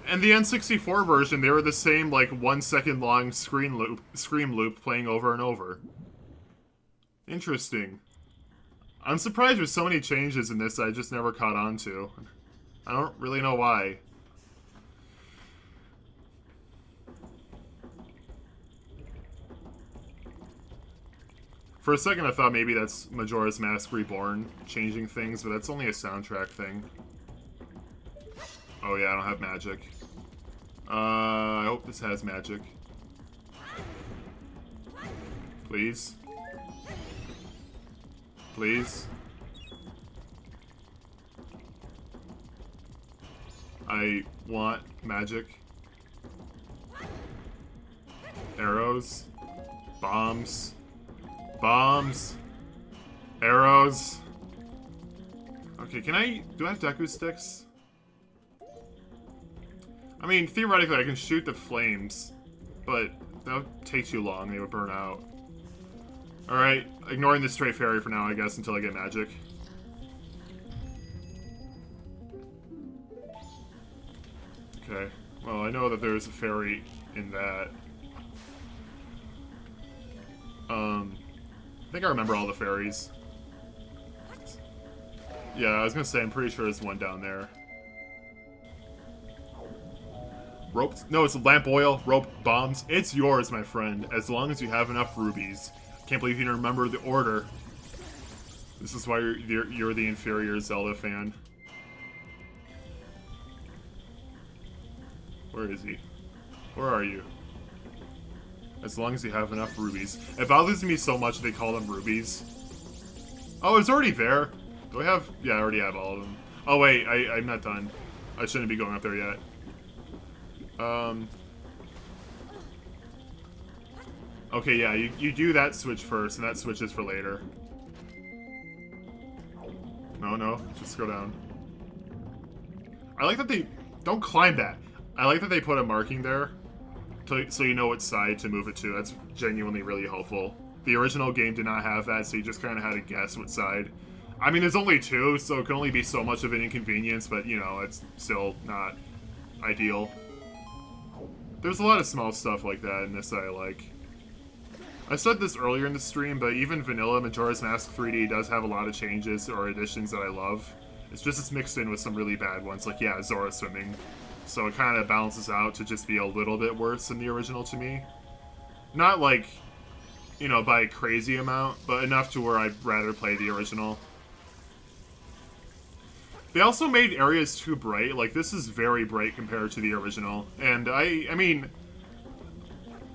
And the N64 version, they were the same, like, 1 second long scream loop playing over and over. Interesting. I'm surprised there's so many changes in this that I just never caught on to. I don't really know why. For a second I thought maybe that's Majora's Mask Reborn changing things, but that's only a soundtrack thing. Oh yeah, I don't have magic. I hope this has magic. Please. Please. I want magic. Arrows. Bombs. Bombs. Arrows. Okay, do I have Deku Sticks? I mean, theoretically, I can shoot the flames, but that would take too long. They would burn out. Alright, ignoring the stray fairy for now, I guess, until I get magic. Okay. Well, I know that there's a fairy in that. I think I remember all the fairies. Yeah, I was gonna say, I'm pretty sure there's one down there. Rope? No, it's lamp oil, rope, bombs. It's yours, my friend, as long as you have enough rubies. Can't believe you didn't remember the order. This is why you're the inferior Zelda fan. Where is he? Where are you? As long as you have enough rubies. It bothers me so much they call them rubies. Oh, it's already there. Do I have... Yeah, I already have all of them. Oh, wait, I'm not done. I shouldn't be going up there yet. Okay, yeah, you do that switch first, and that switch is for later. No, just go down. I like that they... Don't climb that. I like that they put a marking there, so you know what side to move it to. That's genuinely really helpful. The original game did not have that, so you just kind of had to guess what side. I mean, there's only two, so it can only be so much of an inconvenience, but, you know, it's still not ideal. There's a lot of small stuff like that in this that I like. I said this earlier in the stream, but even vanilla Majora's Mask 3D does have a lot of changes or additions that I love. It's just it's mixed in with some really bad ones, like, yeah, Zora swimming. So it kind of balances out to just be a little bit worse than the original to me. Not like, you know, by a crazy amount, but enough to where I'd rather play the original. They also made areas too bright. Like, this is very bright compared to the original. And I mean,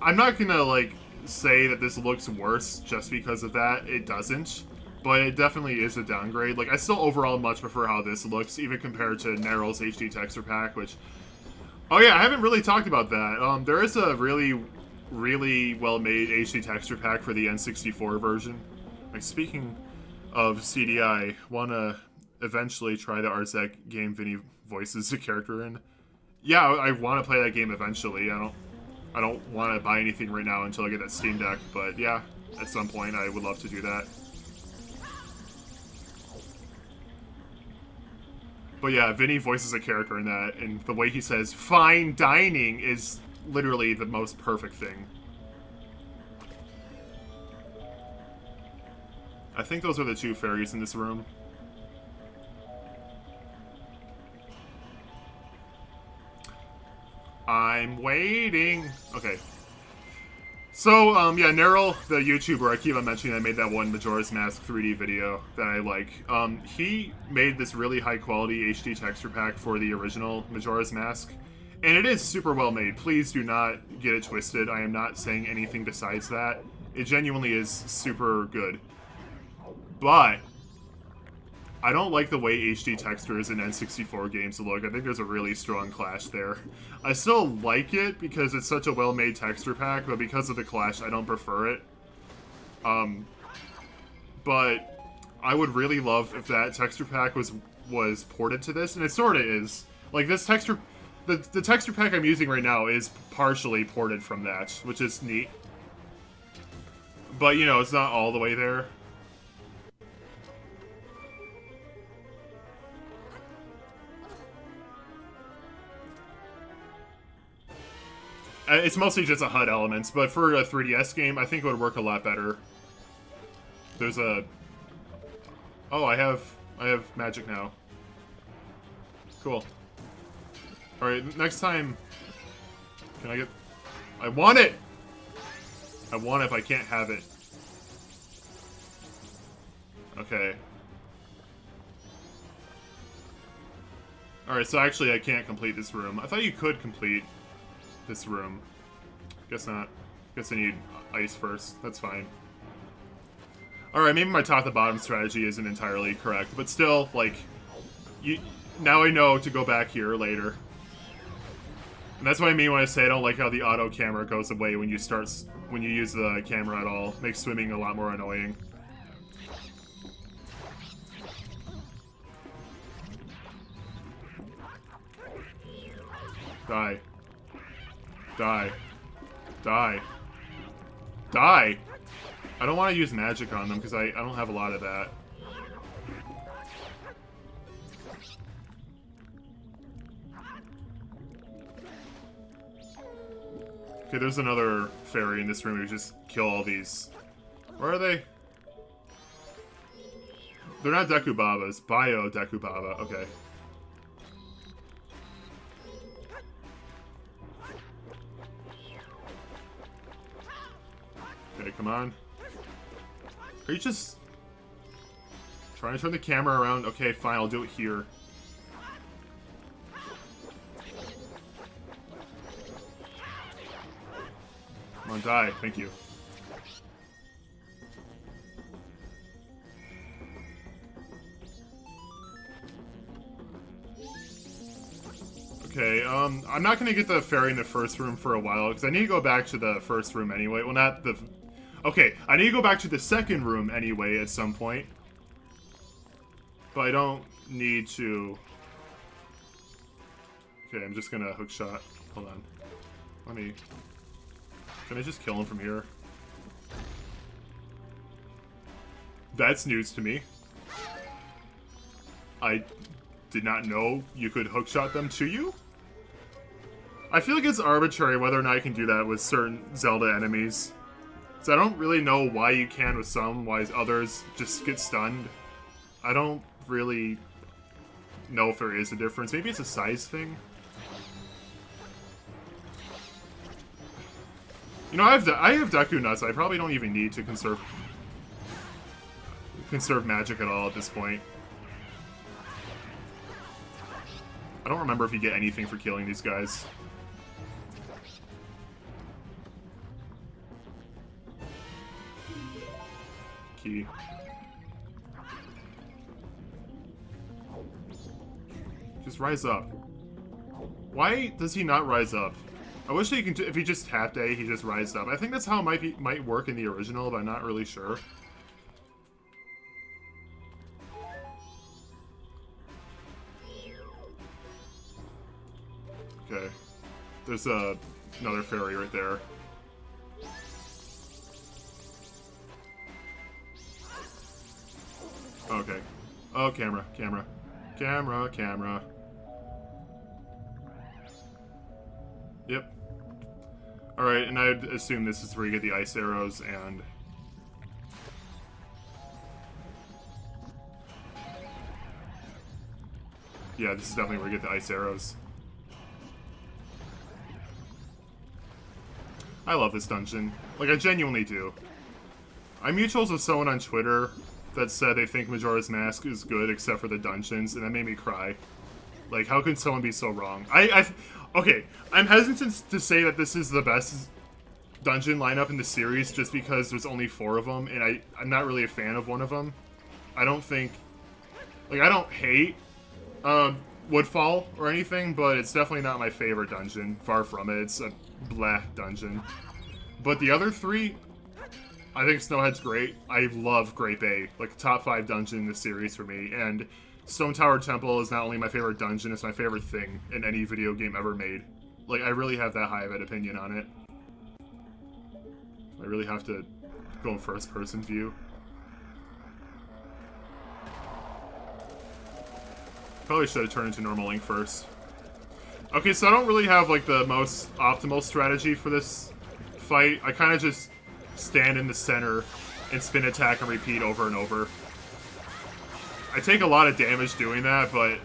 I'm not gonna, like, say that this looks worse just because of that. It doesn't. But it definitely is a downgrade. Like, I still overall much prefer how this looks, even compared to Nerrel's HD texture pack, which... Oh yeah, I haven't really talked about that. There is a really, really well-made HD texture pack for the N64 version. Like, speaking of CDI, wanna eventually try the RZEC game Vinny voices a character in. Yeah, I want to play that game eventually. I don't want to buy anything right now until I get that Steam Deck, but yeah, at some point I would love to do that. But yeah, Vinny voices a character in that, and the way he says "fine dining" is literally the most perfect thing. I think those are the two fairies in this room. I'm I'm waiting. Okay. So, yeah, Nerrel, the YouTuber I keep on mentioning, I made that one Majora's Mask 3D video that I like. He made this really high-quality HD texture pack for the original Majora's Mask, and it is super well made. Please do not get it twisted. I am not saying anything besides that. It genuinely is super good. But I don't like the way HD textures in N64 games look. I think there's a really strong clash there. I still like it because it's such a well-made texture pack, but because of the clash, I don't prefer it. But I would really love if that texture pack was ported to this, and it sort of is. Like, this texture... The texture pack I'm using right now is partially ported from that, which is neat. But, you know, it's not all the way there. It's mostly just a HUD elements, but for a 3DS game, I think it would work a lot better. There's a... Oh, I have magic now. Cool. Alright, next time... Can I get... I want it! I want it if I can't have it. Okay. Alright, so actually I can't complete this room. I thought you could complete this room. Guess not. Guess I need ice first. That's fine. Alright, maybe my top to bottom strategy isn't entirely correct, but still, like, now I know to go back here later. And that's what I mean when I say I don't like how the auto camera goes away when you use the camera at all. It makes swimming a lot more annoying. Die. Die. Die. Die! I don't want to use magic on them because I don't have a lot of that. Okay, there's another fairy in this room who just kill all these. Where are they? They're not Dekubabas. Bio Dekubaba. Okay. Okay, come on. Are you just trying to turn the camera around? Okay, fine, I'll do it here. Come on, die. Thank you. Okay, I'm not gonna get the fairy in the first room for a while, because I need to go back to the first room anyway. Well, not the... Okay, I need to go back to the second room anyway at some point. But I don't need to... Okay, I'm just gonna hook shot. Hold on. Let me... Can I just kill him from here? That's news to me. I did not know you could hookshot them to you? I feel like it's arbitrary whether or not I can do that with certain Zelda enemies. So I don't really know why you can with some, why others just get stunned. I don't really know if there is a difference. Maybe it's a size thing? You know, I have Deku Nuts. I probably don't even need to conserve magic at all at this point. I don't remember if you get anything for killing these guys. Key. Just rise up. Why does he not rise up? I wish he can. If he just tapped A, he just rised up. I think that's how it might work in the original, but I'm not really sure. Okay. There's another fairy right there. Okay. Oh, camera, camera. Camera, camera. Yep. Alright, and I'd assume this is where you get the ice arrows and... Yeah, this is definitely where you get the ice arrows. I love this dungeon. Like, I genuinely do. I mutuals with someone on Twitter that said they think Majora's Mask is good except for the dungeons, and that made me cry. Like, how can someone be so wrong? Okay, I'm hesitant to say that this is the best dungeon lineup in the series just because there's only 4 of them, and I'm not really a fan of one of them. I don't think... Like, I don't hate Woodfall or anything, but it's definitely not my favorite dungeon. Far from it. It's a blah dungeon. But the other 3, I think Snowhead's great. I love Great Bay. Like, top 5 dungeon in the series for me. And Stone Tower Temple is not only my favorite dungeon, it's my favorite thing in any video game ever made. Like, I really have that high of an opinion on it. I really have to go in first-person view. Probably should have turned into normal Link first. Okay, so I don't really have, like, the most optimal strategy for this fight. I kind of just stand in the center and spin attack and repeat over and over. I take a lot of damage doing that, but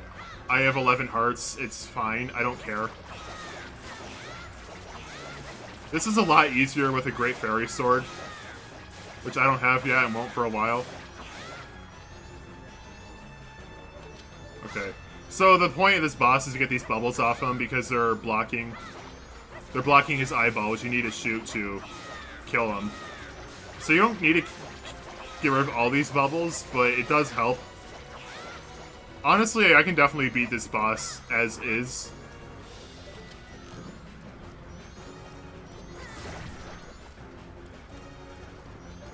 I have 11 hearts. It's fine. I don't care. This is a lot easier with a Great Fairy Sword, which I don't have yet and won't for a while. Okay. So the point of this boss is to get these bubbles off him because they're blocking his eyeball, which you need to shoot to kill him. So you don't need to get rid of all these bubbles, but it does help. Honestly, I can definitely beat this boss as is.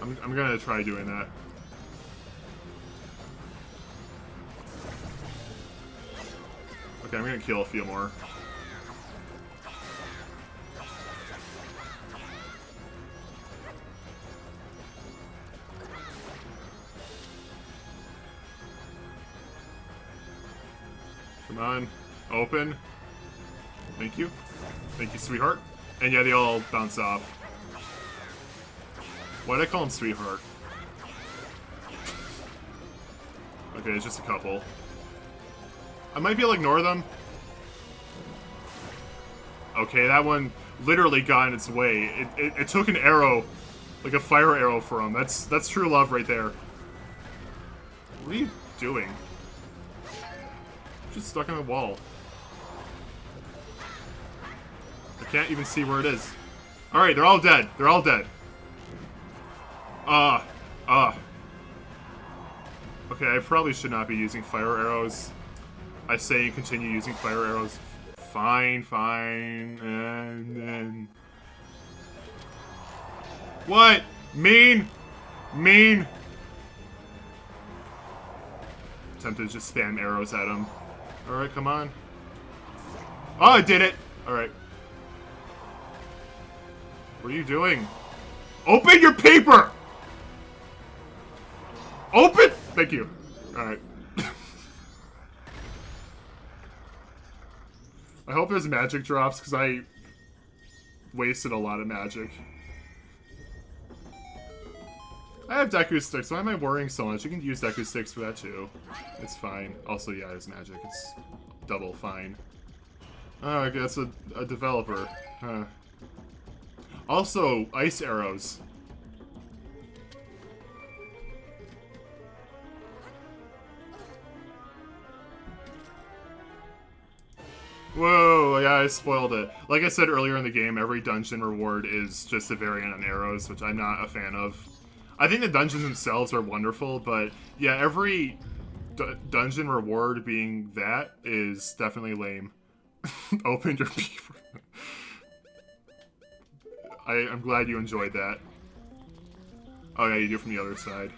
I'm gonna try doing that. Okay, I'm gonna kill a few more. Come on. Open. Thank you. Thank you, sweetheart. And yeah, they all bounce off. Why'd I call him sweetheart? Okay, it's just a couple. I might be able to ignore them. Okay, that one literally got in its way. It took an arrow, like a fire arrow for him. That's true love right there. What are you doing? Just stuck in a wall. I can't even see where it is. Alright, they're all dead. They're all dead. Okay, I probably should not be using fire arrows. I say and continue using fire arrows. Fine, fine, and... What? Mean? Mean? Tempted to just spam arrows at him. Alright, come on. Oh, I did it! Alright. What are you doing? Open your paper! Open! Thank you. Alright. I hope there's magic drops, because I wasted a lot of magic. I have Deku Sticks, why am I worrying so much? You can use Deku Sticks for that too. It's fine. Also, yeah, there's magic. It's double fine. Oh, I guess a developer. Huh. Also, ice arrows. Whoa, yeah, I spoiled it. Like I said earlier in the game, every dungeon reward is just a variant on arrows, which I'm not a fan of. I think the dungeons themselves are wonderful, but yeah, every dungeon reward being that is definitely lame. Open your beaver. I'm glad you enjoyed that. Oh yeah, you do from the other side.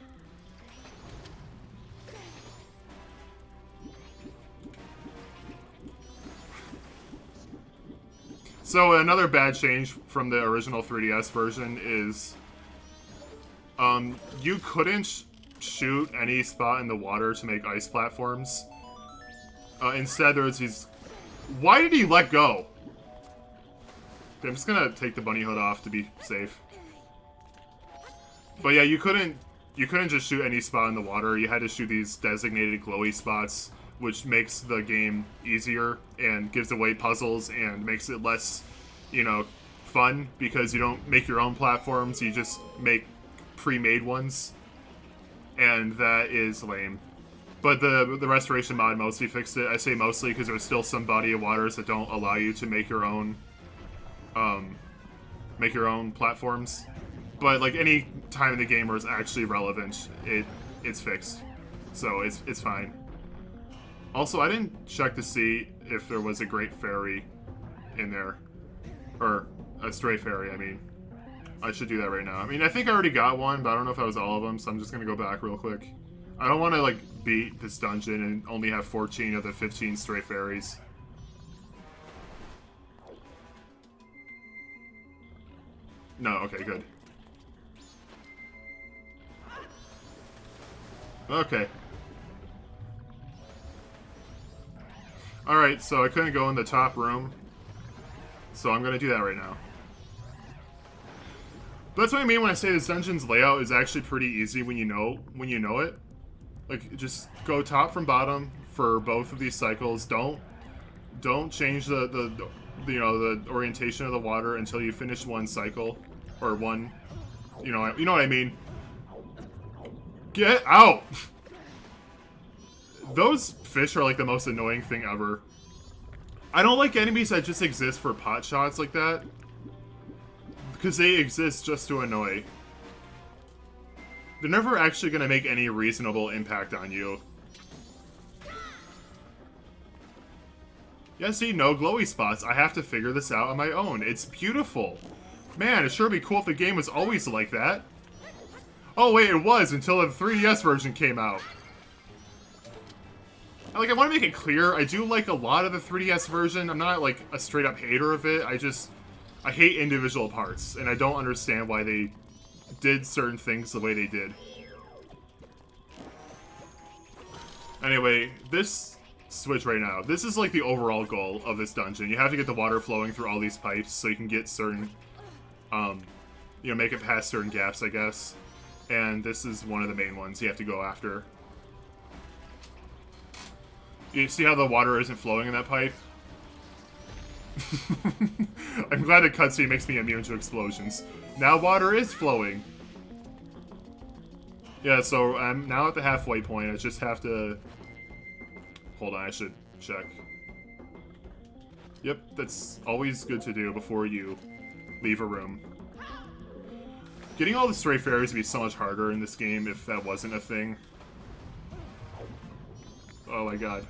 So another bad change from the original 3DS version is you couldn't shoot any spot in the water to make ice platforms. Instead, there's these... Why did he let go? Okay, I'm just gonna take the bunny hood off to be safe. But yeah, you couldn't just shoot any spot in the water. You had to shoot these designated glowy spots, which makes the game easier and gives away puzzles and makes it less, you know, fun because you don't make your own platforms, you just make pre-made ones, and that is lame. But the restoration mod mostly fixed it. I say mostly because there's still some body of waters that don't allow you to make your own platforms. But like any time in the game where it's actually relevant, it's fixed, so it's fine. Also, I didn't check to see if there was a great fairy in there, or a stray fairy. I mean, I should do that right now. I mean, I think I already got one, but I don't know if that was all of them, so I'm just gonna go back real quick. I don't want to like beat this dungeon and only have 14 of the 15 stray fairies. No, okay, good. Okay. Alright, so I couldn't go in the top room, so I'm gonna do that right now. But that's what I mean when I say this dungeon's layout is actually pretty easy when you know it. Like, just go top from bottom for both of these cycles. Don't change the orientation of the water until you finish one cycle, or one, you know what I mean. Get out! Those fish are like the most annoying thing ever. I don't like enemies that just exist for pot shots like that, because they exist just to annoy. They're never actually going to make any reasonable impact on you. Yeah, see, no glowy spots. I have to figure this out on my own. It's beautiful. Man, it sure would be cool if the game was always like that. Oh wait, it was until the 3DS version came out. Like, I want to make it clear, I do like a lot of the 3DS version. I'm not, like, a straight-up hater of it. I hate individual parts, and I don't understand why they did certain things the way they did. Anyway, this switch right now, this is, like, the overall goal of this dungeon. You have to get the water flowing through all these pipes so you can get certain, make it past certain gaps, I guess. And this is one of the main ones you have to go after. You see how the water isn't flowing in that pipe? I'm glad the cutscene makes me immune to explosions. Now water is flowing. Yeah, so I'm now at the halfway point. I just have to... Hold on, I should check. Yep, that's always good to do before you leave a room. Getting all the stray fairies would be so much harder in this game if that wasn't a thing. Oh my god.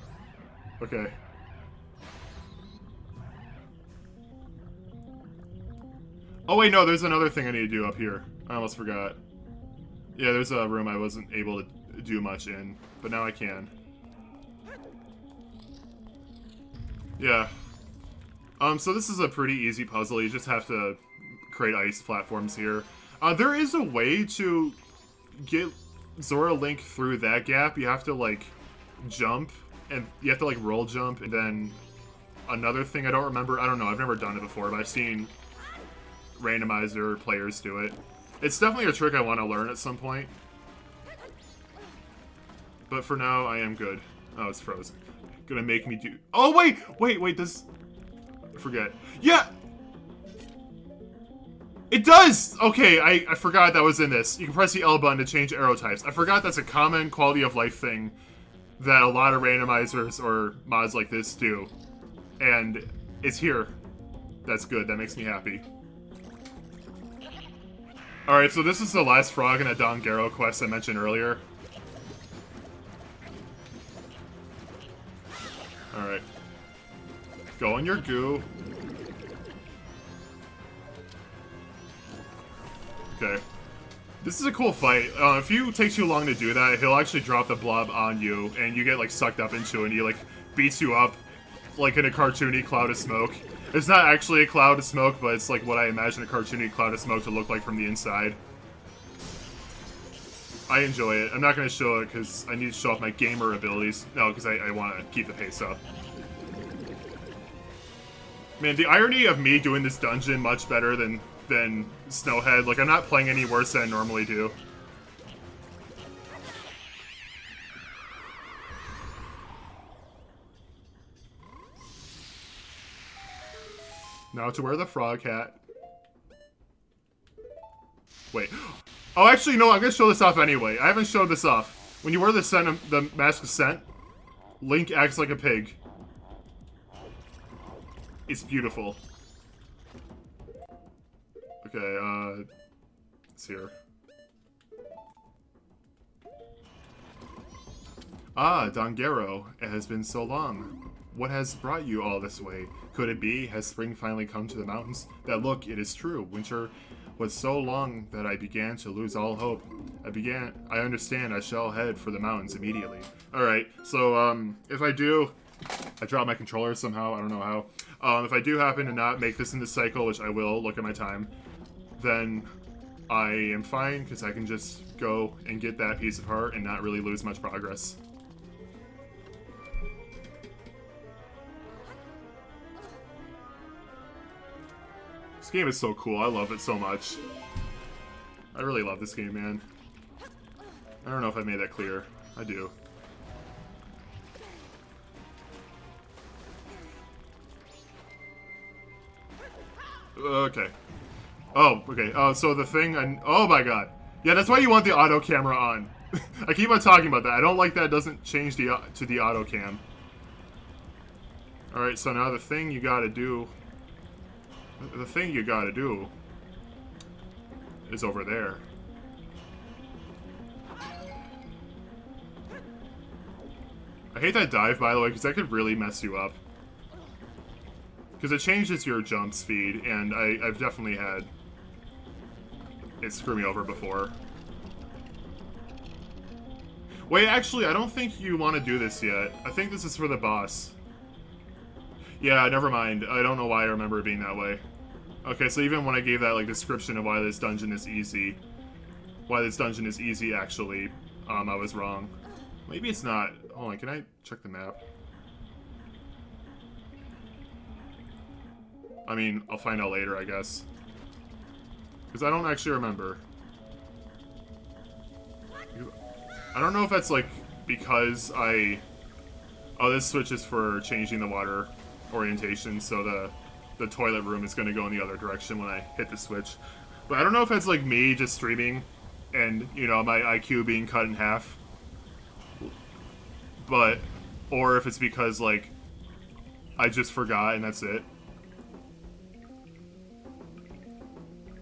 Okay. Oh wait, no, there's another thing I need to do up here. I almost forgot. Yeah, there's a room I wasn't able to do much in, but now I can. Yeah. So this is a pretty easy puzzle. You just have to create ice platforms here. There is a way to get Zora Link through that gap. You have to, like, jump, and you have to, like, roll jump, and then another thing I don't remember. I don't know, I've never done it before, but I've seen randomizer players do it. It's definitely a trick I want to learn at some point. But for now, I am good. Oh, it's frozen. Gonna make me do... Oh, wait, this... I forget. Yeah! It does! Okay, I forgot that was in this. You can press the L button to change arrow types. I forgot that's a common quality of life thing that a lot of randomizers or mods like this do. And it's here. That's good. That makes me happy. Alright, so this is the last frog in that Don Garo quest I mentioned earlier. Alright. Go in your goo. Okay. This is a cool fight. If you take too long to do that, he'll actually drop the blob on you, and you get, like, sucked up into it, and he, like, beats you up, like, in a cartoony cloud of smoke. It's not actually a cloud of smoke, but it's, like, what I imagine a cartoony cloud of smoke to look like from the inside. I enjoy it. I'm not going to show it, because I need to show off my gamer abilities. No, because I want to keep the pace up. Man, the irony of me doing this dungeon much better than Snowhead. Like, I'm not playing any worse than I normally do. Now to wear the frog hat. Wait. Oh, actually, no, I'm gonna show this off anyway. I haven't showed this off. When you wear the Mask of Scent, Link acts like a pig. It's beautiful. Okay, it's here. Ah, Dongero, it has been so long. What has brought you all this way? Could it be? Has spring finally come to the mountains? That look, it is true. Winter was so long that I began to lose all hope. I understand I shall head for the mountains immediately. Alright, so, if I do, I drop my controller somehow, I don't know how. If I do happen to not make this in this cycle, which I will, look at my time, then I am fine, because I can just go and get that piece of heart and not really lose much progress. This game is so cool, I love it so much. I really love this game, man. I don't know if I made that clear. I do. Okay. Oh, okay. Oh, so the thing oh my god. Yeah, that's why you want the auto camera on. I keep on talking about that. I don't like that it doesn't change to the auto cam. Alright, so now the thing you gotta do... The thing you gotta do... is over there. I hate that dive, by the way, because that could really mess you up. Because it changes your jump speed, and I've definitely had it screw me over before. Wait, actually, I don't think you want to do this yet. I think this is for the boss. Yeah, never mind. I don't know why I remember it being that way. Okay, so even when I gave that, like, description of why this dungeon is easy, actually, I was wrong. Maybe it's not. Hold on, can I check the map? I mean, I'll find out later, I guess. Because I don't actually remember. I don't know if that's, like, because I... Oh, this switch is for changing the water orientation, so the toilet room is going to go in the other direction when I hit the switch. But I don't know if that's, like, me just streaming and, you know, my IQ being cut in half. But... Or if it's because, like, I just forgot and that's it.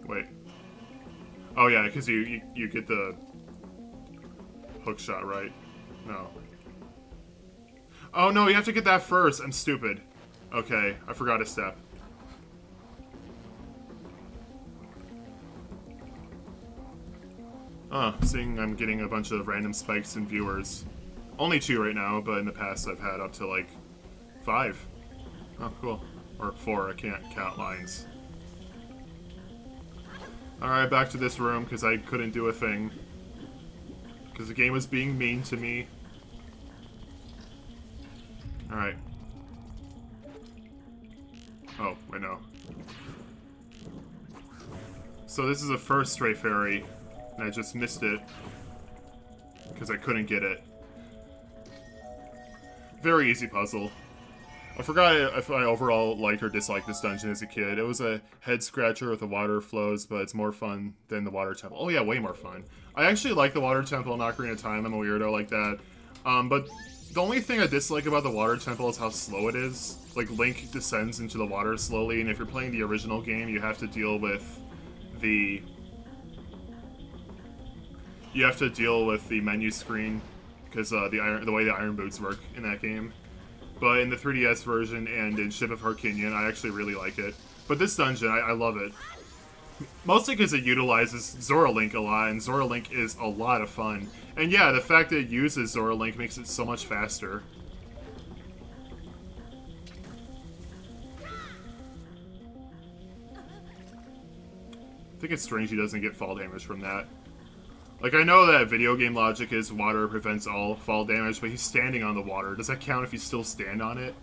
Wait. Oh yeah, because you get the hook shot, right? No. Oh no, you have to get that first. I'm stupid. Okay, I forgot a step. Oh, seeing I'm getting a bunch of random spikes and viewers. Only 2 right now, but in the past I've had up to like 5. Oh, cool. Or 4, I can't count lines. Alright, back to this room, because I couldn't do a thing. Because the game was being mean to me. Alright. Oh, wait, no. So this is the first stray fairy, and I just missed it. Because I couldn't get it. Very easy puzzle. I forgot if I overall liked or disliked this dungeon as a kid. It was a head-scratcher with the water flows, but it's more fun than the water temple. Oh yeah, way more fun. I actually like the water temple in Ocarina of Time. I'm a weirdo like that. But the only thing I dislike about the water temple is how slow it is. Like, Link descends into the water slowly, and if you're playing the original game, you have to deal with the... You have to deal with the menu screen, because the way the iron boots work in that game. But in the 3DS version and in Ship of Harkinian, I actually really like it. But this dungeon, I love it. Mostly because it utilizes Zora Link a lot, and Zora Link is a lot of fun. And yeah, the fact that it uses Zora Link makes it so much faster. I think it's strange he doesn't get fall damage from that. Like, I know that video game logic is water prevents all fall damage, but he's standing on the water. Does that count if you still stand on it?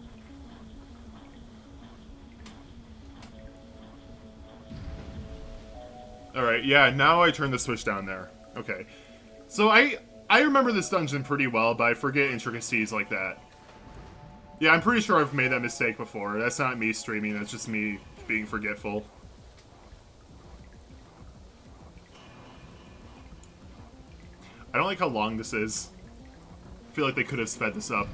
Alright, yeah, now I turn the switch down there. Okay. So I remember this dungeon pretty well, but I forget intricacies like that. Yeah, I'm pretty sure I've made that mistake before. That's not me streaming, that's just me being forgetful. I don't like how long this is. I feel like they could have sped this up.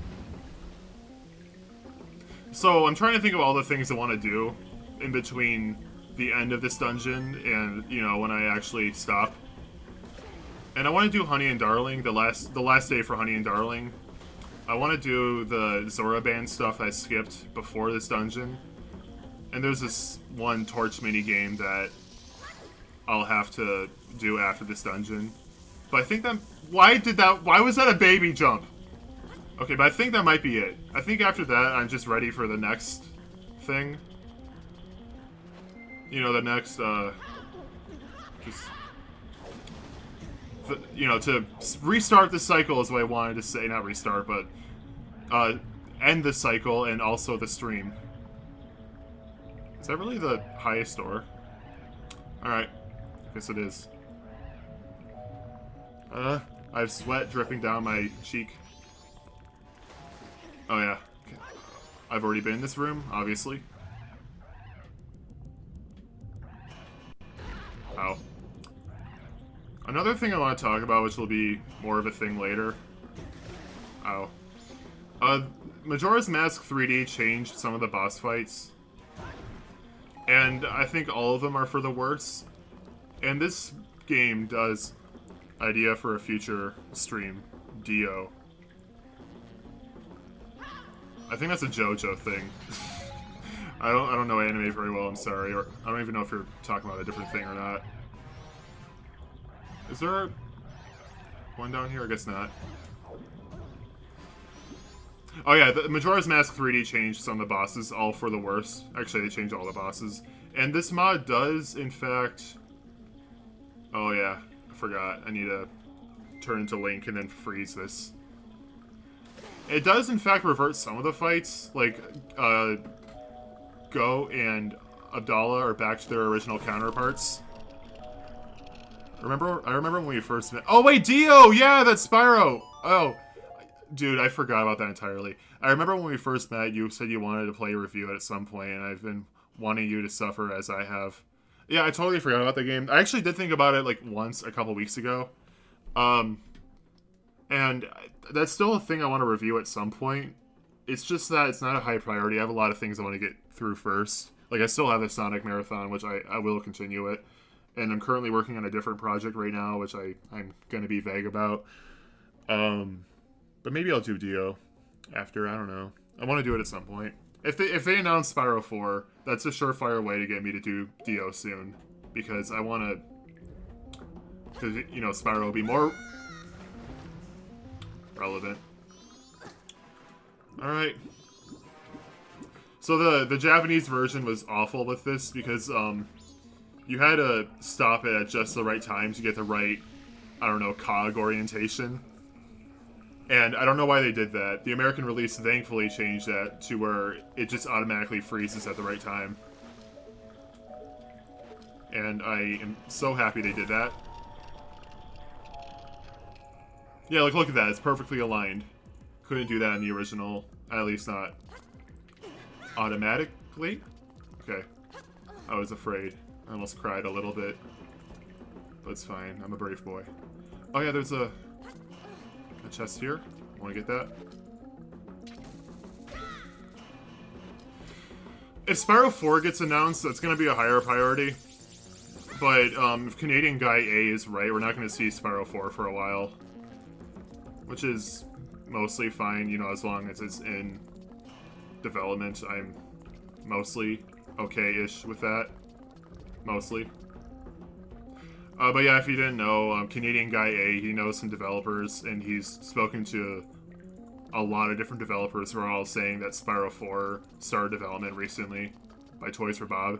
So I'm trying to think of all the things I want to do in between the end of this dungeon and, you know, when I actually stop. And I want to do Honey and Darling, the last day for Honey and Darling. I want to do the Zora band stuff I skipped before this dungeon. And there's this one torch minigame that I'll have to do after this dungeon. But I think that... Why was that a baby jump? Okay, but I think that might be it. I think after that, I'm just ready for the next thing. You know, the next, you know, to restart the cycle is what I wanted to say. Not restart, but, end the cycle and also the stream. Is that really the highest door? Alright. Guess it is. I have sweat dripping down my cheek. Oh yeah. Okay. I've already been in this room, obviously. Ow. Another thing I want to talk about, which will be more of a thing later. Ow. Majora's Mask 3D changed some of the boss fights. And I think all of them are for the worse. And this game does idea for a future stream. Dio. I think that's a JoJo thing. I don't know anime very well, I'm sorry. Or I don't even know if you're talking about a different thing or not. Is there one down here? I guess not. Oh yeah, the Majora's Mask 3D changed some of the bosses, all for the worse. Actually, they changed all the bosses. And this mod does, in fact... Oh yeah, I forgot. I need to turn into Link and then freeze this. It does, in fact, revert some of the fights. Like, Go and Abdallah are back to their original counterparts. I remember when we first met... Oh, wait, Dio! Yeah, that's Spyro! Oh, dude, I forgot about that entirely. I remember when we first met, you said you wanted to play a review at some point, and I've been wanting you to suffer as I have. Yeah, I totally forgot about the game. I actually did think about it, like, once, a couple weeks ago. And that's still a thing I want to review at some point. It's just that it's not a high priority. I have a lot of things I want to get through first. Like, I still have the Sonic Marathon, which I will continue it. And I'm currently working on a different project right now, which I'm going to be vague about. But maybe I'll do Dio after, I don't know. I want to do it at some point. If they announce Spyro 4, that's a surefire way to get me to do Dio soon. Because I want to... Because, you know, Spyro will be more... relevant. Alright. So the Japanese version was awful with this because you had to stop it at just the right time to get the right, I don't know, cog orientation. And I don't know why they did that. The American release thankfully changed that to where it just automatically freezes at the right time. And I am so happy they did that. Yeah, like, look at that. It's perfectly aligned. Couldn't do that in the original. At least not automatically. Okay. I was afraid. I almost cried a little bit. But it's fine. I'm a brave boy. Oh yeah, there's a chest here. Want to get that? If Spyro 4 gets announced, that's going to be a higher priority. But if Canadian Guy A is right, we're not going to see Spyro 4 for a while. Which is mostly fine, you know, as long as it's in development. I'm mostly okay-ish with that. Mostly. But yeah, if you didn't know, Canadian Guy A, he knows some developers, and he's spoken to a lot of different developers who are all saying that Spyro 4 started development recently by Toys for Bob.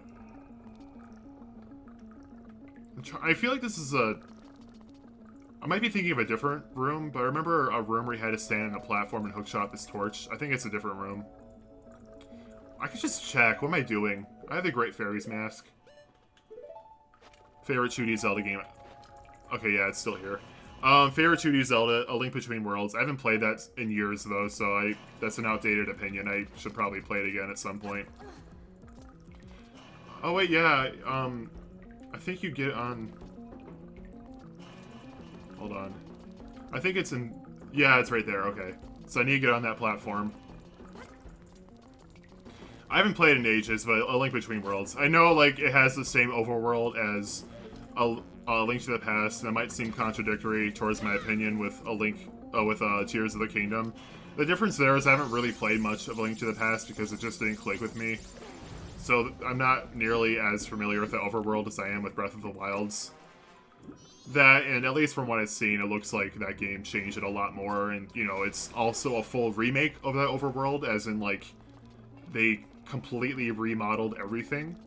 I feel like this is a... I might be thinking of a different room, but I remember a room where you had to stand on a platform and hookshot this torch. I think it's a different room. I could just check. What am I doing? I have the Great Fairies mask. Favorite 2D Zelda game. Okay, yeah, it's still here. Favorite 2D Zelda, A Link Between Worlds. I haven't played that in years, though, so that's an outdated opinion. I should probably play it again at some point. Oh, wait, yeah. I think you get on... Hold on. I think it's in... Yeah, it's right there, okay. So I need to get on that platform. I haven't played in ages, but A Link Between Worlds. I know, like, it has the same overworld as a Link to the Past, and it might seem contradictory towards my opinion with Tears of the Kingdom. The difference there is I haven't really played much of A Link to the Past because it just didn't click with me. So I'm not nearly as familiar with the overworld as I am with Breath of the Wild's. That, and at least from what I've seen, it looks like that game changed it a lot more, and, you know, it's also a full remake of that overworld, as in, like, they completely remodeled everything,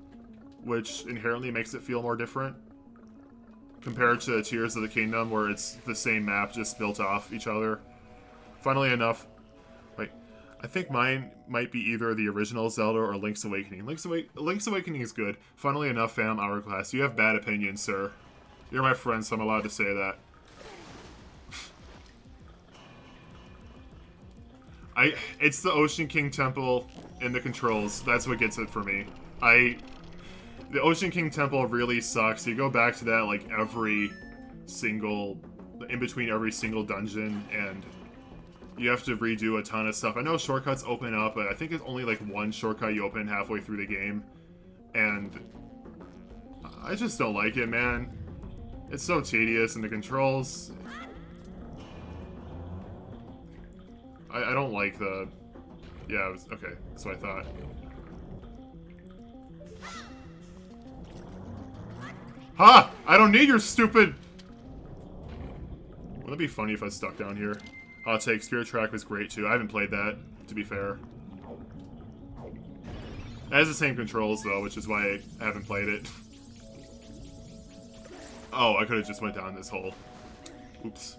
which inherently makes it feel more different, compared to Tears of the Kingdom, where it's the same map, just built off each other. Funnily enough, wait, I think mine might be either the original Zelda or Link's Awakening. Link's Awakening is good. Funnily enough, Phantom Hourglass, you have bad opinions, sir. You're my friend, so I'm allowed to say that. It's the Ocean King Temple and the controls. That's what gets it for me. The Ocean King Temple really sucks. You go back to that, like, in between every single dungeon, and you have to redo a ton of stuff. I know shortcuts open up, but I think it's only, like, one shortcut you open halfway through the game. And I just don't like it, man. It's so tedious, and the controls... I don't like the... Yeah, okay, that's what I thought. Ha! I don't need your stupid... Wouldn't it be funny if I was stuck down here? Hot take, Spirit Track was great too. I haven't played that, to be fair. It has the same controls though, which is why I haven't played it. Oh, I could have just went down this hole. Oops.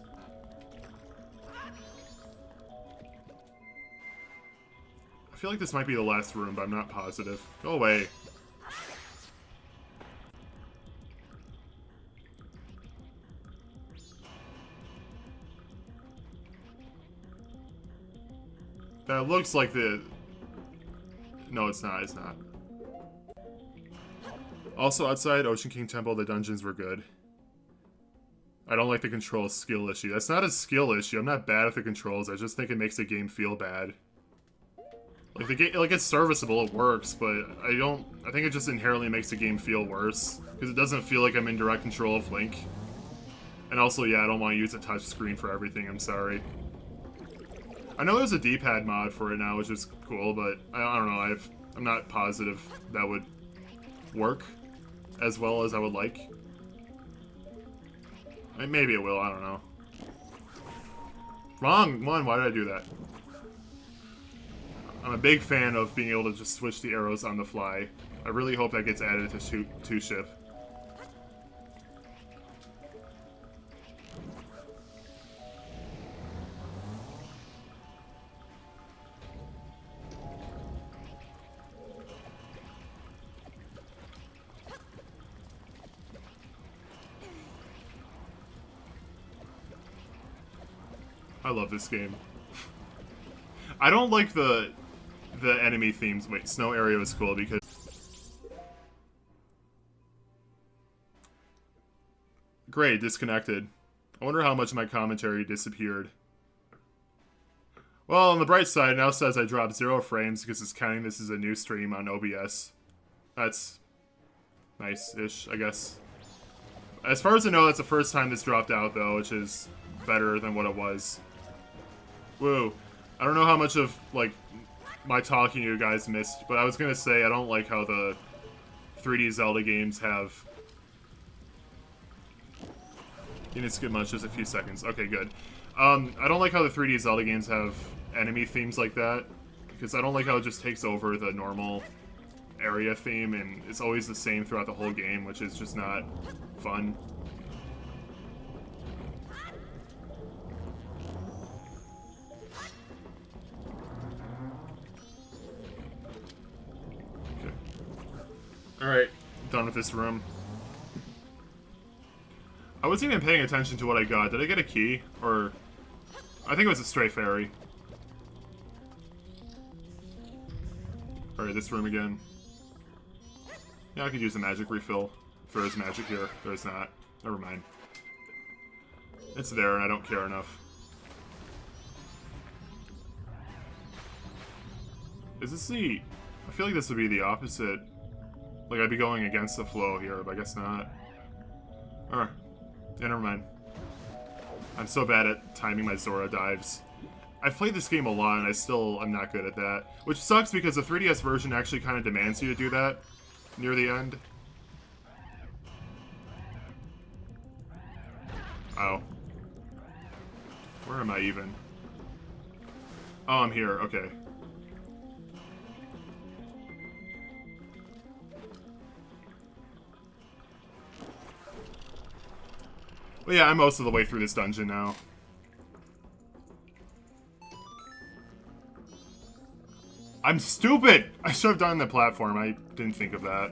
I feel like this might be the last room, but I'm not positive. Go away. That looks like the... No, it's not. It's not. Also, outside Ocean King Temple, the dungeons were good. I don't like the controls skill issue. That's not a skill issue. I'm not bad at the controls. I just think it makes the game feel bad. Like, the game, like, it's serviceable, it works, but I think it just inherently makes the game feel worse. Because it doesn't feel like I'm in direct control of Link. And also, yeah, I don't want to use a touch screen for everything, I'm sorry. I know there's a D-pad mod for it now, which is cool, but I don't know, I'm not positive that would work as well as I would like. I mean, maybe it will, I don't know. Wrong one, why did I do that? I'm a big fan of being able to just switch the arrows on the fly. I really hope that gets added to two-ship. I love this game. I don't like the enemy themes. Wait, snow area was cool because... Great, disconnected. I wonder how much of my commentary disappeared. Well, on the bright side, it now says I dropped 0 frames because it's counting this as a new stream on OBS. That's nice-ish, I guess. As far as I know, that's the first time this dropped out, though, which is better than what it was. Woo. I don't know how much of, like, my talking you guys missed, but I was gonna say I don't like how the 3D Zelda games have... You didn't skip much, just a few seconds. Okay, good. I don't like how the 3D Zelda games have enemy themes like that, because I don't like how it just takes over the normal area theme, and it's always the same throughout the whole game, which is just not fun. Alright, done with this room. I wasn't even paying attention to what I got. Did I get a key? Or... I think it was a stray fairy. Alright, this room again. Yeah, I could use a magic refill. If there is magic here. There's not. Never mind. It's there and I don't care enough. Is this the... I feel like this would be the opposite. Like, I'd be going against the flow here, but I guess not. Alright. Yeah, never mind. I'm so bad at timing my Zora dives. I've played this game a lot, and I'm not good at that. Which sucks, because the 3DS version actually kind of demands you to do that near the end. Oh. Where am I even? Oh, I'm here. Okay. Well, yeah, I'm most of the way through this dungeon now. I'm stupid! I should have done the platform. I didn't think of that.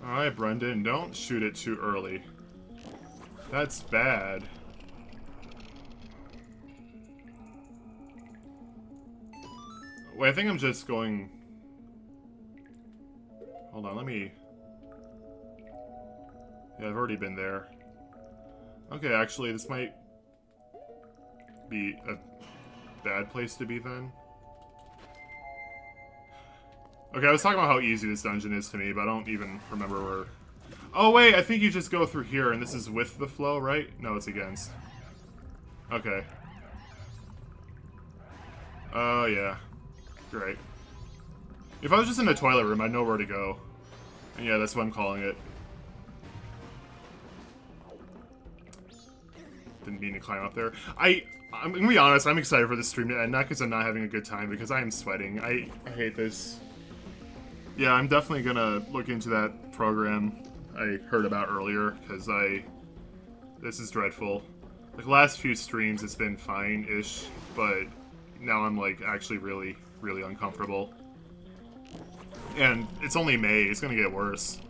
Alright, Brendan, don't shoot it too early. That's bad. Wait, I think I'm just going... Hold on, let me... Yeah, I've already been there. Okay, actually, this might be a bad place to be then. Okay, I was talking about how easy this dungeon is to me, but I don't even remember where... Oh, wait, I think you just go through here, and this is with the flow, right? No, it's against. Okay. Oh, yeah. Great. If I was just in the toilet room, I'd know where to go. And yeah, that's what I'm calling it. Didn't mean to climb up there. I'm gonna be honest, I'm excited for this stream to end, not because I'm not having a good time, because I am sweating. I hate this. Yeah, I'm definitely gonna look into that program I heard about earlier, because this is dreadful. Like, last few streams, it's been fine-ish, but now I'm, like, actually really, really uncomfortable. And it's only May, it's gonna get worse.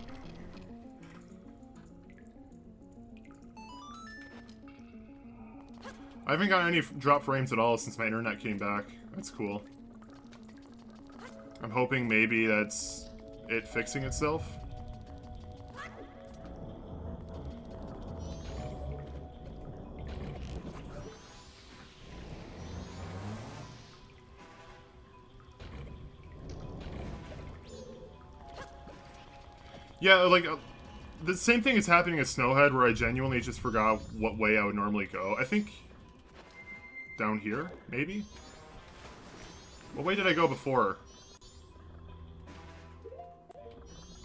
I haven't gotten any drop frames at all since my internet came back. That's cool. I'm hoping maybe that's it fixing itself. Yeah, like, the same thing is happening at Snowhead, where I genuinely just forgot what way I would normally go. I think... down here, maybe? What way did I go before?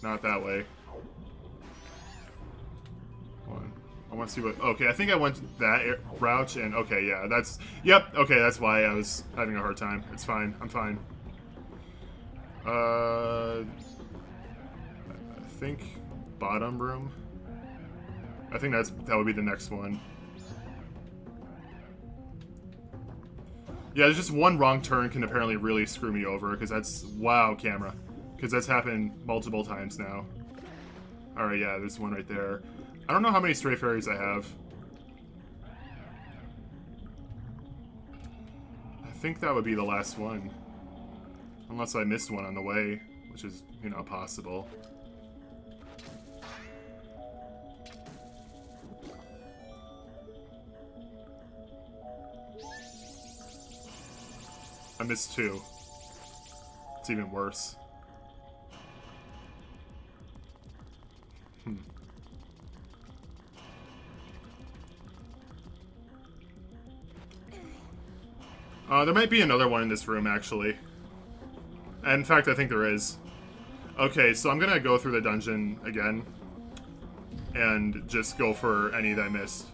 Not that way. Hold on. I want to see what... Okay, I think I went that route, and... Okay, yeah, that's... Yep, okay, that's why I was having a hard time. It's fine. I'm fine. I think bottom room. I think that would be the next one. Yeah, there's just one wrong turn can apparently really screw me over, because that's... Wow, camera. Because that's happened multiple times now. Alright, yeah, there's one right there. I don't know how many stray fairies I have. I think that would be the last one. Unless I missed one on the way, which is, you know, possible. I missed two. It's even worse. There might be another one in this room, actually. And in fact, I think there is. Okay, so I'm gonna go through the dungeon again. And just go for any that I missed.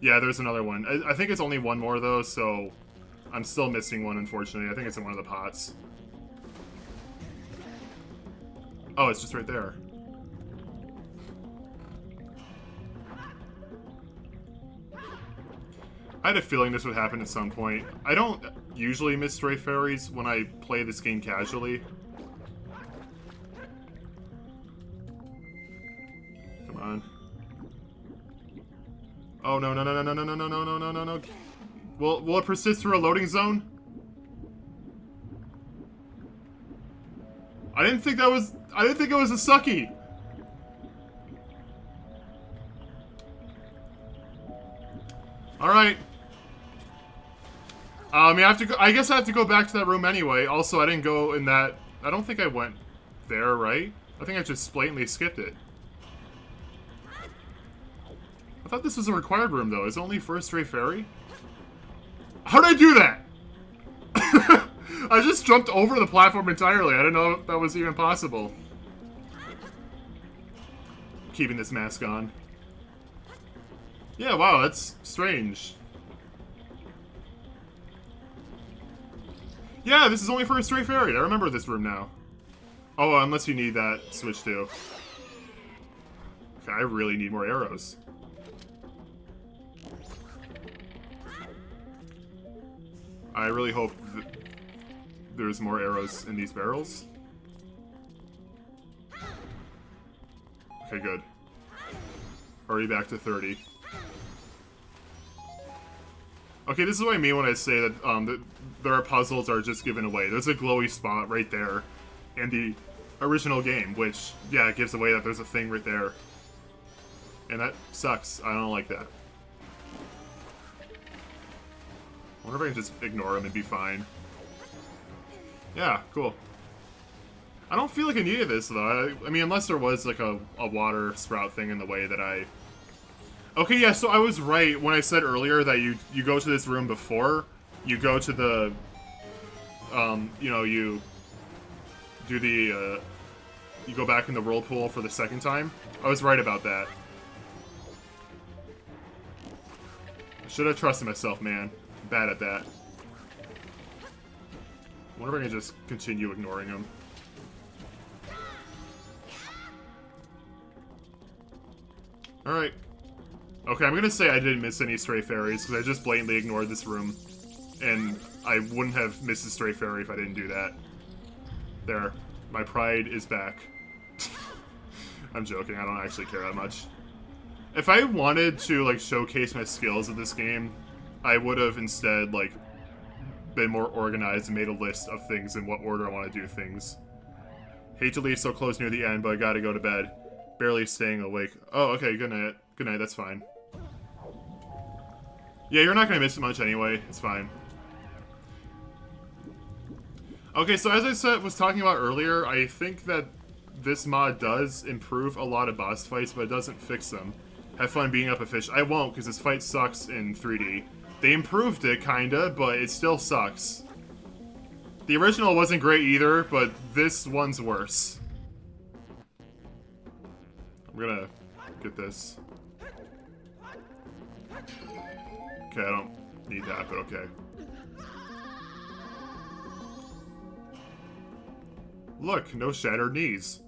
Yeah, there's another one. I think it's only one more, though, so... I'm still missing one, unfortunately. I think it's in one of the pots. Oh, it's just right there. I had a feeling this would happen at some point. I don't usually miss stray fairies when I play this game casually. Come on. Oh, no, no, no, no, no, no, no, no, no, no, no, no, no. Will it persist through a loading zone? I didn't think it was a sucky. All right. I guess I have to go back to that room anyway. Also, I didn't go in that. I don't think I went there, right? I think I just blatantly skipped it. I thought this was a required room, though. Is it only for a stray fairy? How did I do that? I just jumped over the platform entirely. I didn't know that was even possible. Keeping this mask on. Yeah, wow, that's strange. Yeah, this is only for a stray fairy. I remember this room now. Oh, unless you need that switch too. Okay, I really need more arrows. I really hope there's more arrows in these barrels. Okay, good. Already back to 30. Okay, this is what I mean when I say that their puzzles are just given away. There's a glowy spot right there in the original game, which, yeah, it gives away that there's a thing right there. And that sucks. I don't like that. I wonder if I can just ignore him and be fine. Yeah, cool. I don't feel like I needed this, though. I mean, unless there was, like, a water sprout thing in the way that I... Okay, yeah, so I was right when I said earlier that you go to this room before you go to the... you know, you do the, you go back in the whirlpool for the second time. I was right about that. I should have trusted myself, man. I'm bad at that. I wonder if I can just continue ignoring him. Alright. Okay, I'm gonna say I didn't miss any stray fairies, because I just blatantly ignored this room. And I wouldn't have missed a stray fairy if I didn't do that. There. My pride is back. I'm joking, I don't actually care that much. If I wanted to, like, showcase my skills in this game, I would have instead, like, been more organized and made a list of things in what order I want to do things. Hate to leave so close near the end, but I gotta go to bed. Barely staying awake. Oh, okay, good night. Good night, that's fine. Yeah, you're not gonna miss it much anyway. It's fine. Okay, so as I was talking about earlier, I think that this mod does improve a lot of boss fights, but it doesn't fix them. Have fun beating up a fish. I won't, because this fight sucks in 3D. They improved it, kinda, but it still sucks. The original wasn't great either, but this one's worse. I'm gonna get this. Okay, I don't need that, but okay. Look, no shattered knees.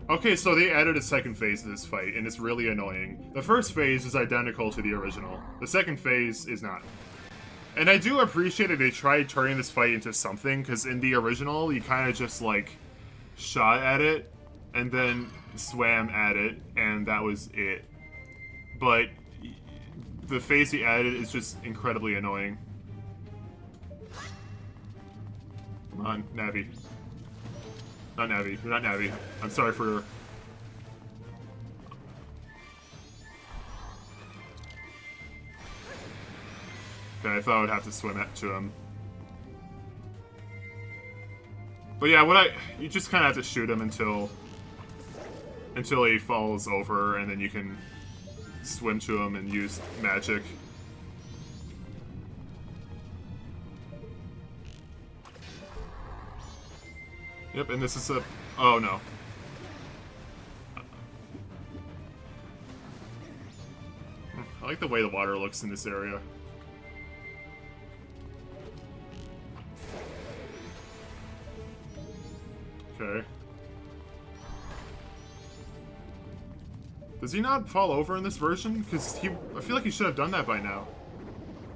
Okay, so they added a second phase to this fight, and it's really annoying. The first phase is identical to the original. The second phase is not. And I do appreciate that they tried turning this fight into something, because in the original, you kind of just, like, shot at it, and then swam at it, and that was it. But the phase he added is just incredibly annoying. Come on, Navi. Not Navi. You're not Navi. I'm sorry for... Okay, I thought I would have to swim to him. But yeah, you just kind of have to shoot him until he falls over, and then you can swim to him and use magic. Yep, and this is a... Oh, no. I like the way the water looks in this area. Okay. Does he not fall over in this version? Because I feel like he should have done that by now.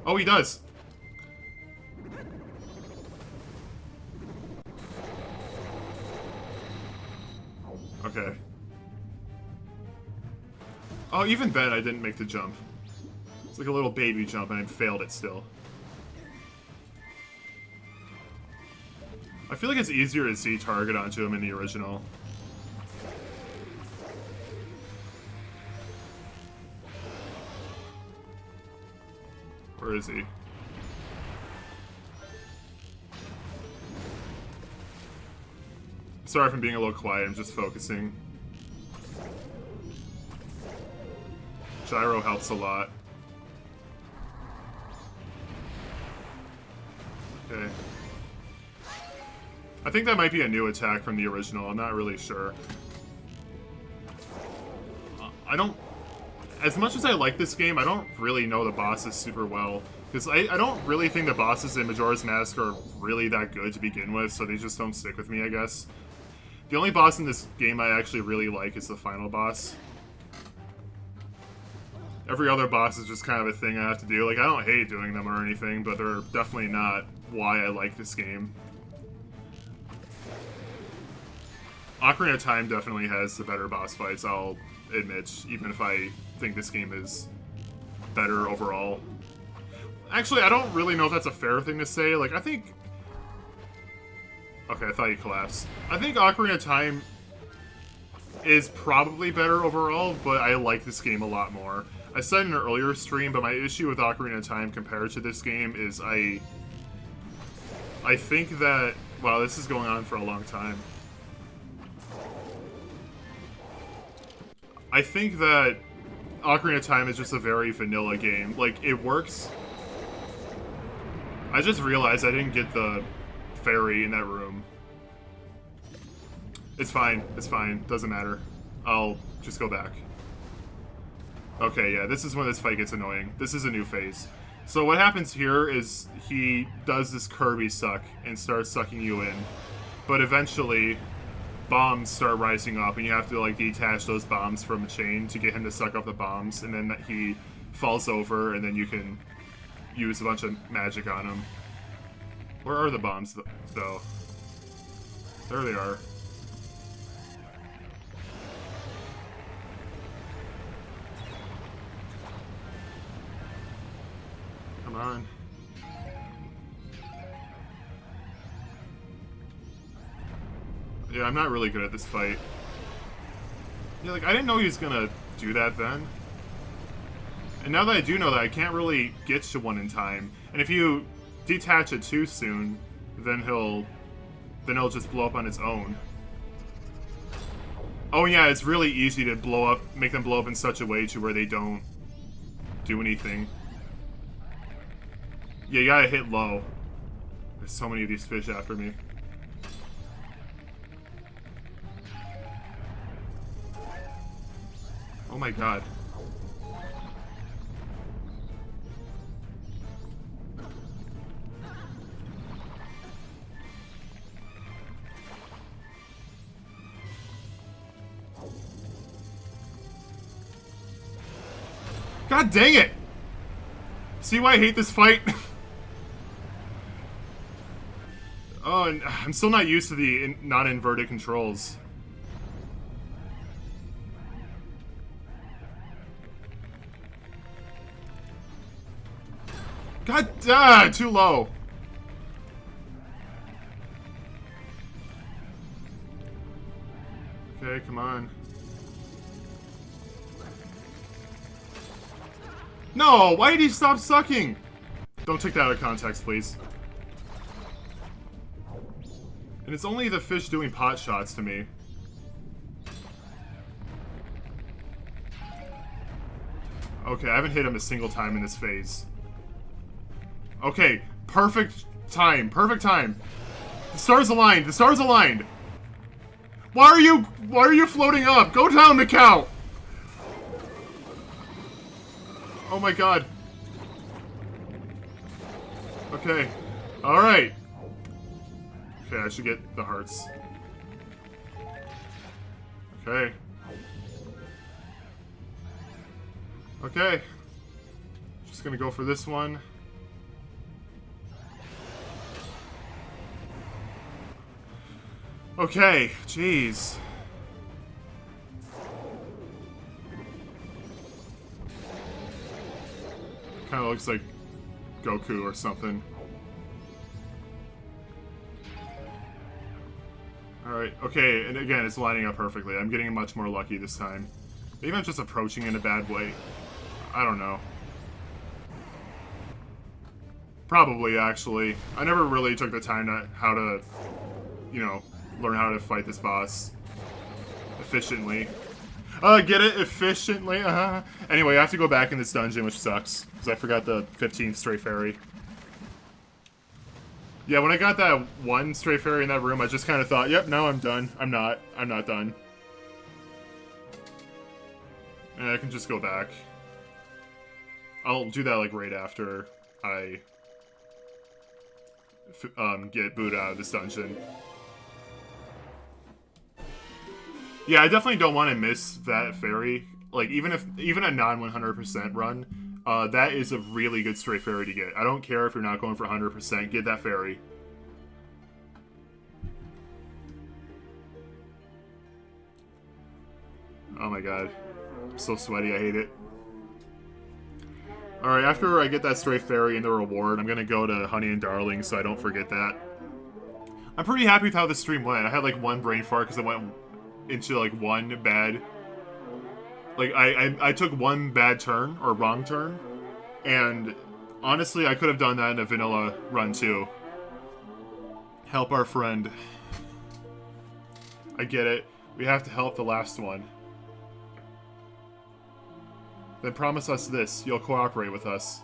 Oh, he does! Okay. Oh, even then I didn't make the jump. It's like a little baby jump and I failed it still. I feel like it's easier to see target onto him in the original. Where is he? Sorry if I'm being a little quiet, I'm just focusing. Gyro helps a lot. Okay. I think that might be a new attack from the original, I'm not really sure. I don't... As much as I like this game, I don't really know the bosses super well. Because I don't really think the bosses in Majora's Mask are really that good to begin with, so they just don't stick with me, I guess. The only boss in this game I actually really like is the final boss. Every other boss is just kind of a thing I have to do. Like, I don't hate doing them or anything, but they're definitely not why I like this game. Ocarina of Time definitely has the better boss fights, I'll admit, even if I think this game is better overall. Actually, I don't really know if that's a fair thing to say. Like, I think... Okay, I thought you collapsed. I think Ocarina of Time is probably better overall, but I like this game a lot more. I said in an earlier stream, but my issue with Ocarina of Time compared to this game is I think that... Wow, this is going on for a long time. I think that Ocarina of Time is just a very vanilla game. Like, it works. I just realized I didn't get the fairy in that room. It's fine. It's fine. Doesn't matter. I'll just go back. Okay, yeah, this is when this fight gets annoying. This is a new phase. So what happens here is he does this Kirby suck and starts sucking you in. But eventually... bombs start rising up, and you have to, like, detach those bombs from a chain to get him to suck up the bombs, and then he falls over, and then you can use a bunch of magic on him. Where are the bombs, though? There they are. Come on. Yeah, I'm not really good at this fight. Yeah, like, I didn't know he was gonna do that then. And now that I do know that, I can't really get to one in time. And if you detach it too soon, then he'll just blow up on its own. Oh yeah, it's really easy to blow up, make them blow up in such a way to where they don't do anything. Yeah, you gotta hit low. There's so many of these fish after me. Oh my god. God dang it! See why I hate this fight? Oh, and I'm still not used to the non-inverted controls. God, too low. Okay, come on. No, why did he stop sucking? Don't take that out of context, please. And it's only the fish doing pot shots to me. Okay, I haven't hit him a single time in this phase. Okay, perfect time, perfect time. The stars aligned, the stars aligned. Why are you floating up? Go down, Macau! Oh my god. Okay, alright. Okay, I should get the hearts. Okay. Okay. Just gonna go for this one. Okay, jeez. Kinda looks like Goku or something. Alright, okay, and again, it's lining up perfectly. I'm getting much more lucky this time. Maybe I'm just approaching in a bad way. I don't know. Probably, actually. I never really took the time to how to, you know, learn how to fight this boss efficiently. Get it? Efficiently? Anyway, I have to go back in this dungeon, which sucks, because I forgot the 15th stray fairy. Yeah, when I got that one stray fairy in that room, I just kind of thought, yep, now I'm done. I'm not done. And I can just go back. I'll do that, like, right after I get booted out of this dungeon. Yeah, I definitely don't want to miss that fairy. Like, even a non-100% run, that is a really good stray fairy to get. I don't care if you're not going for 100%, get that fairy. Oh my god. I'm so sweaty, I hate it. Alright, after I get that stray fairy and the reward, I'm gonna go to Honey and Darling so I don't forget that. I'm pretty happy with how the stream went. I had like one brain fart because I went into like one bad... Like, I took one bad turn, or wrong turn, and honestly, I could have done that in a vanilla run too. Help our friend. I get it. We have to help the last one. Then promise us this. You'll cooperate with us.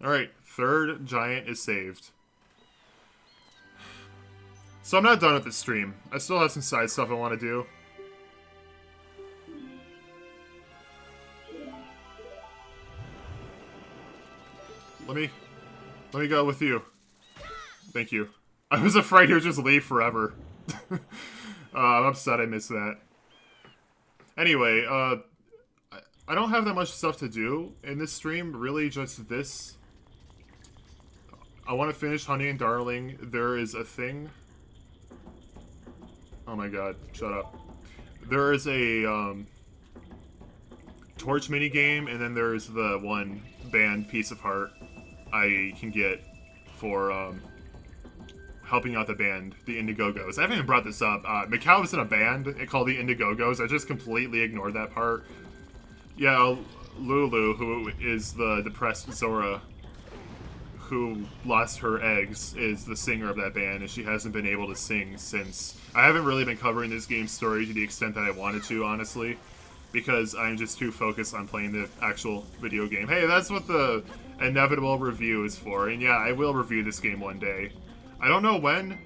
Alright, third giant is saved. So I'm not done with this stream. I still have some side stuff I want to do. Let me go with you. Thank you. I was afraid he would just leave forever. I'm upset I missed that. Anyway, I don't have that much stuff to do in this stream. Really, just this. I want to finish Honey and Darling. There is a thing... Oh my god, shut up. There is a, torch minigame, and then there's the one band Piece of Heart I can get for, helping out the band, the Indiegogo's. I haven't even brought this up. Mikau was in a band called the Indiegogo's. I just completely ignored that part. Yeah, Lulu, who is the depressed Zora, who lost her eggs, is the singer of that band, and she hasn't been able to sing since. I haven't really been covering this game's story to the extent that I wanted to, honestly, because I'm just too focused on playing the actual video game. Hey, that's what the inevitable review is for, and yeah, I will review this game one day. I don't know when.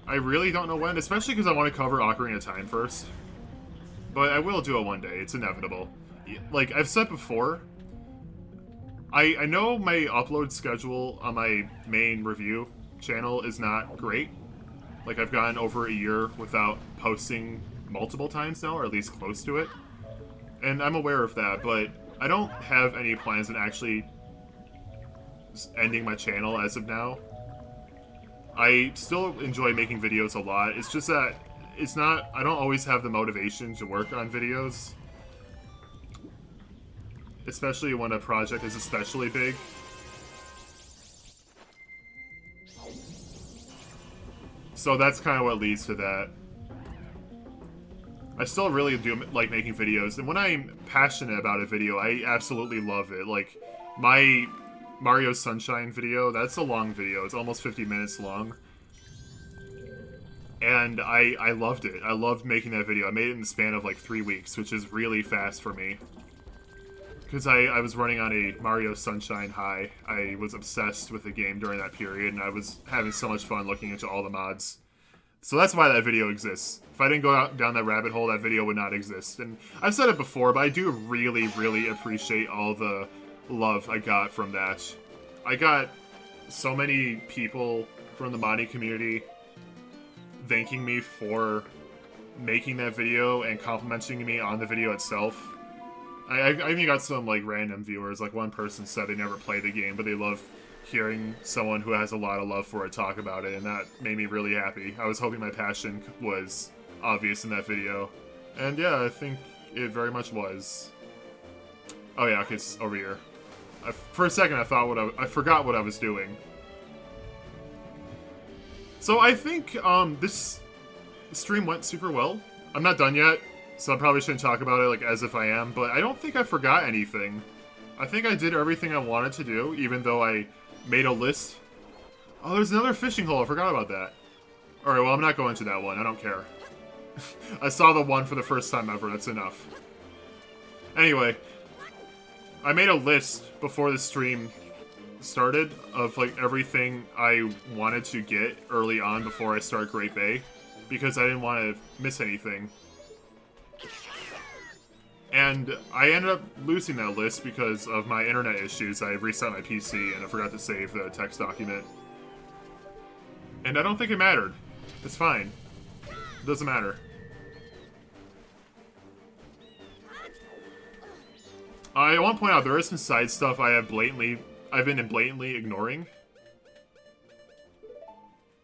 I really don't know when, especially because I want to cover Ocarina of Time first. But I will do it one day, it's inevitable. Like I've said before, I know my upload schedule on my main review channel is not great. Like, I've gone over a year without posting multiple times now, or at least close to it. And I'm aware of that, but I don't have any plans on actually ending my channel as of now. I still enjoy making videos a lot. It's just that it's not... I don't always have the motivation to work on videos. Especially when a project is especially big. So that's kind of what leads to that. I still really do like making videos, and when I'm passionate about a video, I absolutely love it. Like, my Mario Sunshine video, that's a long video. It's almost 50 minutes long. And I loved it. I loved making that video. I made it in the span of like 3 weeks, which is really fast for me. Because I was running on a Mario Sunshine high. I was obsessed with the game during that period, and I was having so much fun looking into all the mods. So that's why that video exists. If I didn't go down that rabbit hole, that video would not exist. And I've said it before, but I do really, really appreciate all the love I got from that. I got so many people from the modding community thanking me for making that video and complimenting me on the video itself. I even got some, like, random viewers. Like, one person said they never played the game, but they love hearing someone who has a lot of love for it talk about it, and that made me really happy. I was hoping my passion was obvious in that video. And yeah, I think it very much was. Oh yeah, okay, it's over here. For a second I thought I forgot what I was doing. So I think this stream went super well. I'm not done yet, so I probably shouldn't talk about it like as if I am, but I don't think I forgot anything. I think I did everything I wanted to do, even though I made a list. Oh, there's another fishing hole. I forgot about that. Alright, well, I'm not going to that one. I don't care. I saw the one for the first time ever. That's enough. Anyway, I made a list before the stream started of, like, everything I wanted to get early on before I start Great Bay, because I didn't want to miss anything. And I ended up losing that list because of my internet issues. I reset my PC and I forgot to save the text document. And I don't think it mattered. It's fine. It doesn't matter. I want to point out there is some side stuff I've been blatantly ignoring.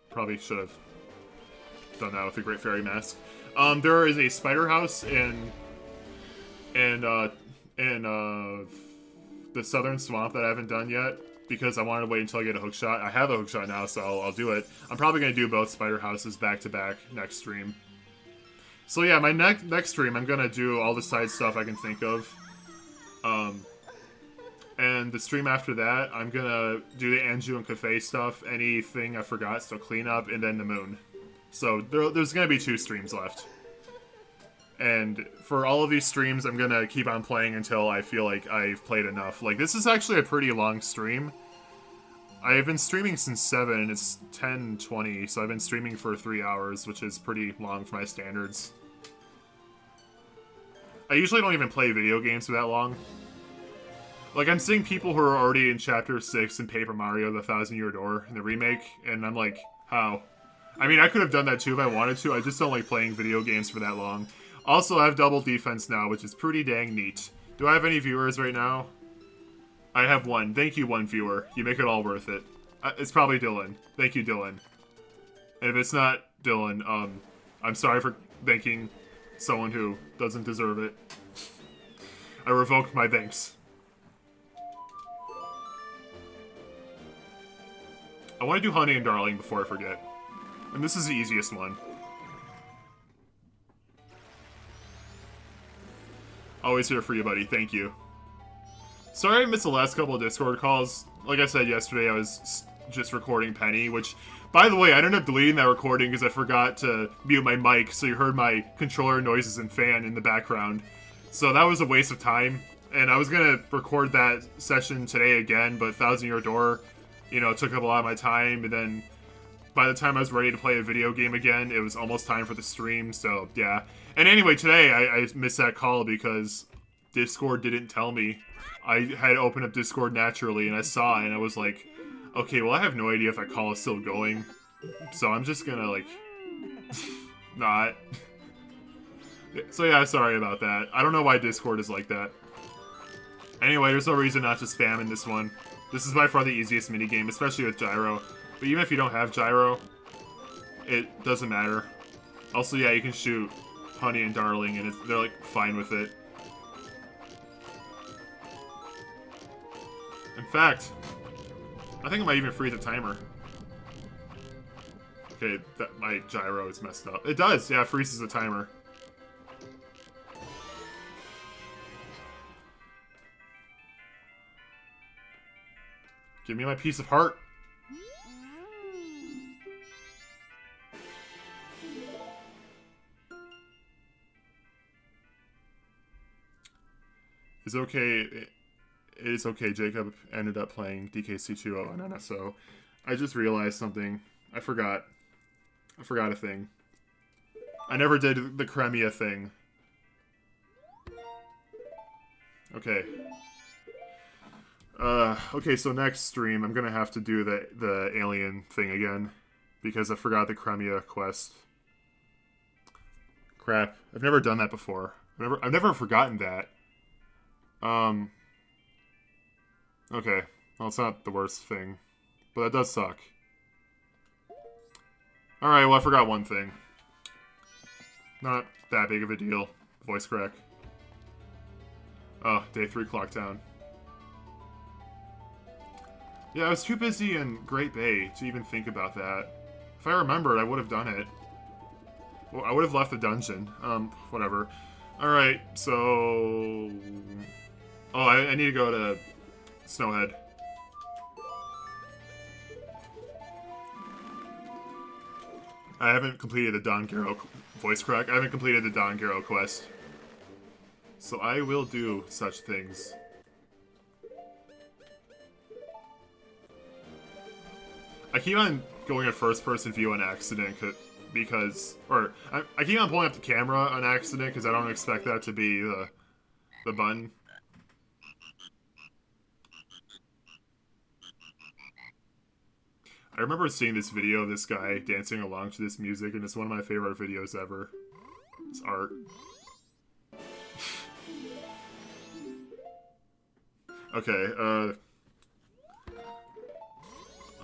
Probably should have done that with the Great Fairy Mask. There is a spider house in the southern swamp that I haven't done yet because I wanted to wait until I get a hookshot. I have a hookshot now, so I'll do it. I'm probably going to do both spider houses back to back next stream. So yeah, my next stream, I'm going to do all the side stuff I can think of. And the stream after that, I'm going to do the Anju and Cafe stuff, anything I forgot, so clean up, and then the moon. So there's going to be 2 streams left. And for all of these streams, I'm going to keep on playing until I feel like I've played enough. Like, this is actually a pretty long stream. I've been streaming since 7, and it's 10:20, so I've been streaming for 3 hours, which is pretty long for my standards. I usually don't even play video games for that long. Like, I'm seeing people who are already in Chapter 6 in Paper Mario: The Thousand Year Door, in the remake, and I'm like, how? I mean, I could have done that too if I wanted to, I just don't like playing video games for that long. Also, I have double defense now, which is pretty dang neat. Do I have any viewers right now? I have 1. Thank you, 1 viewer. You make it all worth it. It's probably Dylan. Thank you, Dylan. And if it's not Dylan, I'm sorry for thanking someone who doesn't deserve it. I revoke my thanks. I want to do Honey and Darling before I forget. And this is the easiest one. Always here for you, buddy. Thank you. Sorry I missed the last couple of Discord calls. Like I said yesterday, I was just recording Penny, which, by the way, I ended up deleting that recording because I forgot to mute my mic, so you heard my controller noises and fan in the background. So that was a waste of time. And I was going to record that session today again, but Thousand Year Door, you know, took up a lot of my time, and then by the time I was ready to play a video game again, it was almost time for the stream, so yeah. And anyway, today I missed that call because Discord didn't tell me. I had opened up Discord naturally, and I saw it, and I was like, okay, well, I have no idea if that call is still going, so I'm just gonna, like, not. So yeah, sorry about that. I don't know why Discord is like that. Anyway, there's no reason not to spam in this one. This is by far the easiest minigame, especially with gyro. But even if you don't have gyro, it doesn't matter. Also, yeah, you can shoot Honey and Darling, and they're, like, fine with it. In fact, I think I might even free the timer. Okay, my gyro is messed up. It does, yeah, it freezes the timer. Give me my piece of heart. It's okay. It is okay. Jacob ended up playing DKC2 on NSO. I just realized something. I forgot a thing. I never did the Cremia thing. Okay. Okay, so next stream, I'm gonna have to do the alien thing again. Because I forgot the Cremia quest. Crap. I've never done that before. I've never forgotten that. Okay. Well, it's not the worst thing. But that does suck. Alright, well, I forgot one thing. Not that big of a deal. Voice crack. Oh, day 3 clock down. Yeah, I was too busy in Great Bay to even think about that. If I remembered, I would have done it. Well, I would have left the dungeon. Whatever. Alright, so... Oh, I need to go to Snowhead. I haven't completed the Don Garo voice crack. I haven't completed the Don Garo quest. So I will do such things. I keep on going a first-person view on accident because... Or, I keep on pulling up the camera on accident because I don't expect that to be the button. I remember seeing this video of this guy dancing along to this music, and it's one of my favorite videos ever. It's art. Okay,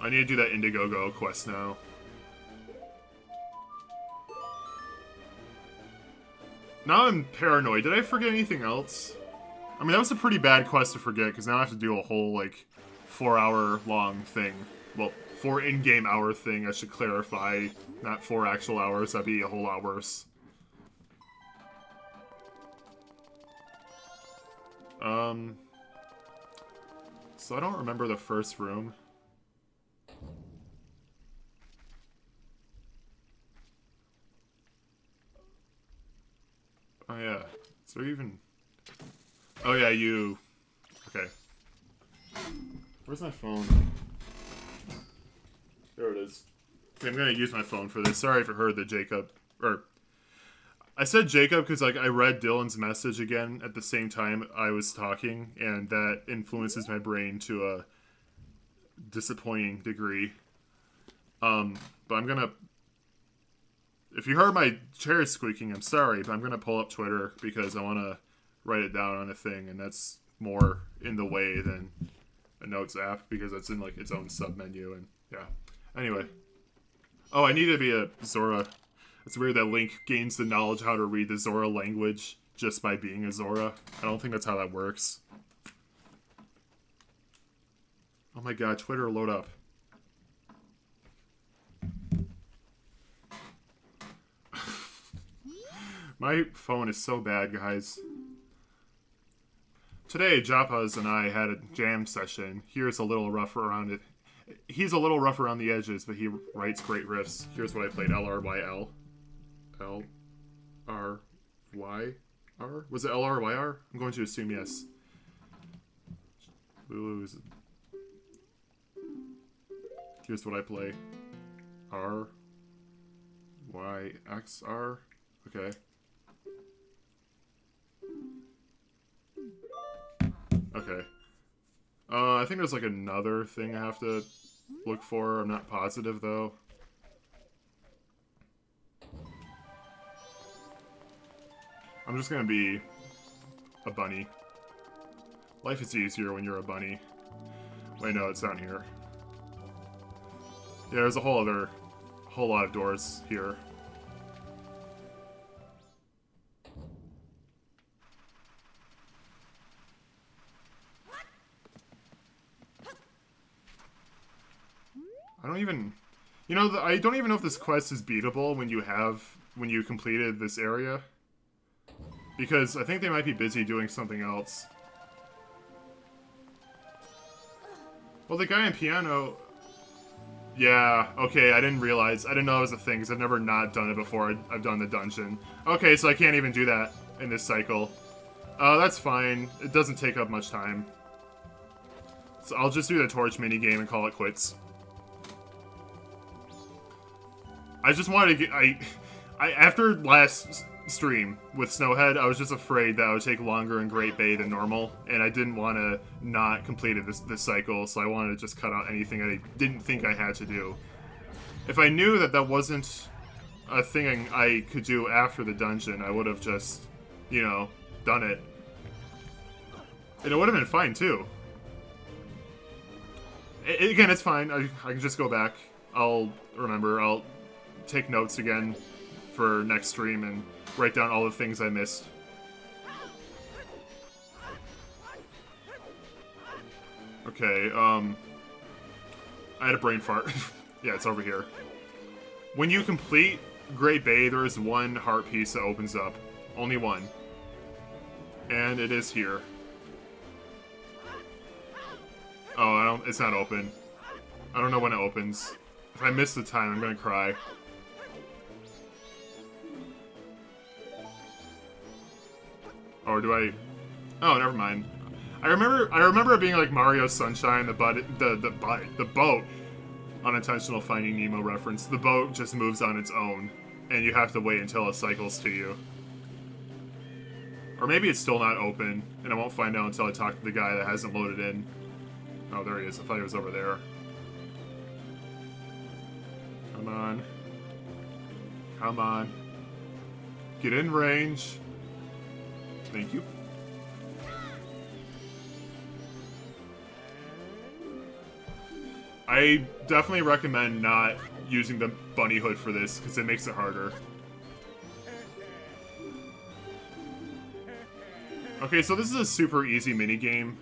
I need to do that Indiegogo quest now. Now I'm paranoid. Did I forget anything else? I mean, that was a pretty bad quest to forget, because now I have to do a whole, like, 4-hour-long thing. Well, 4 in-game hour thing, I should clarify. Not 4 actual hours, that'd be a whole lot worse. So I don't remember the first room. Oh yeah, is there even... Oh yeah, you... Okay. Where's my phone? There it is. Okay, I'm gonna use my phone for this. Sorry if I heard the Jacob... Or... I said Jacob because, like, I read Dylan's message again at the same time I was talking, and that influences my brain to a disappointing degree. But I'm gonna... If you heard my chair squeaking, I'm sorry, but I'm gonna pull up Twitter because I want to write it down on a thing, and that's more in the way than a notes app because it's in, like, its own sub-menu, and yeah. Anyway. Oh, I need to be a Zora. It's weird that Link gains the knowledge how to read the Zora language just by being a Zora. I don't think that's how that works. Oh my god, Twitter, load up. My phone is so bad, guys. Today, Japas and I had a jam session. Here's a little rough around it. He's a little rough around the edges, but he writes great riffs. Here's what I played, LRYL. L-R-Y-R? Was it L-R-Y-R? I'm going to assume yes. Lulu's. Here's what I play. R-Y-X-R? Okay. Okay. I think there's like another thing I have to look for. I'm not positive though. I'm just gonna be a bunny. Life is easier when you're a bunny. Wait, no, it's down here. Yeah, there's a whole lot of doors here. I don't even... You know, I don't even know if this quest is beatable when you completed this area. Because I think they might be busy doing something else. Well, the guy in piano... Yeah, okay, I didn't realize. I didn't know it was a thing, because I've never not done it before I've done the dungeon. Okay, so I can't even do that in this cycle. That's fine. It doesn't take up much time. So I'll just do the torch minigame and call it quits. I just wanted to get... after last stream with Snowhead, I was just afraid that it would take longer in Great Bay than normal, and I didn't want to not complete this cycle, so I wanted to just cut out anything I didn't think I had to do. If I knew that that wasn't a thing I could do after the dungeon, I would have just, you know, done it. And it would have been fine, too. Again, it's fine. I can just go back. I'll remember. I'll take notes again for next stream and write down all the things I missed. Okay, I had a brain fart. Yeah, it's over here. When you complete Great Bay, there is one heart piece that opens up. Only one. And it is here. Oh, it's not open. I don't know when it opens. If I miss the time, I'm gonna cry. Or do I... Oh, never mind. I remember it being like Mario Sunshine, the boat. Unintentional Finding Nemo reference. The boat just moves on its own, and you have to wait until it cycles to you. Or maybe it's still not open, and I won't find out until I talk to the guy that hasn't loaded in. Oh, there he is. I thought he was over there. Come on. Come on. Get in range. Thank you. I definitely recommend not using the bunny hood for this, because it makes it harder. Okay, so this is a super easy minigame.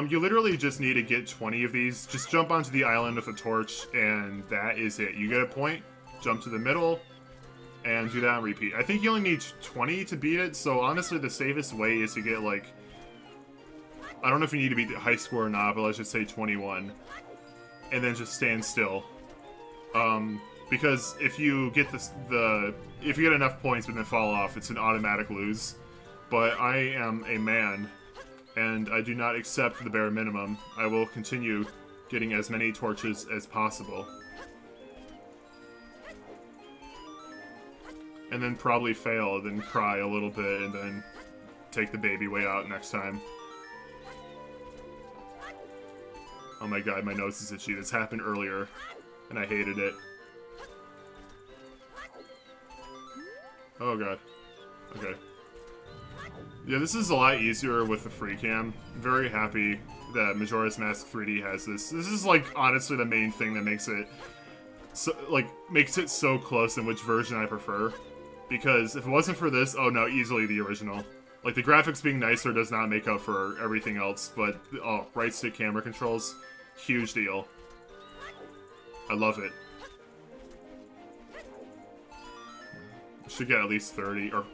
You literally just need to get 20 of these. Just jump onto the island with a torch, and that is it. You get a point, jump to the middle, and do that on repeat. I think you only need 20 to beat it, so honestly the safest way is to get, like... I don't know if you need to beat the high score or not, but let's just say 21. And then just stand still. Because if you get if you get enough points but then fall off, it's an automatic lose. But I am a man, and I do not accept the bare minimum. I will continue getting as many torches as possible. And then probably fail, then cry a little bit, and then take the baby way out next time. Oh my god, my nose is itchy. This happened earlier, and I hated it. Oh god. Okay. Yeah, this is a lot easier with the free cam. Very happy that Majora's Mask 3D has this. This is, like, honestly the main thing that makes it so close in which version I prefer. Because if it wasn't for this, oh no, easily the original. Like, the graphics being nicer does not make up for everything else, but, oh, right stick camera controls, huge deal. I love it. Should get at least 30, or,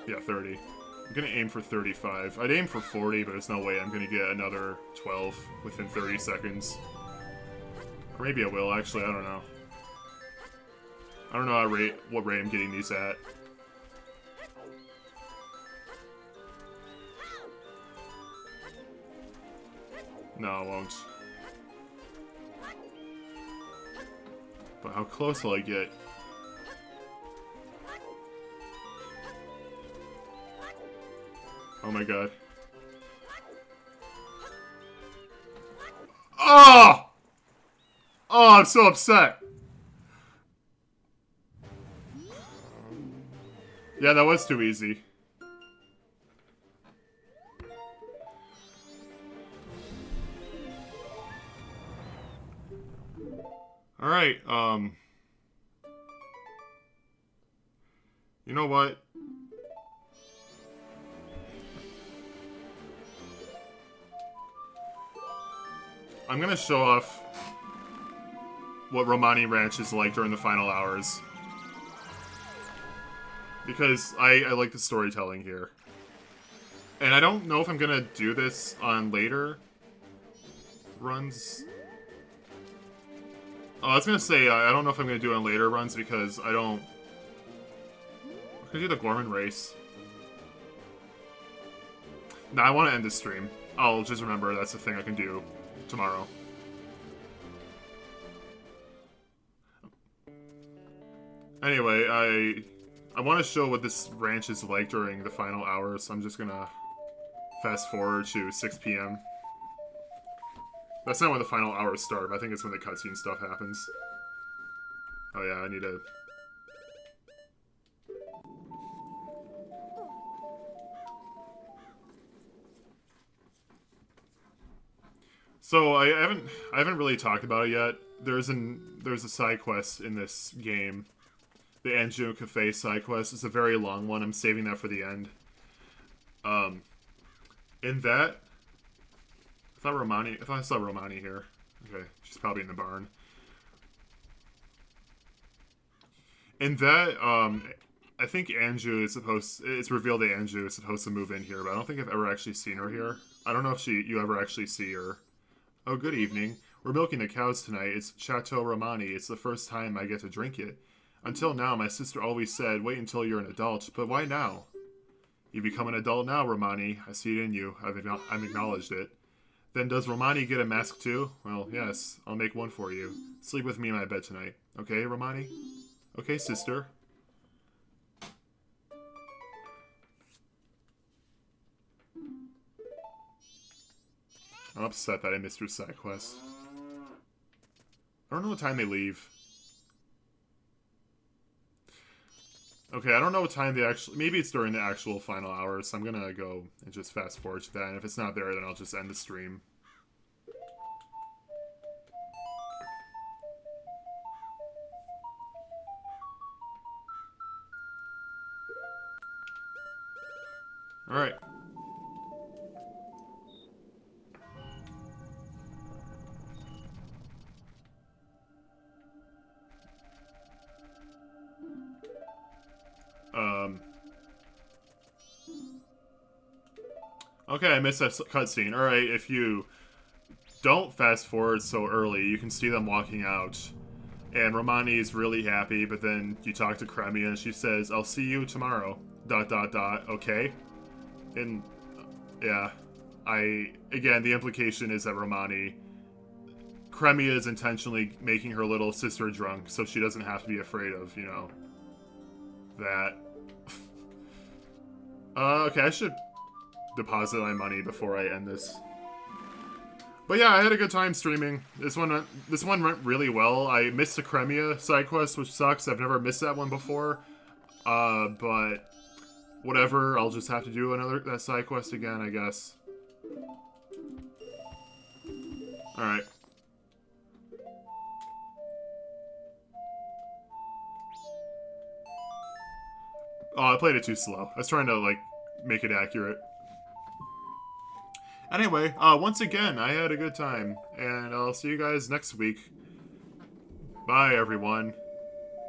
yeah, 30. I'm gonna aim for 35. I'd aim for 40, but there's no way I'm gonna get another 12 within 30 seconds. Or maybe I will, actually, I don't know. I don't know what rate I'm getting these at. No, I won't. But how close will I get? Oh my god. Oh! Oh, I'm so upset. Yeah, that was too easy. Alright, you know what? I'm gonna show off what Romani Ranch is like during the final hours. Because I like the storytelling here. And I don't know if I'm gonna do this on later runs. Oh, I was gonna say, I don't know if I'm gonna do it on later runs because I don't... I'm gonna do the Gorman race. Nah, I want to end the stream. I'll just remember that's the thing I can do tomorrow. Anyway, I want to show what this ranch is like during the final hours, so I'm just gonna fast forward to 6 p.m. That's not when the final hours start, but I think it's when the cutscene stuff happens. Oh yeah, I need to... So I haven't really talked about it yet. There's a side quest in this game. The Anjou Cafe side quest. It's a very long one. I'm saving that for the end. In that, I thought I saw Romani here. Okay, she's probably in the barn. And that, I think Anju is supposed... It's revealed that Anju is supposed to move in here, but I don't think I've ever actually seen her here. I don't know if you ever actually see her. Oh, good evening. We're milking the cows tonight. It's Chateau Romani. It's the first time I get to drink it. Until now, my sister always said, wait until you're an adult. But why now? You become an adult now, Romani. I see it in you. I've acknowledged it. Then does Romani get a mask too? Well, yes. I'll make one for you. Sleep with me in my bed tonight. Okay, Romani? Okay, sister. I'm upset that I missed your side quest. I don't know what time they leave. Okay, I don't know what time they actually... Maybe it's during the actual final hours, so I'm gonna go and just fast forward to that, and if it's not there, then I'll just end the stream. Alright. Okay, I missed that cutscene. Alright, if you don't fast forward so early, you can see them walking out. And Romani's really happy, but then you talk to Cremia and she says, I'll see you tomorrow. ... Okay? And, yeah. Again, the implication is that Cremia is intentionally making her little sister drunk, so she doesn't have to be afraid of, you know, that. Okay, I should deposit my money before I end this. But yeah, I had a good time streaming. This one went really well. I missed the Cremia side quest, which sucks. I've never missed that one before. But whatever, I'll just have to do that side quest again, I guess. Alright. Oh, I played it too slow. I was trying to, like, make it accurate. Anyway, once again, I had a good time, and I'll see you guys next week. Bye, everyone.